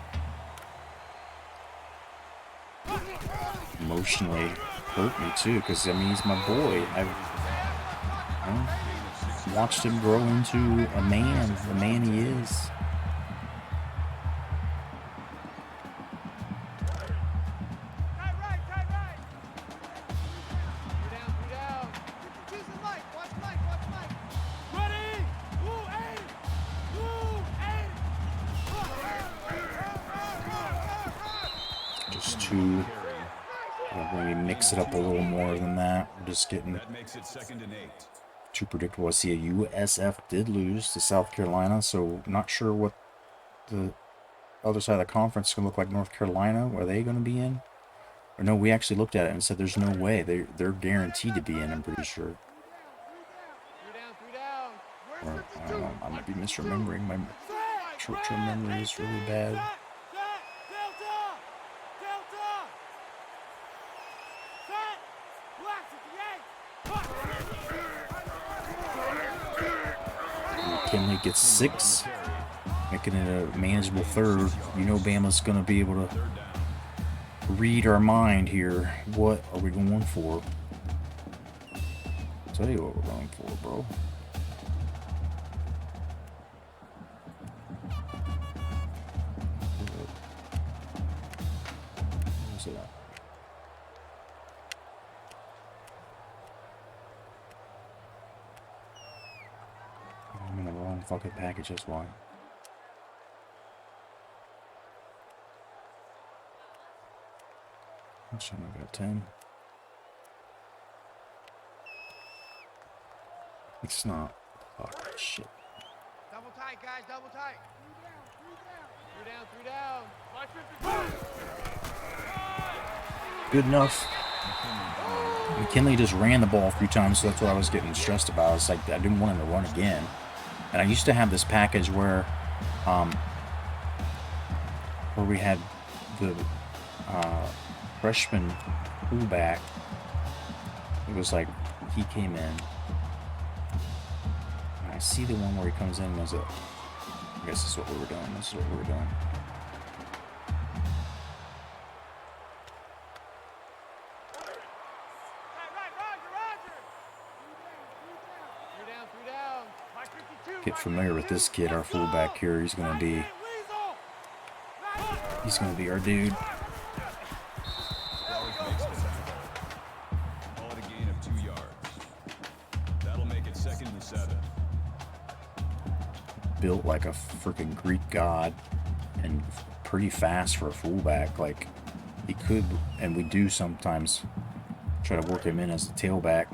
emotionally hurt me too, because I mean he's my boy. I've watched him grow into a man, the man he is. Tight right, tight right. Three down. Choosing Mike, watch Mike, watch Mike. Ready? Blue 80. Blue 80. Just too. Maybe mix it up a little more than that. We're just getting That makes it 2nd and 8. too predictable. I see a USF did lose to South Carolina, so not sure what the other side of the conference is going to look like. North Carolina, are they going to be in? Or no, we actually looked at it and said there's no way. They're guaranteed to be in, I'm pretty sure. Three down. Or, I don't know, I might be misremembering. My short-term memory is really bad. Kinley gets 6, making it a manageable 3rd. You know Bama's going to be able to read our mind here. What are we going for? I'll tell you what we're going for, bro. Where's it at? I'm in the wrong fucking package, that's why. I'm trying to go 10. It's not. Fuck, shit. Double tight, guys, double tight. Three down. Watch 52. Good enough. McKinley just ran the ball a few times, so that's what I was getting stressed about. It's like I didn't want him to run again. And I used to have this package where we had the freshman fullback. It was like he came in. And I see the one where he comes in. Was it? I guess this is what we were doing. This is what we were doing. Get familiar with this kid, our fullback here. He's gonna be our dude. Call it a gain of 2 yards. That'll make it 2nd and 7. Built like a freaking Greek god and pretty fast for a fullback. Like he could, and we do sometimes try to work him in as a tailback.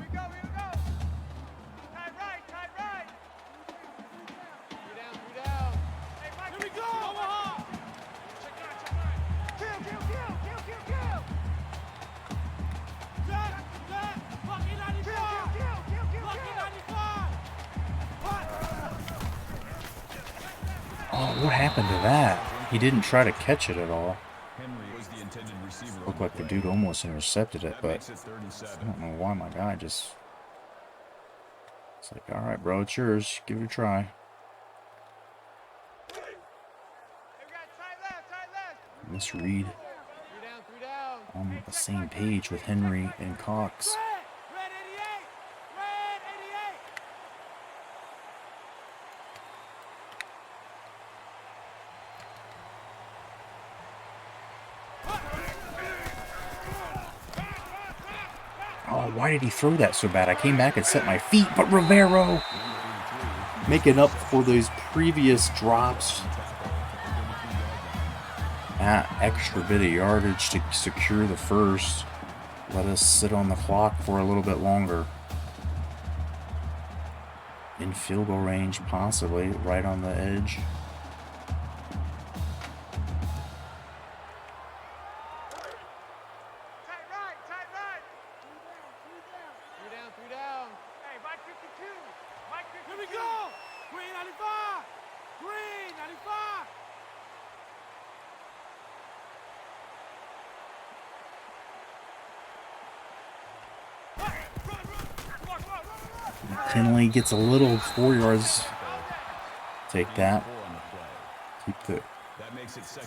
What happened to that? He didn't try to catch it at all. Looked like the dude almost intercepted it, but I don't know why my guy just... It's like, alright bro, it's yours. Give it a try. Misread. On the same page with Henry and Cox. Oh, why did he throw that so bad? I came back and set my feet, but Rivero making up for those previous drops. That extra bit of yardage to secure the first. Let us sit on the clock for a little bit longer. In field goal range, possibly, right on the edge. McKinley gets a little 4 yards. Take that. Keep the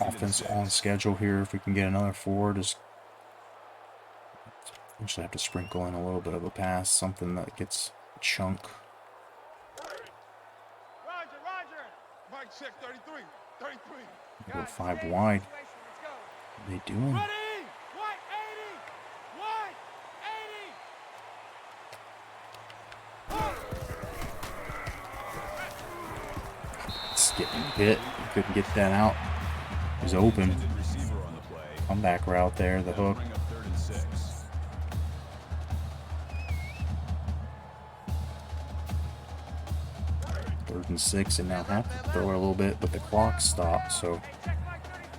offense on schedule here. If we can get another 4, just actually have to sprinkle in a little bit of a pass, something that gets a chunk. Roger. Mike check 33. 33. Go 5 wide. What are they doing? Getting hit. Couldn't get that out. It was open. Comeback route there, the hook. Third and 6, and now have to throw it a little bit, but the clock stopped, so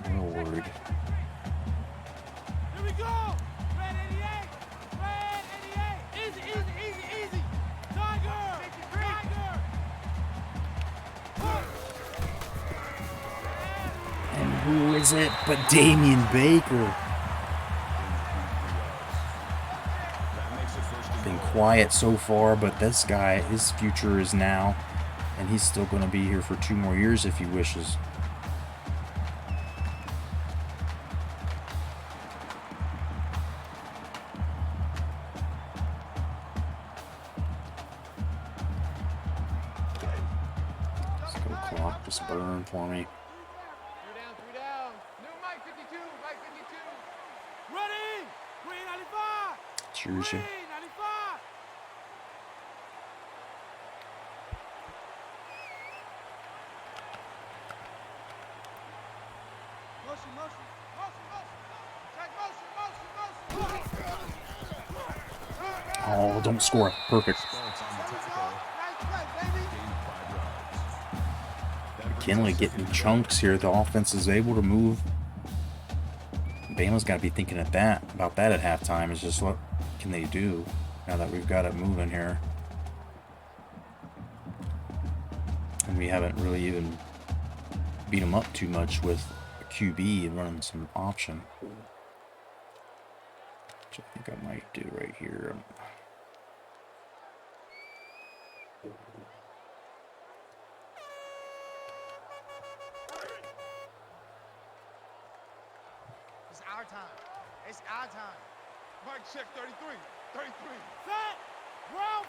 I'm a little worried. Here we go! Red 88! Red 88! Easy! Tiger! And who is it but Damian Baker? Been quiet so far, but this guy, his future is now, and he's still going to be here for 2 more years if he wishes. Let's go clock, just burn for me. 3 down. New Mike 52. Mike 52. Ready? Green 95. Cheers you. Green 95. Motion. Take motion. Oh, don't score. Perfect. McKinley getting chunks here. The offense is able to move. Bama's got to be thinking about that at halftime. It's just can they do now that we've got it moving here? And we haven't really even beat them up too much with a QB and running some option. Which I think I might do right here. It's our time. It's our time. Mike, check 33. 33. Set. Round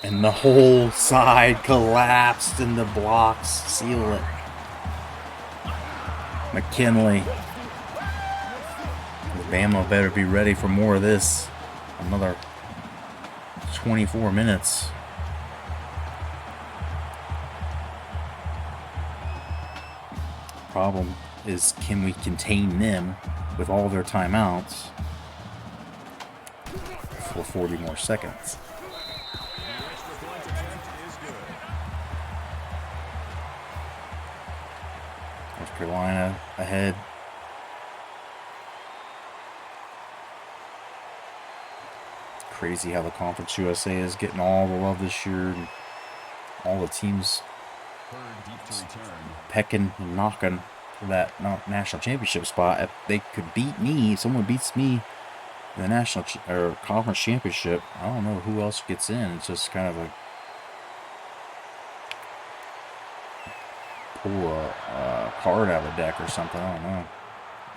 50. And the whole side collapsed and the blocks seal it. McKinley. Bama better be ready for more of this. Another 24 minutes. Problem is, can we contain them with all their timeouts for 40 more seconds? North Carolina ahead. Crazy how the Conference USA is getting all the love this year. And all the teams pecking and knocking for that national championship spot. If they could beat me, if someone beats me in the national or conference championship, I don't know who else gets in. It's just kind of a pull a card out of the deck or something. I don't know.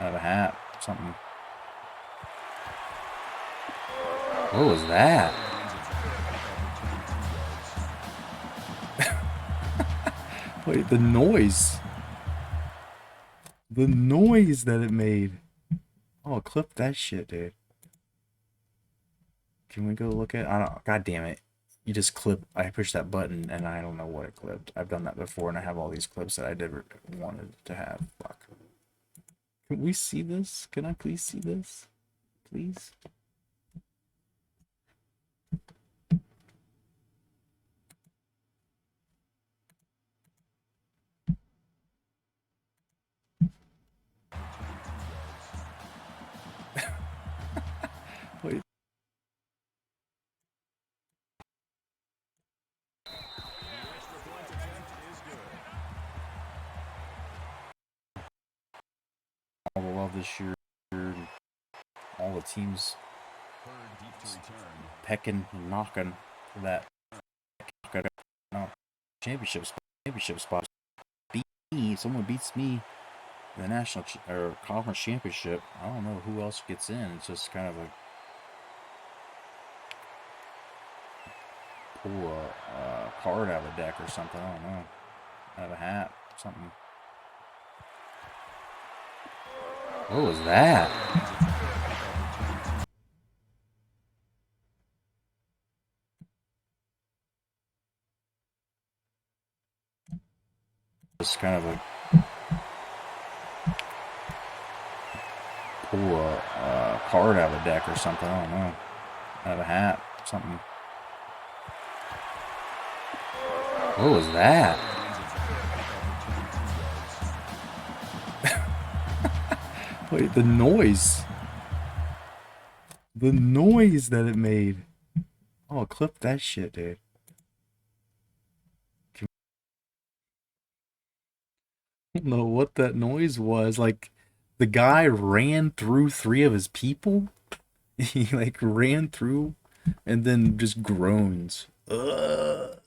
Out of a hat, something. What was that? Wait, the noise. The noise that it made. Oh, clip that shit, dude. Can we go look at? I don't. God damn it! You just clip. I pushed that button and I don't know what it clipped. I've done that before, and I have all these clips that I never wanted to have. Fuck. Can we see this? Can I please see this? Please. Wait. All the love this year. All the teams pecking and knocking for that championship spot. Beat me, if someone beats me in the national or conference championship, I don't know who else gets in. It's just kind of a pull a card out of the deck or something. I don't know. Out of a hat, something. What was that? Just kind of a pull a card out of the deck or something. I don't know. Out of a hat, something. What was that? Wait, the noise. The noise that it made. Oh, clip that shit, dude. I don't know what that noise was. Like, the guy ran through 3 of his people. He, like, ran through and then just groans. Ugh.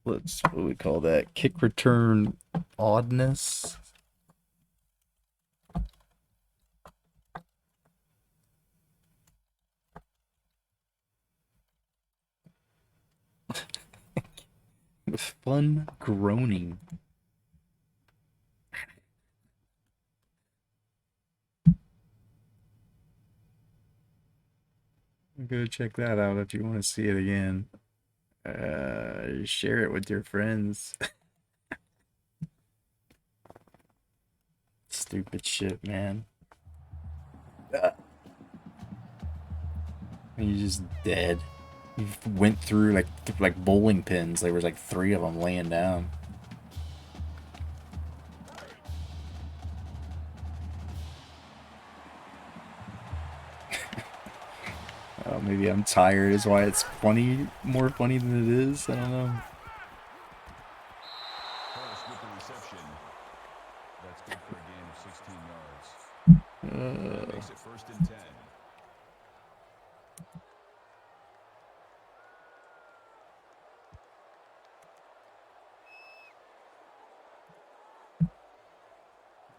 What do we call that? Kick return oddness. Fun groaning. Go check that out if you want to see it again. Share it with your friends. Stupid shit, man. You're just dead. He went through like bowling pins. There was like 3 of them laying down. Maybe I'm tired is why it's funny, more funny than it is. I don't know. Hurst with the reception. That's good for a gain of 16 yards. That makes it 1st and 10.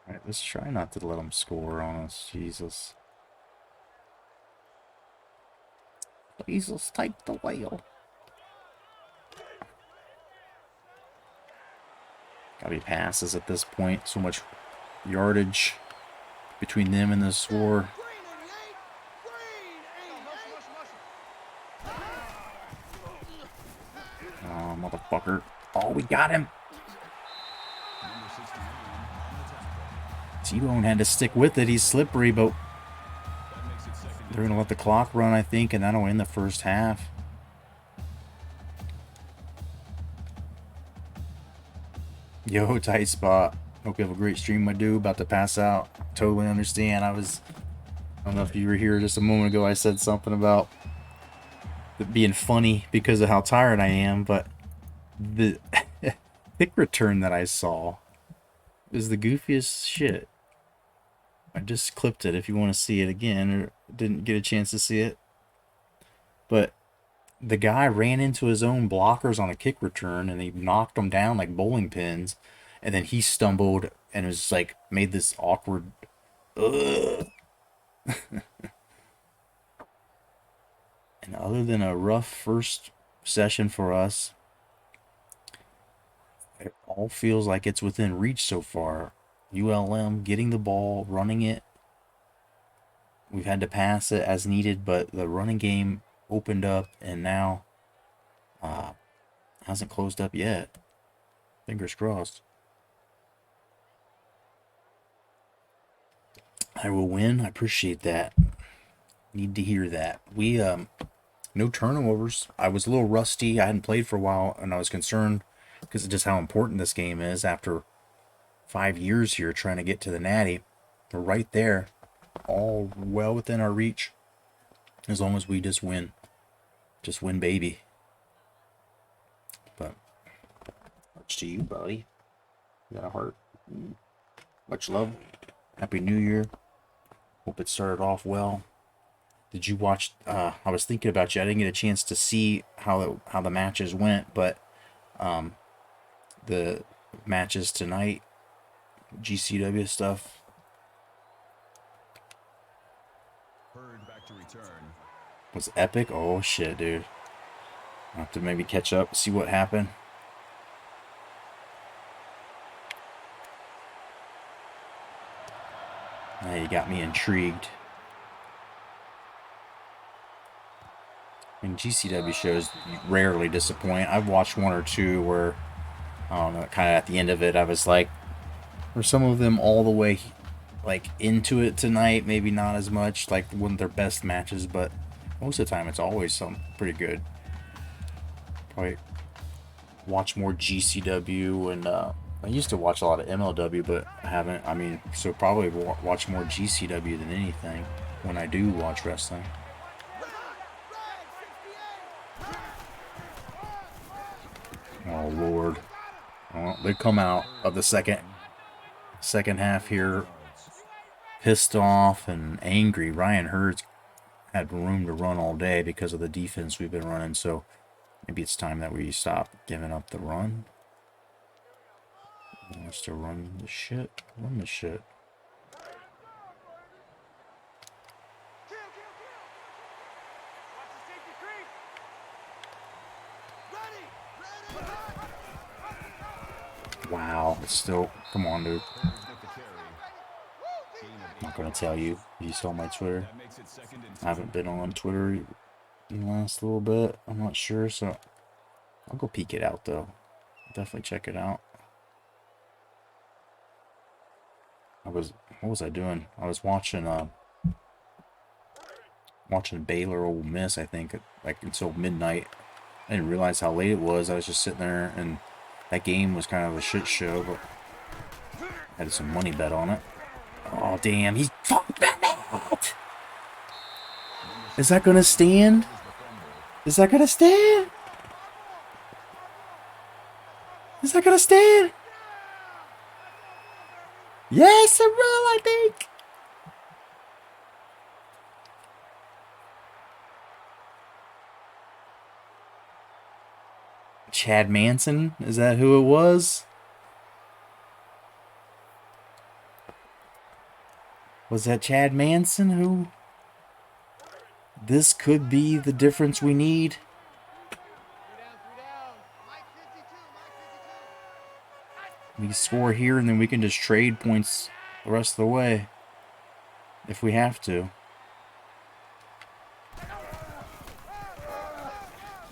Alright, let's try not to let them score on us. Jesus. Jesus, take the wheel. Gotta be passes at this point. So much yardage between them and the score. Oh, motherfucker. Oh, we got him. T-Bone had to stick with it. He's slippery, but they're going to let the clock run, I think, and that'll end the first half. Yo, tight spot. Hope you have a great stream, my dude. About to pass out. Totally understand. I don't know if you were here just a moment ago. I said something about it being funny because of how tired I am, but the kick return that I saw is the goofiest shit. I just clipped it if you want to see it again or didn't get a chance to see it. But the guy ran into his own blockers on a kick return and he knocked them down like bowling pins. And then he stumbled and was like, made this awkward. Ugh. And other than a rough first session for us, it all feels like it's within reach so far. ULM getting the ball, running it. We've had to pass it as needed, but the running game opened up and now hasn't closed up yet. Fingers crossed. I will win. I appreciate that. Need to hear that. We no turnovers. I was a little rusty. I hadn't played for a while, and I was concerned because of just how important this game is after 5 years here trying to get to the Natty. We're right there, all well within our reach, as long as we just win. Just win, baby. But much to you, buddy. You got a heart. Much love. Happy New Year. Hope it started off well. Did you watch? I was thinking about you. I didn't get a chance to see how the matches went, but the matches tonight, GCW stuff. Hurd back to return. Was epic. Oh shit, dude. I'll have to maybe catch up, see what happened. Now you got me intrigued. And GCW shows rarely disappoint. I've watched 1 or 2 where, I don't know, kind of at the end of it, I was like, were some of them all the way, like, into it tonight? Maybe not as much, like, one of their best matches, but most of the time it's always something pretty good. Probably watch more GCW, and I used to watch a lot of MLW, but I haven't. I mean, so probably watch more GCW than anything when I do watch wrestling. Oh Lord! Well, they come out of the second half here pissed off and angry. Ryan Hurd's had room to run all day because of the defense we've been running. So maybe it's time that we stop giving up the run. He wants to run the shit. Run the shit. Wow, it's still. Come on, dude. I'm not gonna tell you. You saw my Twitter. I haven't been on Twitter in the last little bit. I'm not sure, so I'll go peek it out though. Definitely check it out. What was I doing? I was watching watching Baylor Ole Miss, I think, like until midnight. I didn't realize how late it was. I was just sitting there, and that game was kind of a shit show, but I had some money bet on it. Oh, damn, he fucked that out! Is that gonna stand? Is that gonna stand? Is that gonna stand? Yes, it will, I think! Chad Manson? Is that who it was? Was that Chad Manson who... This could be the difference we need. We score here and then we can just trade points the rest of the way. If we have to.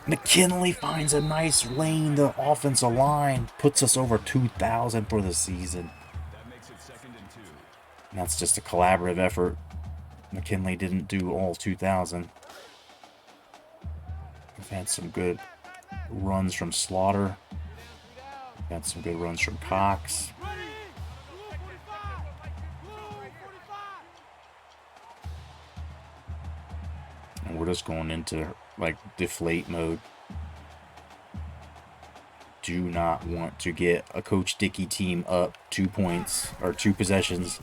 McKinley finds a nice lane. The offensive line puts us over 2,000 for the season. That makes it 2nd and 2. And that's just a collaborative effort. McKinley didn't do all 2,000. We've had some good runs from Slaughter. We've had some good runs from Cox. And we're just going into like deflate mode. Do not want to get a Coach Dickey team up 2 points or 2 possessions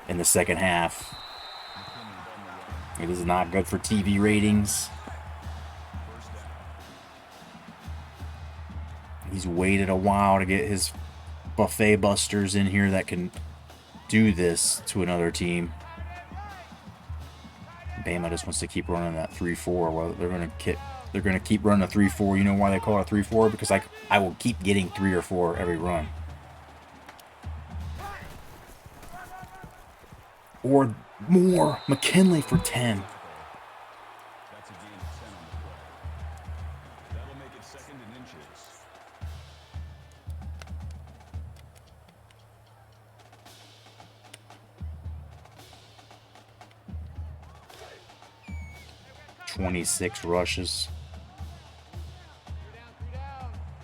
in the second half. It is not good for TV ratings. He's waited a while to get his buffet busters in here that can do this to another team. Bama just wants to keep running that 3-4. Well, they're gonna keep running a 3-4. You know why they call it a 3-4? Because I will keep getting 3 or 4 every run. Or more. McKinley for 10. That's a gain of 10 on the play. That'll make it 2nd in inches. "26 rushes.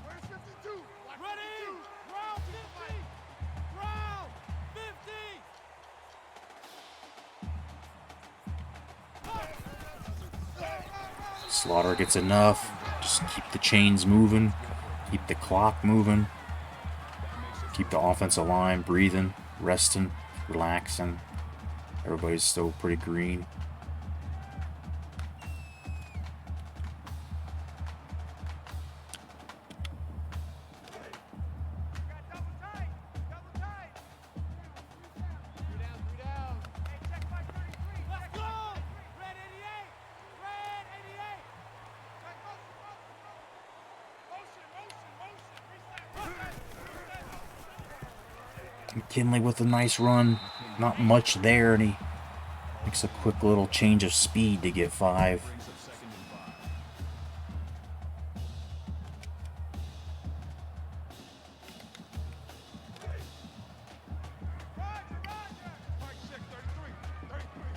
Where's 52? Ready! Round 50! Round 50! Slaughter gets enough. Just keep the chains moving. Keep the clock moving. Keep the offensive line breathing, resting, relaxing. Everybody's still pretty green. McKinley with a nice run. Not much there, and he makes a quick little change of speed to get 5. Brings up 2nd and 5. Mike check 33. 33.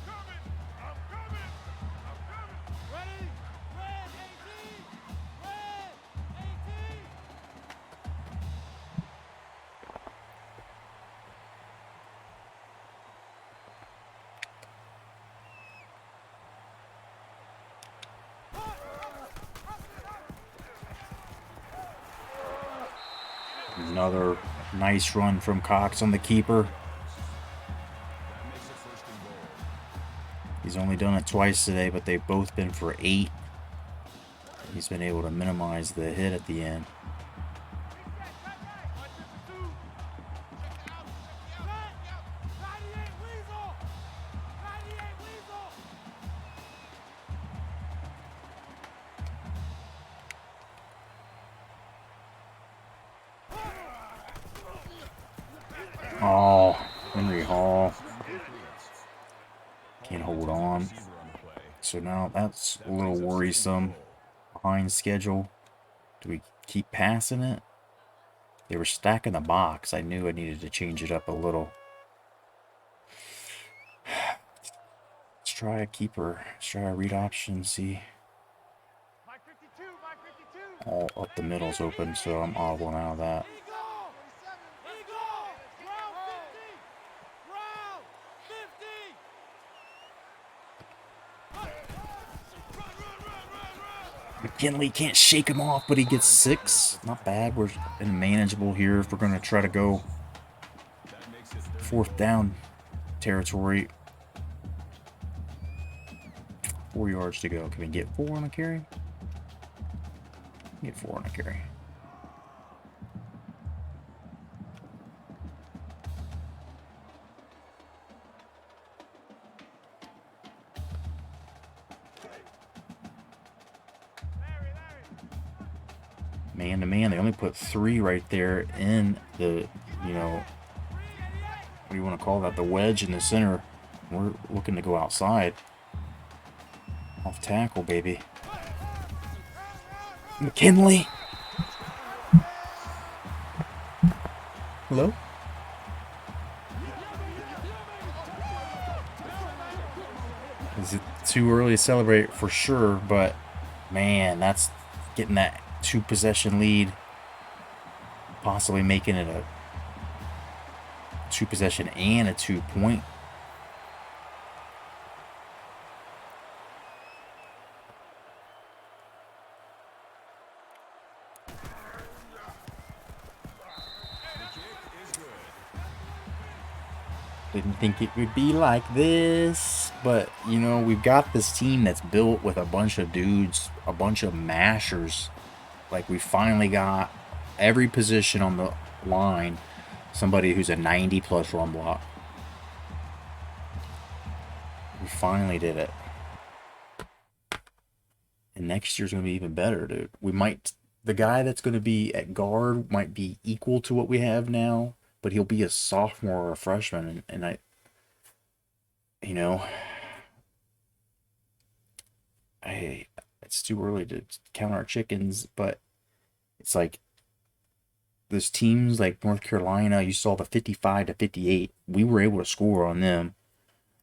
Coming. I'm coming. I'm coming. Ready! Red 18! Red 18! Another nice run from Cox on the keeper. That makes it 1st and goal. He's only done it twice today, but they've both been for 8. He's been able to minimize the hit at the end. Oh, Henry Hall can't hold on. Receiver on the play. So now that's a little worrisome. Behind schedule. Do we keep passing it? They were stacking the box. I knew I needed to change it up a little. Let's try a keeper. Let's try a read option. See, Mike 52, Mike 52. all up the middle's open, so I'm oddling out of that. Eagle! 47. Eagle! Ground 50! Ground 50! McKinley can't shake him off, but he gets 6. Not bad. We're in manageable here if we're going to try to go That makes it 4th down territory. 4 yards to go. Can we get 4 on a carry? Get 4 on a carry. Man to man, they only put 3 right there in the, you know, what do you want to call that? The wedge in the center. We're looking to go outside. Off tackle, baby. McKinley. Hello? Is it too early to celebrate? For sure, but man, that's getting that 2 possession lead, possibly making it a 2 possession and a 2 point. Didn't think it would be like this, but you know, we've got this team that's built with a bunch of dudes, a bunch of mashers. Like, we finally got every position on the line, somebody who's a 90+ run block. We finally did it. And next year's going to be even better, dude. We might, the guy that's going to be at guard might be equal to what we have now, but he'll be a sophomore or a freshman. And I, you know, it's too early to count our chickens, but it's like those teams like North Carolina, you saw the 55-58. We were able to score on them.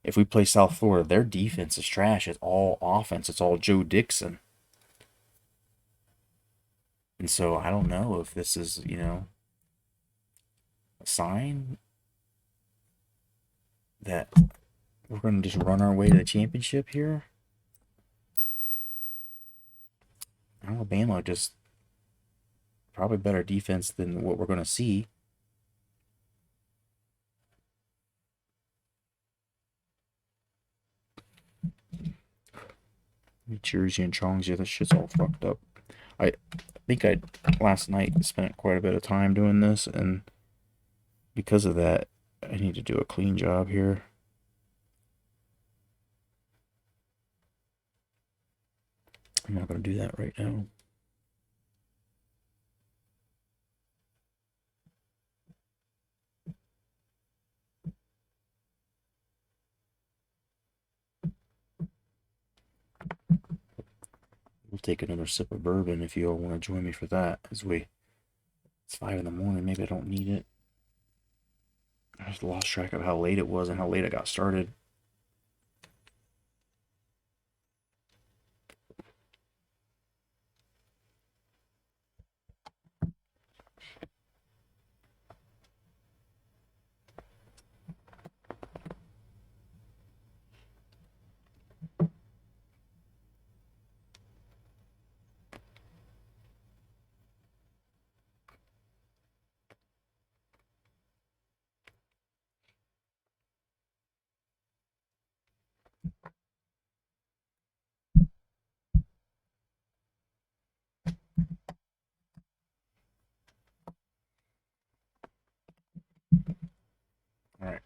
If we play South Florida, their defense is trash. It's all offense. It's all Joe Dixon. And so I don't know if this is, you know, a sign that we're going to just run our way to the championship here. Alabama just probably better defense than what we're going to see. Jersey and Chongzia, this shit's all fucked up. I think I last night spent quite a bit of time doing this, and because of that, I need to do a clean job here. I'm not going to do that right now. We'll take another sip of bourbon if you all want to join me for that. It's 5 in the morning. Maybe I don't need it. I just lost track of how late it was and how late I got started. All right.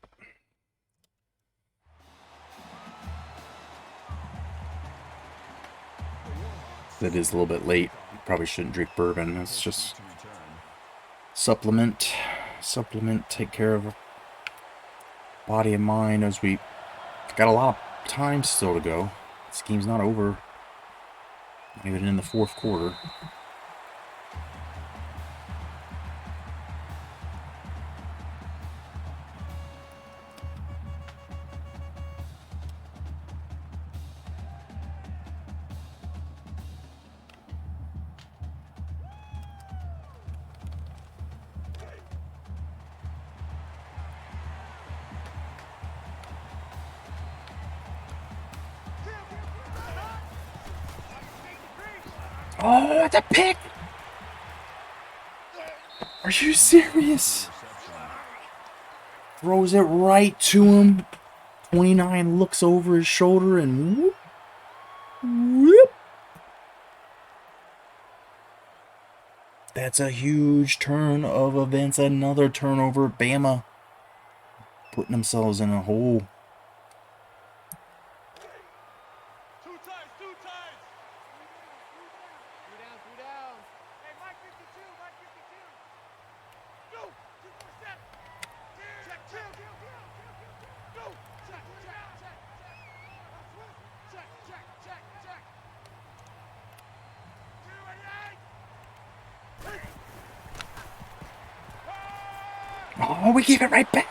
That is a little bit late. Probably shouldn't drink bourbon. It's just supplement, take care of body and mind as we got a lot of time still to go. This game's not over. Not even in the 4th quarter. Oh, it's a pick! Are you serious? Throws it right to him. 29 looks over his shoulder and whoop, whoop. That's a huge turn of events. Another turnover. Bama putting themselves in a hole. Two times. Two down. Hey, Mike 52. Go. 2 more steps. Check. Go. Check. 2 and 8. Oh, we gave it right back.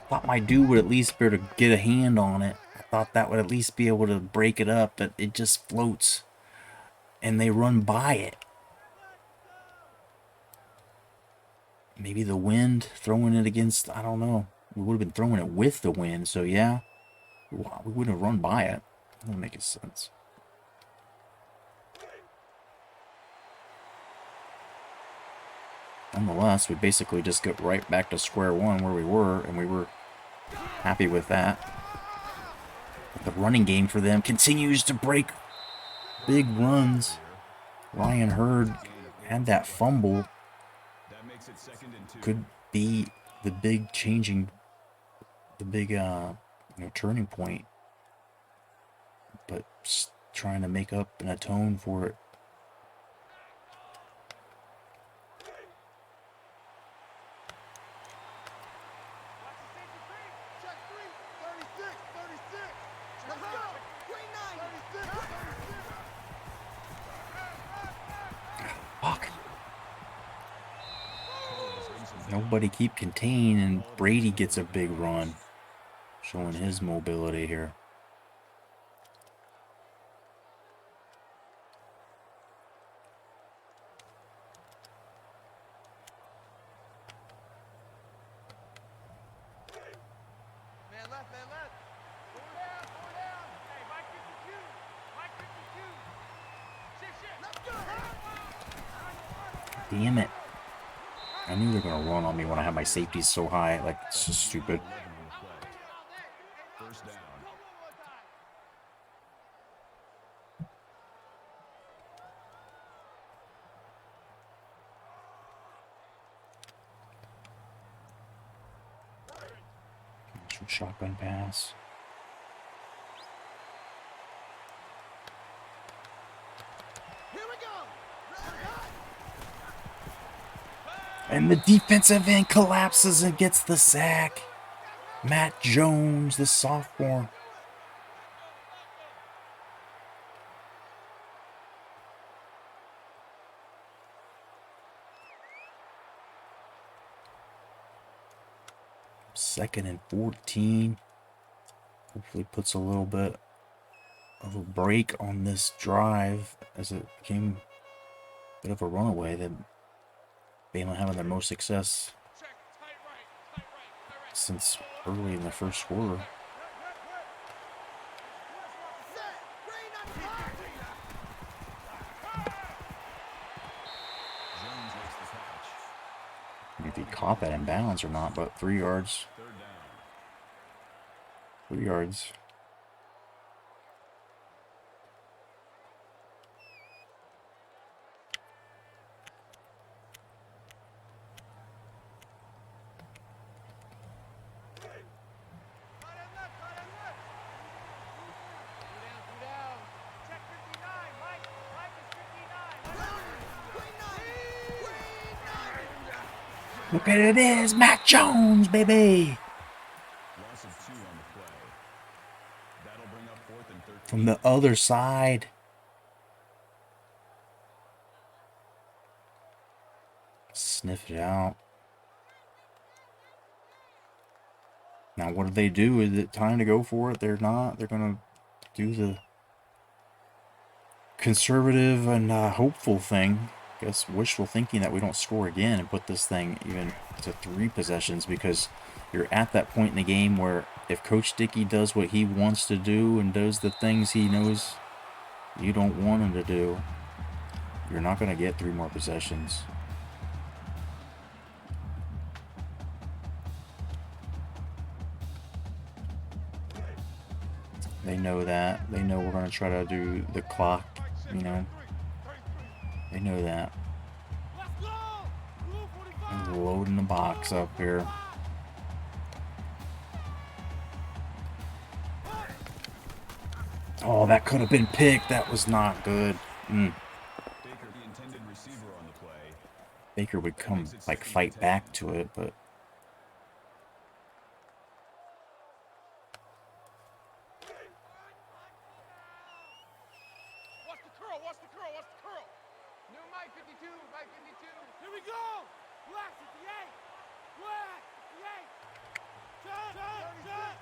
Thought my dude would at least be able to get a hand on it. I thought that would at least be able to break it up, but it just floats. And they run by it. Maybe the wind throwing it against, I don't know. We would have been throwing it with the wind, so yeah. We wouldn't have run by it. That doesn't make sense. Nonetheless, we basically just got right back to square one where we were, and we were happy with that. But the running game for them continues to break big runs. Ryan Hurd had that fumble. Could be the big changing, the big turning point. But trying to make up and atone for it. Fuck. Nobody keep contained, and Brady gets a big run. Showing his mobility here. Man left. Four down. Hey, Mike 52. Shit. Let's go. Damn it. I knew they were going to run on me when I had my safeties so high. Like, it's just stupid. First down. Shotgun pass. Here we go. And the defensive end collapses and gets the sack. Matt Jones, the sophomore. Second and 14. Hopefully puts a little bit of a break on this drive as it became a bit of a runaway. That Bama having their most success since early in the first quarter. If he caught that in bounds or not, but 3 yards. 3 yards. Look at it is, Matt Jones, baby. Loss of 2 on the play. That'll bring up 4th and 13. From the other side. Sniff it out. Now what do they do? Is it time to go for it? They're not. They're going to do the conservative and hopeful thing. I guess wishful thinking that we don't score again and put this thing even to 3 possessions, because you're at that point in the game where if Coach Dickey does what he wants to do and does the things he knows you don't want him to do, you're not going to get 3 more possessions. They know that. They know we're going to try to do the clock, you know. They know that. I'm loading the box up here. Oh, that could have been picked. That was not good. Baker would come, like, fight back to it, but... Watch the curl, watch the curl, watch the curl. New Mike 52, Mike 52. Here we go. Black 58. Black 58. Shot, shot, shot. Shot,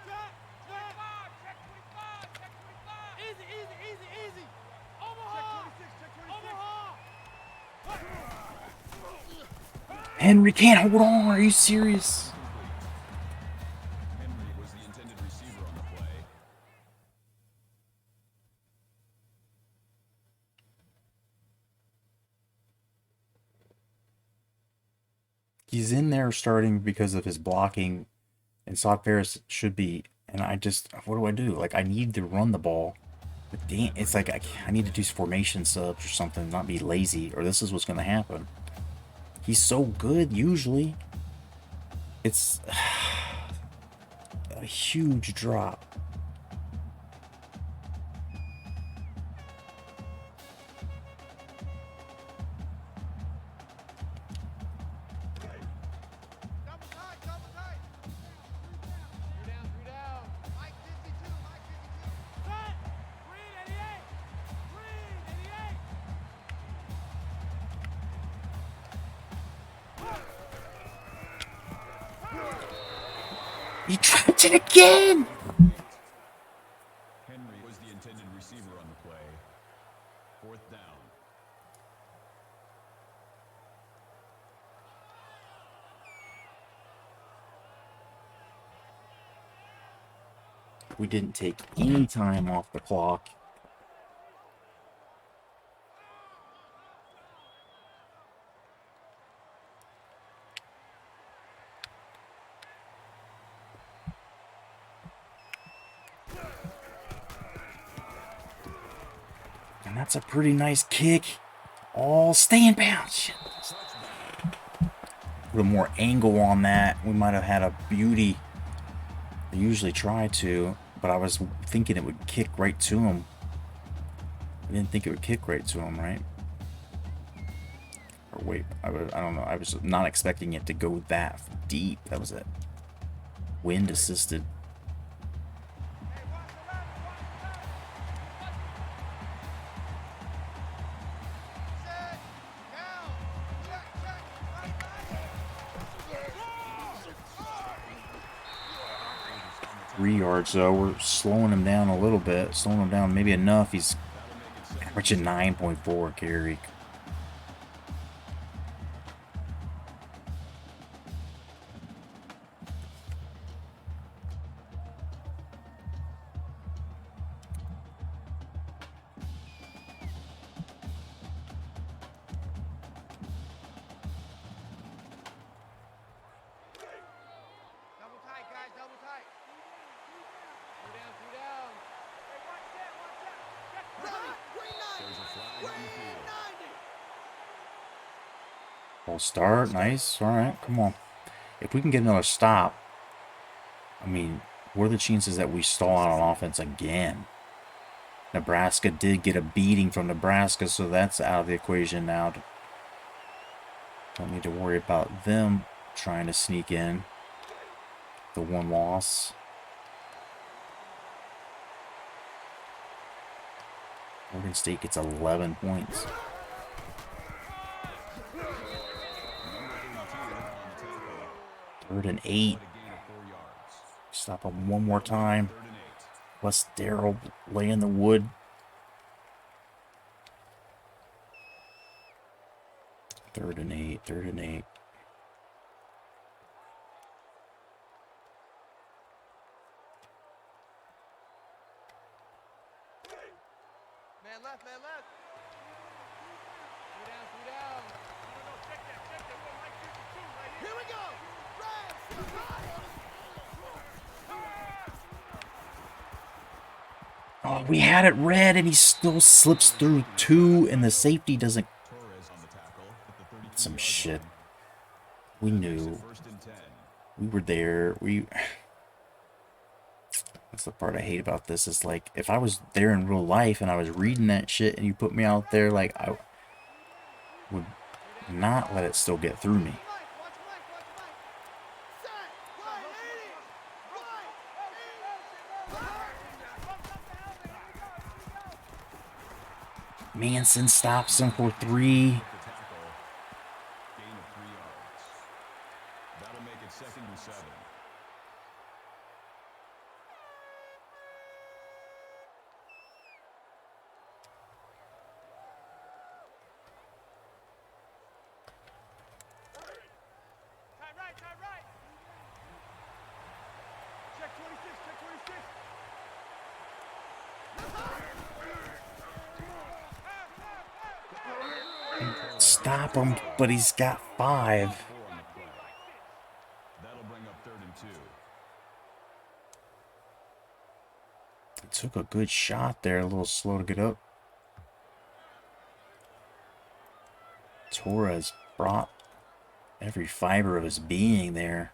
shot. Check 25, check 25. Easy, easy, easy, easy. Omaha. Check 26, check 26. Omaha. Henry can't hold on. Are you serious? Henry was the intended receiver on the play. He's in there starting because of his blocking, and Sod Ferris should be. And I just, what do I do? Like, I need to run the ball. But damn, it's like I need to do formation subs or something, not be lazy, or this is what's going to happen. He's so good, usually. It's a huge drop. Double tight, double tight. 3 down, 3 down. Mike 52, Mike 52. Cut. Green 88. Green 88. He trapped it again! Henry was the intended receiver on the play. 4th down. We didn't take any time off the clock. And that's a pretty nice kick. All stay in bounds. Shit. A little more angle on that. We might have had a beauty. I usually try to, but I was thinking it would kick right to him. I didn't think it would kick right to him, right? Or wait, I don't know. I was not expecting it to go that deep. That was it. Wind assisted. Set. Down. Check, check. Right, right. 3 yards though. We're slowing him down a little bit. Slowing him down maybe enough. He's averaging 9.4 carry. Double tight, guys, double tight. 3 down, 3 down. Hey, watch that, watch that. Check. Green 90. There's a flag on the field. 90. Ball start. Nice. All right. Come on. If we can get another stop, I mean, what are the chances that we stall out on offense again? Nebraska did get a beating from Nebraska, so that's out of the equation now. Don't need to worry about them trying to sneak in. The 1 loss. Oregon State gets 11 points. Third and 8. Stop him one more time. Plus Darrell lay in the wood. Third and 8. Third and 8. Man left, man left. Three down, three down. No, check that. We're Mike 52 right here. Here we go. Oh, we had it red, and he still slips through 2, and the safety doesn't. Torres on the tackle at the 32-yard Some line. shit. We knew. First and 10. We were there. That's the part I hate about this. Is like, if I was there in real life and I was reading that shit and you put me out there, like, I would not let it still get through me. Manson stops him for 3. The tackle. Gain of 3 yards. That'll make it 2nd and 7. Tight right. Check 26. Stop him, but he's got 5. 4 on the play. That'll bring up 3rd and 2. He took a good shot there, a little slow to get up. Torres brought every fiber of his being there.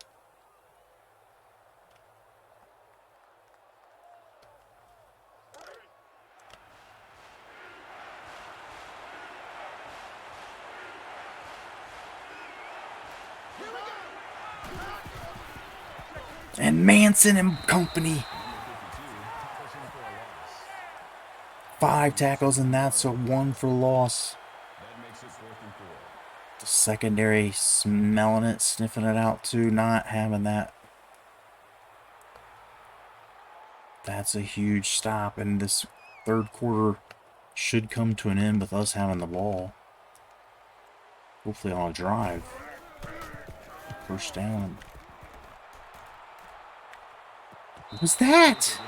And Manson and company. 5 tackles, and that's a 1 for loss. That makes it 4th and 4. The secondary smelling it, sniffing it out too, not having that. That's a huge stop, and this 3rd quarter should come to an end with us having the ball. Hopefully on a drive. First down. What was that?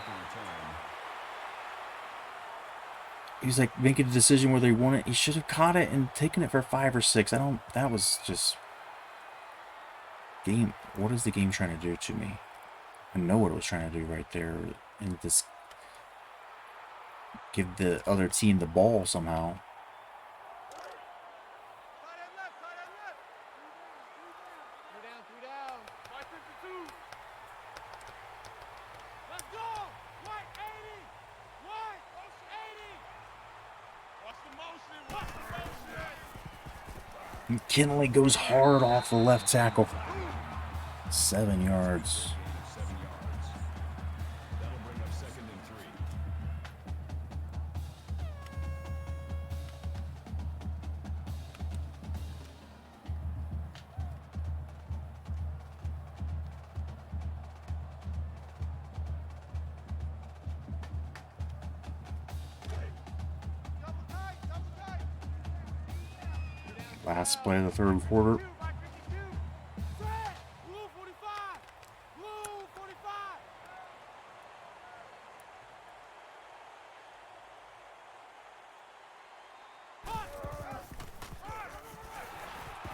He was like making a decision whether he wanted it. He should have caught it and taken it for 5 or 6. That was just game. What is the game trying to do to me? I know what it was trying to do right there. And just give the other team the ball somehow. Three down. Mike 52. Let's go. White 80. White 80. Watch the motion. McKinley goes hard off the left tackle. 7 yards. 7 yards. That'll bring up 2nd and 3. Last play of the 3rd quarter. Mike 52. Set. Blue 45. Blue 45.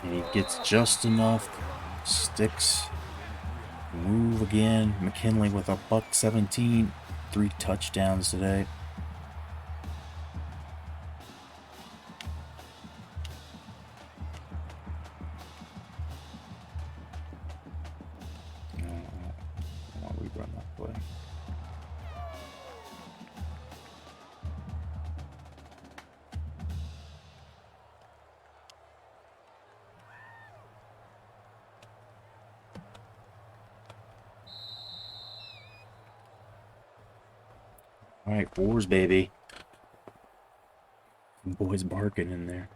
And he gets just enough. Sticks. Move again. McKinley with a $117. 3 touchdowns today. Why we run that play? All right, 4s, baby. Boys barking in there.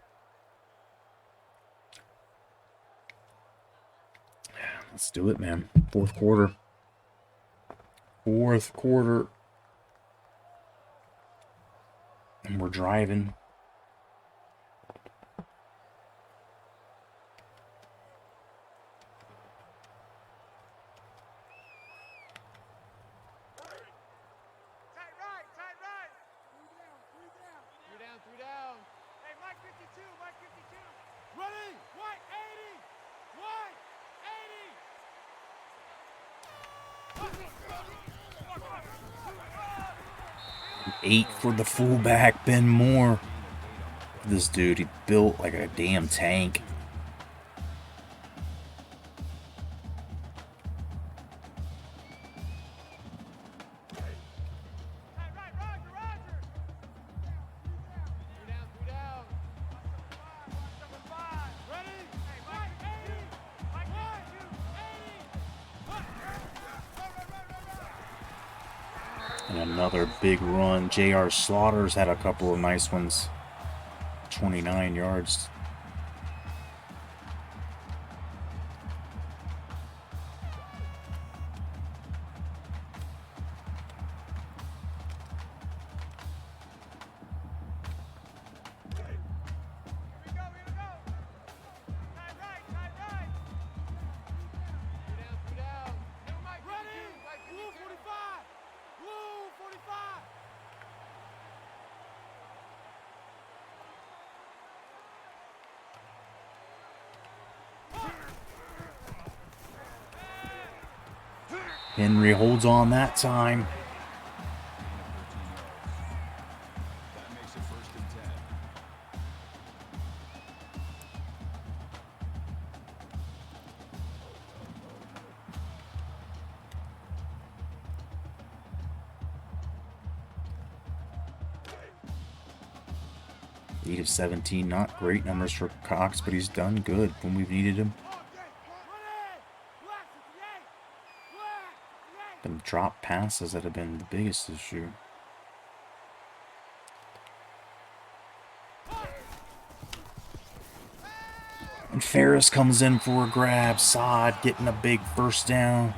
Let's do it, man. 4th quarter. 4th quarter. And we're driving. Tight right. 8 for the fullback, Ben Moore. This dude, he built like a damn tank. And another big run. J.R. Slaughter's had a couple of nice ones. 29 yards. Henry holds on that time. That makes it 1st and 10. Eight of 17, not great numbers for Cox, but he's done good when we've needed him. Them drop passes that have been the biggest this year. And Ferris comes in for a grab. Saad getting a big first down.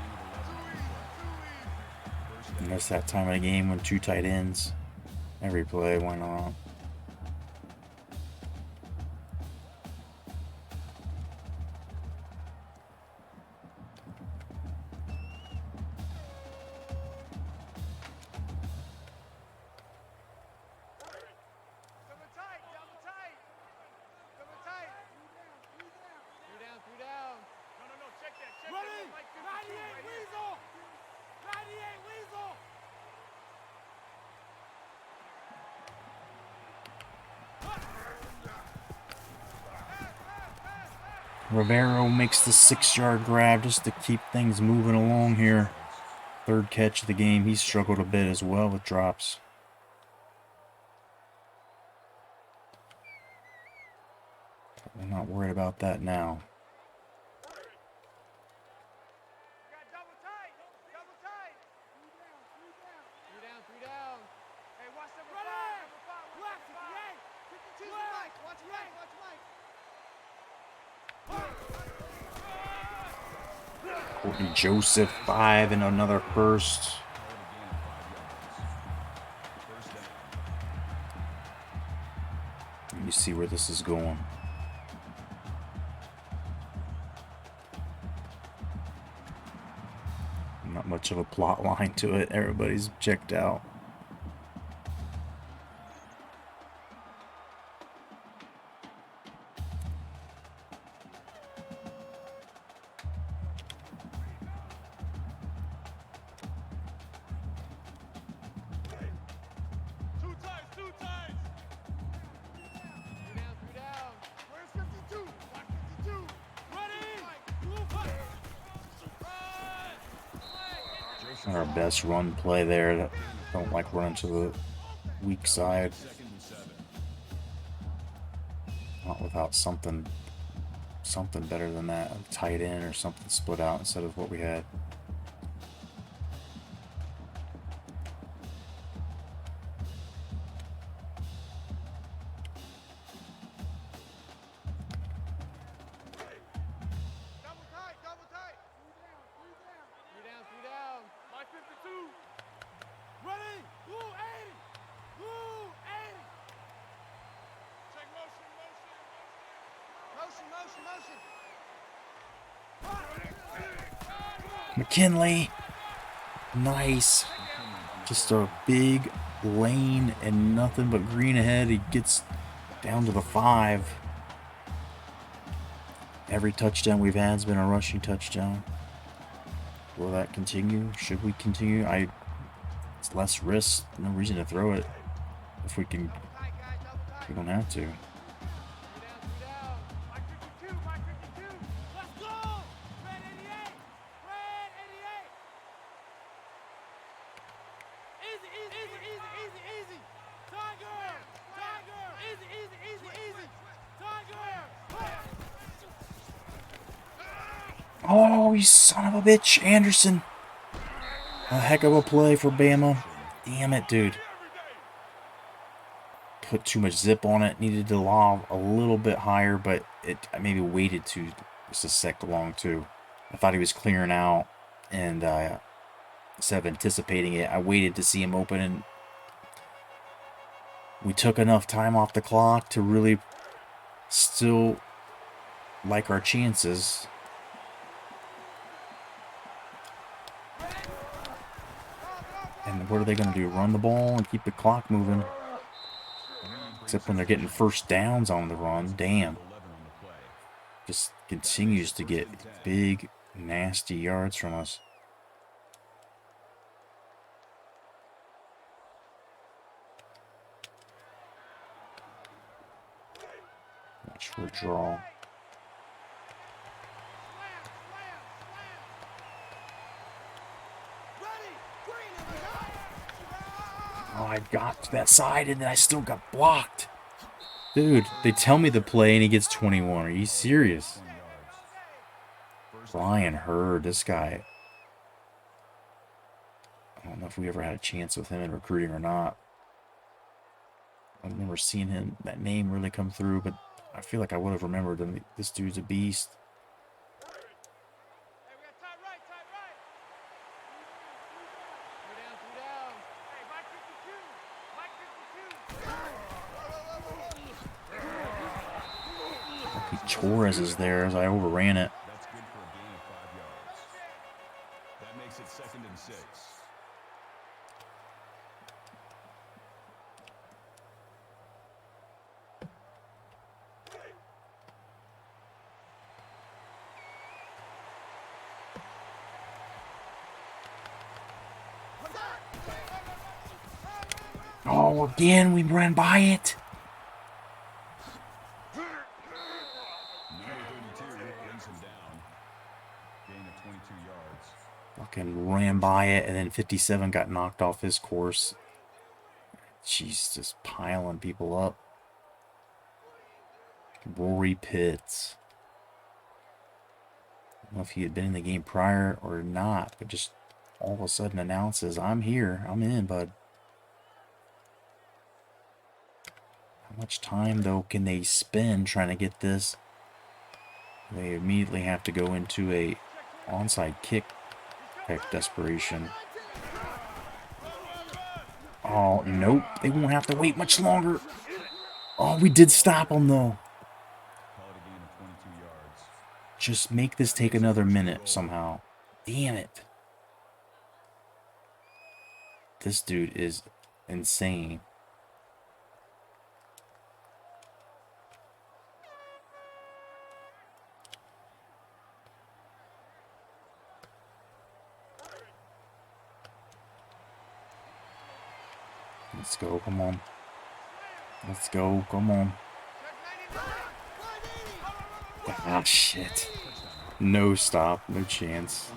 And that's that time of the game when 2 tight ends. Every play went on. Rivero makes the 6-yard grab just to keep things moving along here. 3rd catch of the game. He's struggled a bit as well with drops. We're not worried about that now. Courtney Joseph, 5 and another first. You see where this is going. Not much of a plot line to it. Everybody's checked out. Our best run play there. Don't like running to the weak side. Not without something better than that. A tight end or something split out instead of what we had. McKinley, nice. Just a big lane and nothing but green ahead. He gets down to the 5. Every touchdown we've had has been a rushing touchdown. Will that continue? Should we continue? It's less risk. No reason to throw it if we can. We don't have to. Oh, you son of a bitch, Anderson. A heck of a play for Bama. Damn it, dude. Put too much zip on it. Needed to lob a little bit higher, but I maybe waited just a sec long, too. I thought he was clearing out, and instead of anticipating it, I waited to see him open, and we took enough time off the clock to really still like our chances. And what are they going to do? Run the ball and keep the clock moving? Except when they're getting first downs on the run. Damn. Just continues to get big, nasty yards from us. Watch for a draw. Oh, I got to that side and then I still got blocked. Dude, they tell me the play and he gets 21. Are you serious? Brian Hurd, this guy. I don't know if we ever had a chance with him in recruiting or not. I remember seeing him, that name really come through, but I feel like I would have remembered him. This dude's a beast. Torres is there as I overran it. That's good for a gain of 5 yards. That makes it 2nd and 6. Oh, again, we ran by it. Fucking ran by it, and then 57 got knocked off his course. Jeez, just piling people up. Rory Pitts. I don't know if he had been in the game prior or not, but just all of a sudden announces, I'm here, I'm in, bud. How much time, though, can they spend trying to get this? They immediately have to go into a onside kick type desperation. Oh, nope. They won't have to wait much longer. Oh, we did stop them, though. Just make this take another minute somehow. Damn it. This dude is insane. Let's go, come on. Let's go, come on. Ah, shit. No stop, no chance.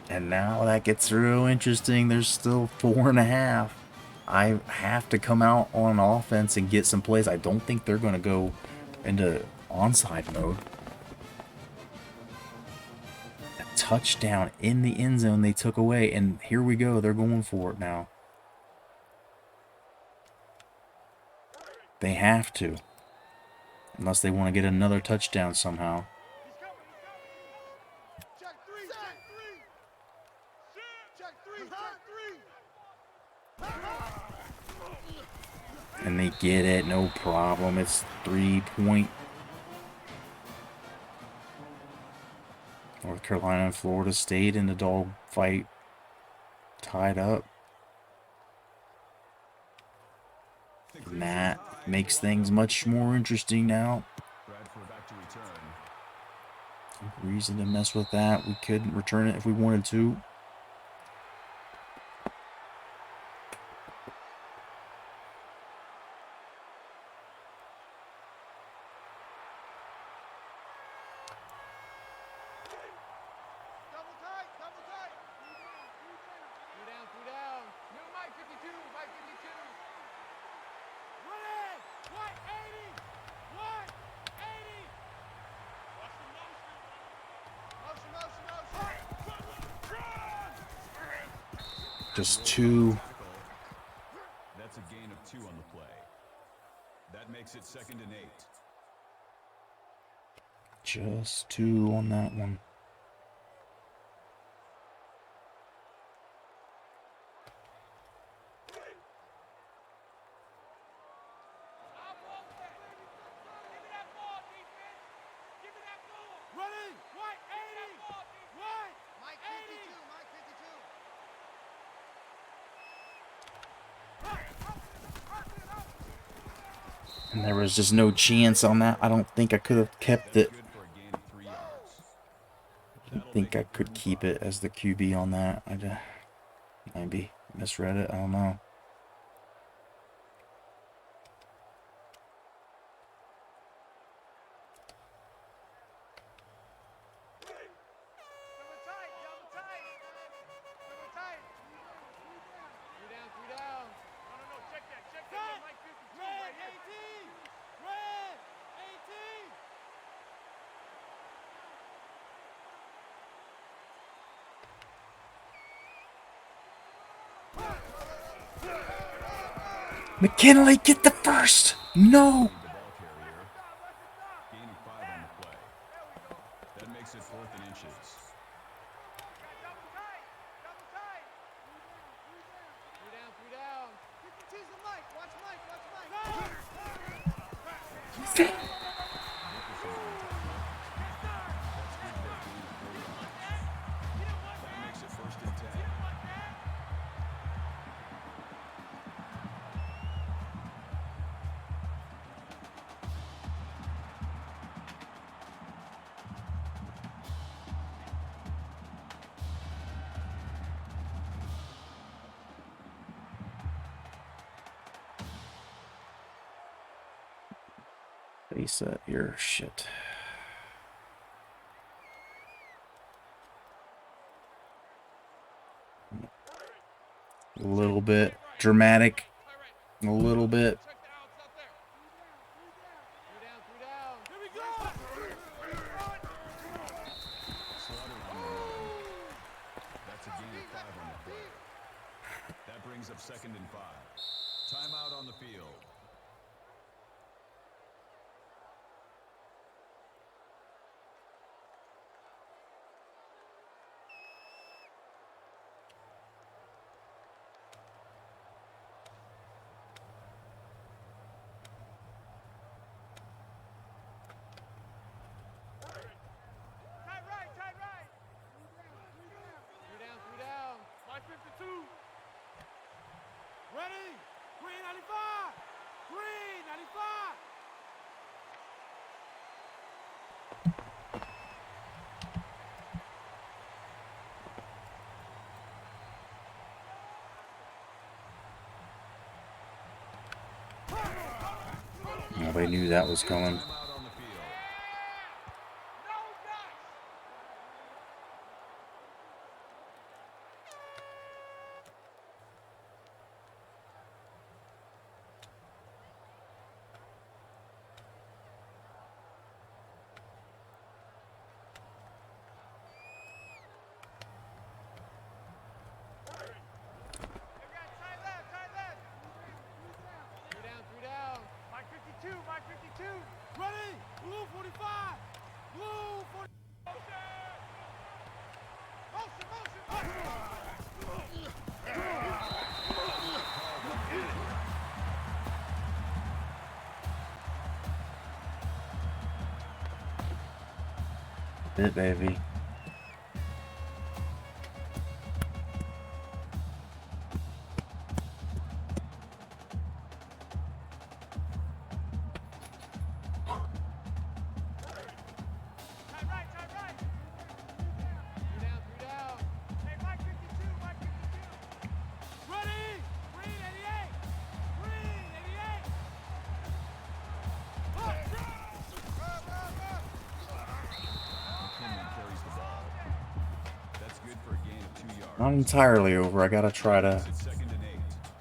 And now that gets real interesting. There's still 4.5. I have to come out on offense and get some plays. I don't think they're going to go into onside mode. Touchdown in the end zone they took away, and here we go, they're going for it now. They have to, unless they want to get another touchdown somehow. And they get it, no problem. It's 3-point. North Carolina and Florida State in the dog fight, tied up. And that makes things much more interesting now. No reason to mess with that. We could return it if we wanted to. Just 2. That's a gain of 2 on the play. That makes it 2nd and 8. Just 2 on that one. Ready? White 80. White. Mike 52. Mike 52. And there was just no chance on that. I don't think I could have kept it. Good for a gain of 3 yards. I don't think I could keep it as the QB on that. I maybe misread it. I don't know. Double tight, double tight. Double tight. 3 down, 3 down. No, check that, Mike 52 Red right here. 18. Red 18. McKinley, get the first! No! The ball carrier. Gaining 5 on the play. That makes it 4th and inches. Double tight. Double tight. 3 down, 3 down. 52's the Mike. Watch Mike, watch Mike. That makes it 1st and 10. Face at your shit. A little bit dramatic. A little bit. Check the outs out there. 3 down, 3 down. Here we go. Slaughter on the run. That's a gain of 5 on the play. That brings up 2nd and 5. Timeout on the field. Tight right, tight right. 3 down, 3 down. Mike 52. Ready? Green 95. Green 95. Nobody knew that was coming. Timeout on the field. No dice. They got tight left, tight left. 3 down, 3 down. Mike 52, Mike 52. Ready? Blue 45. Blue 40. Motion, motion, motion. It, baby. Tight right, tight right. 3 down, 3 down. Hey, Mike 52, Mike 52. Ready? Green 88. Green 88. McKinley carries the ball. That's good for a gain of 2 yards. Not entirely over. I gotta try to It's 2nd and 8.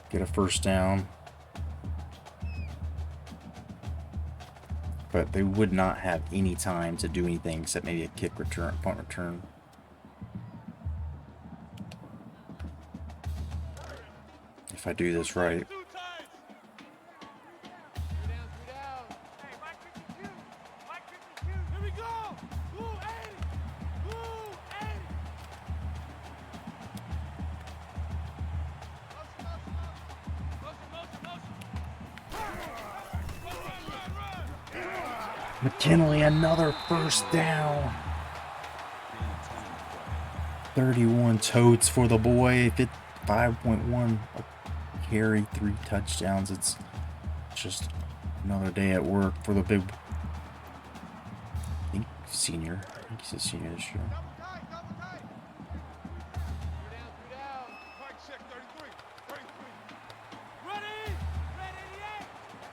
get a first down. But they would not have any time to do anything except maybe a kick return, punt return. if I do this right. Two times. Three down. Hey, Mike 52. Mike 52. Here we go. Blue 80. Blue 80. Motion. Run. McKinley, another first down. 31 totes for the boy. 5.1 carry, 3 touchdowns. It's just another day at work for the big, I think, senior. I think he's a senior this year. Double tight. Three down. Mike check 33. 33. Ready. Red 88.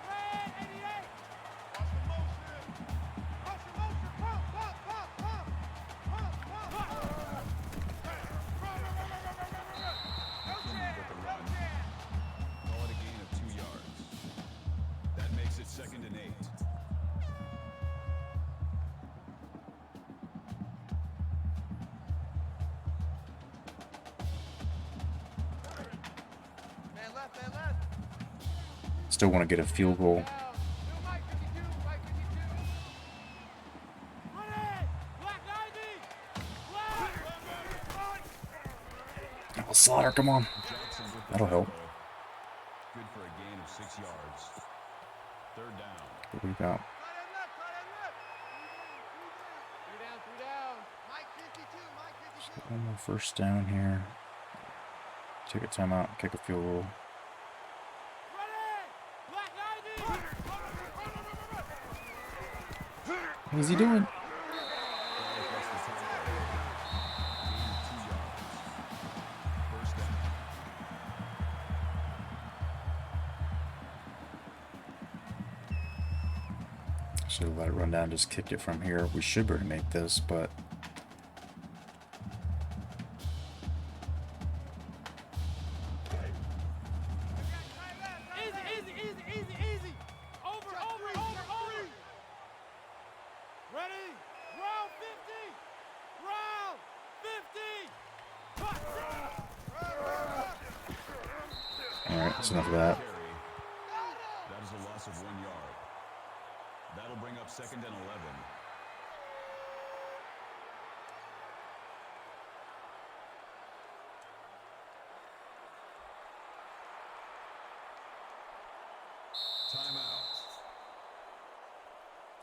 Red 88. Watch the motion. Motion. Pump. Call it a gain of 2 yards. That makes it 2nd and 8. Man left. Still want to get a field goal. New Mike 52. Mike 52. Ready. Black 90. Oh, Slaughter, come on. Jackson with the That'll help. tackle. Good for a gain of 6 yards. 3rd down. What do we got? Cut and left. Three down. Mike 52. One more first down here. Take a timeout, kick a field goal. Ready. Black 90. What is he doing? Across the tackle. Gain of 2 yards. 1st down. Should have let it run down, just kicked it from here. We should be able to make this, but Easy. Over. Ready. Round 50. all right, that's enough of that. Carry. That is a loss of 1 yard. That'll bring up 2nd and 11. Timeout.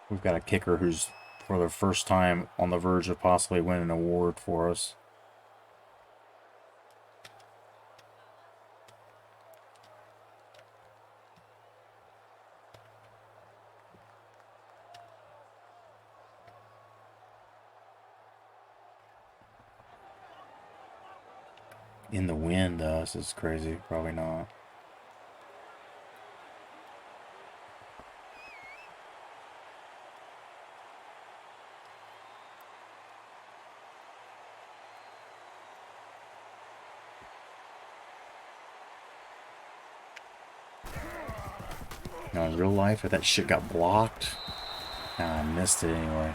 We've got a kicker who's, for the first time, on the verge of possibly winning an award for us. In the wind, this is crazy. Probably not. Now, in real life, if that shit got blocked, I missed it anyway.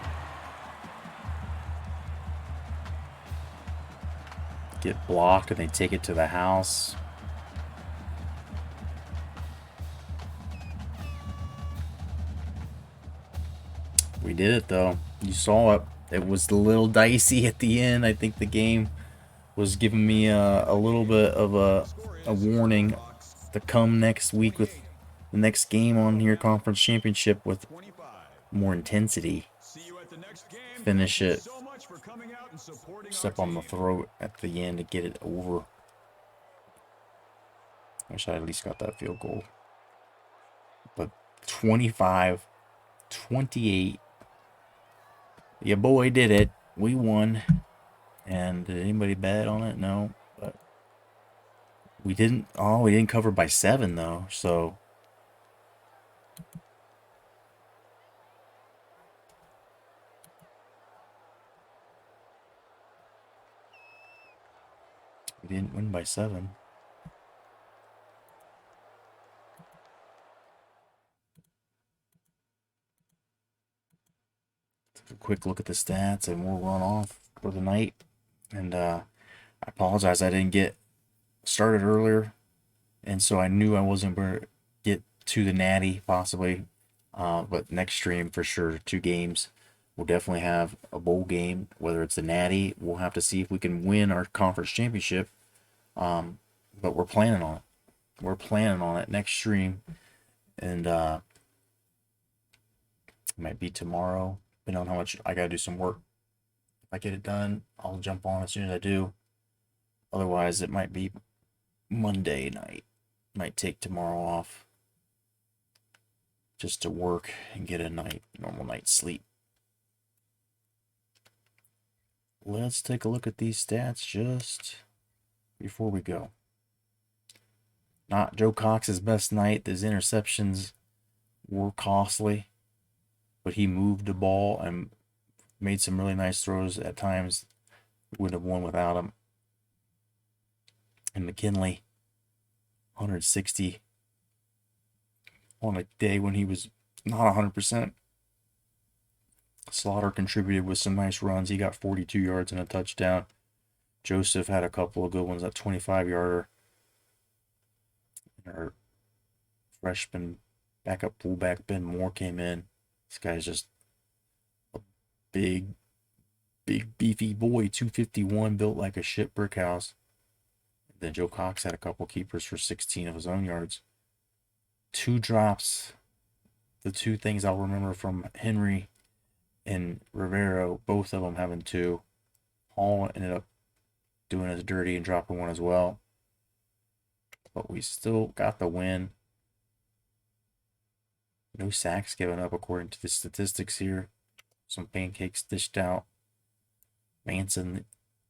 Get blocked and they take it to the house. We did it though. You saw it. It was a little dicey at the end. I think the game was giving me a little bit of a warning to come next week with the next game on here, conference championship, with 25. more intensity. See you at the next game. Finish it. So much for coming out and supporting Step our on the team. throat at the end to get it over. Wish I at least got that field goal. But 25-28. Your boy did it. We won. And did anybody bet on it? No. But we didn't. Oh, we didn't cover by 7 though. So we didn't win by 7. Take a quick look at the stats and we'll run off for the night. And I apologize I didn't get started earlier. and so I knew I wasn't going to get to the Natty possibly. But next stream for sure, 2 games. We'll definitely have a bowl game, whether it's the Natty. We'll have to see if we can win our conference championship. But we're planning on it. We're planning on it next stream, and it might be tomorrow, depending on how much I gotta do some work. If I get it done, I'll jump on as soon as I do. Otherwise, it might be Monday night. Might take tomorrow off just to work and get a normal night's sleep. Let's take a look at these stats just before we go. Not Joe Cox's best night. His interceptions were costly, but he moved the ball and made some really nice throws at times. Wouldn't have won without him. And McKinley, 160 on a day when he was not 100%. Slaughter contributed with some nice runs. He got 42 yards and a touchdown. Joseph had a couple of good ones, that 25-yarder. Our freshman backup fullback Ben Moore came in. This guy's just a big, beefy boy, 251, built like a shit brick house. Then Joe Cox had a couple keepers for 16 of his own yards. 2 drops. The 2 things I'll remember from Henry and Rivero, both of them having 2. Hall ended up doing us dirty and dropping 1 as well. But we still got the win. No sacks given up according to the statistics here. Some pancakes dished out. Manson,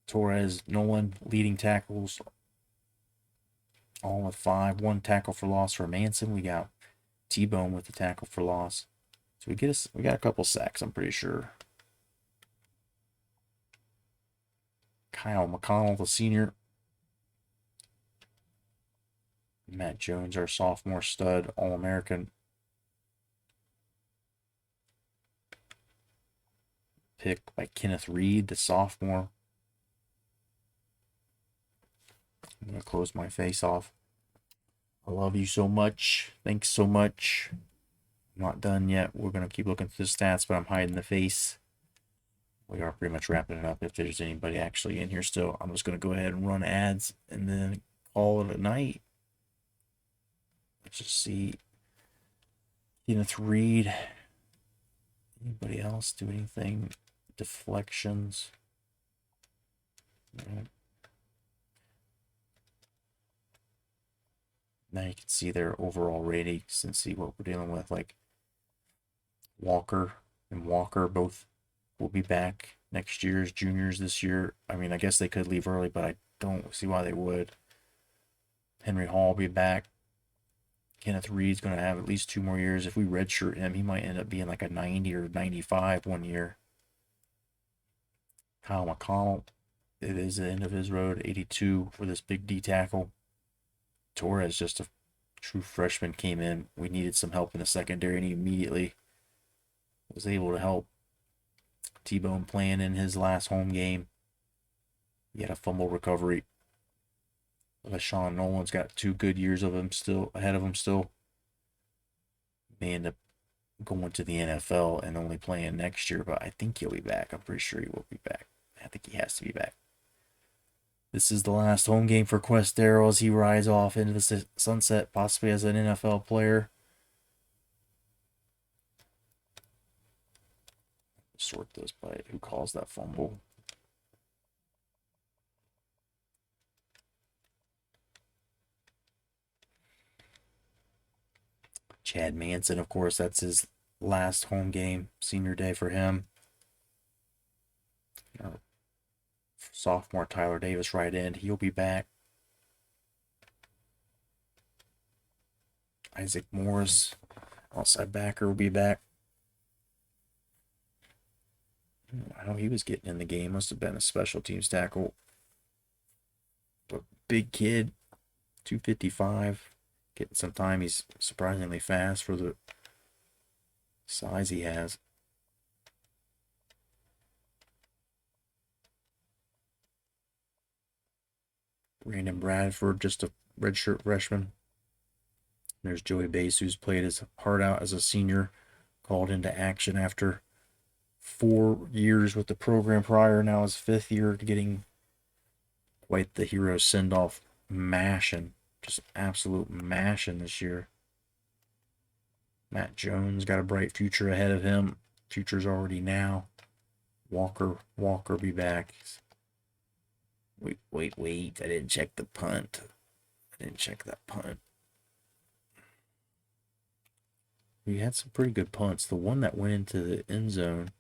Torres, Nolan leading tackles. All with 5. 1 tackle for loss for Manson. We got T-Bone with the tackle for loss. So we got a couple sacks, I'm pretty sure. Kyle McConnell, the senior. Matt Jones, our sophomore stud, All-American. Pick by Kenneth Reed, the sophomore. I'm going to close my face off. I love you so much. Thanks so much. I'm not done yet. We're going to keep looking through the stats, but I'm hiding the face. We are pretty much wrapping it up. If there's anybody actually in here still, I'm just going to go ahead and run ads and then call it a night. Let's just see. Kenneth Reed. Anybody else do anything? Deflections. Right. Now you can see their overall ratings and see what we're dealing with. Like Walker and Walker both will be back next year as juniors this year. I mean, I guess they could leave early, but I don't see why they would. Henry Hall will be back. Kenneth Reed's going to have at least 2 more years. If we redshirt him, he might end up being like a 90 or 95 one year. Kyle McConnell, it is the end of his road, 82 for this big D tackle. Torres, just a true freshman, came in. We needed some help in the secondary, and he immediately was able to help. T-Bone playing in his last home game. He had a fumble recovery. LaShawn Nolan's got 2 good years of him still ahead of him still. May end up going to the NFL and only playing next year, but I think he'll be back. I'm pretty sure he will be back. I think he has to be back. This is the last home game for Questero as he rides off into the sunset, possibly as an NFL player. Sort this by who calls that fumble. Chad Manson, of course, that's his last home game, senior day for him. Sophomore Tyler Davis right end. He'll be back. Isaac Morris, outside backer, will be back. I know he was getting in the game. Must have been a special teams tackle. But big kid, 255. Getting some time. He's surprisingly fast for the size he has. Brandon Bradford, just a redshirt freshman. There's Joey Base, who's played his heart out as a senior, called into action after 4 years with the program prior. Now his 5th year, getting quite the hero send-off, mashing, just absolute mashing this year. Matt Jones got a bright future ahead of him. Future's already now. Walker be back. Wait. I didn't check the punt. I didn't check that punt. We had some pretty good punts. The one that went into the end zone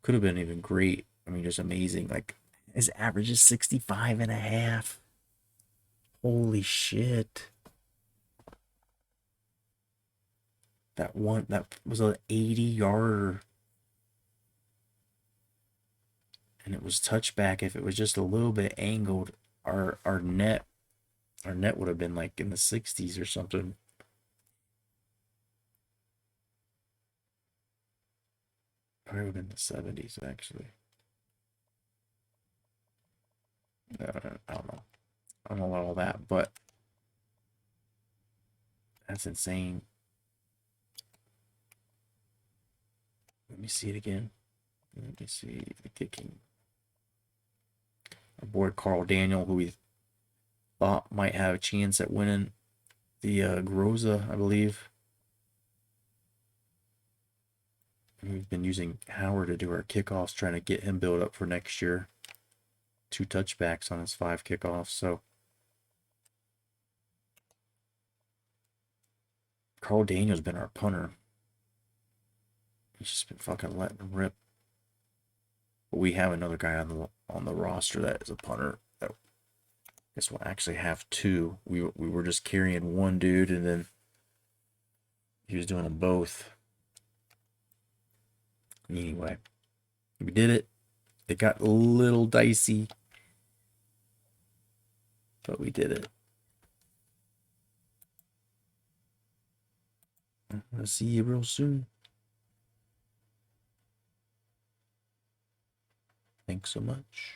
could have been even great. I mean, just amazing. Like, his average is 65.5. Holy shit. That was an 80-yarder. And it was touchback. If it was just a little bit angled, our net would have been like in the 60s or something. Probably would have been the 70s, actually. I don't know. I don't know about all that, but that's insane. Let me see it again. Let me see the kicking. Our boy Carl Daniel, who we thought might have a chance at winning the Groza, I believe. We've been using Howard to do our kickoffs, trying to get him built up for next year. 2 touchbacks on his 5 kickoffs, so Carl Daniel's been our punter. He's just been fucking letting him rip. But we have another guy on the roster that is a punter. That I guess we'll actually have 2. We were just carrying one dude, and then he was doing them both. Anyway, we did it. It got a little dicey, but we did it. I'll see you real soon. Thanks so much.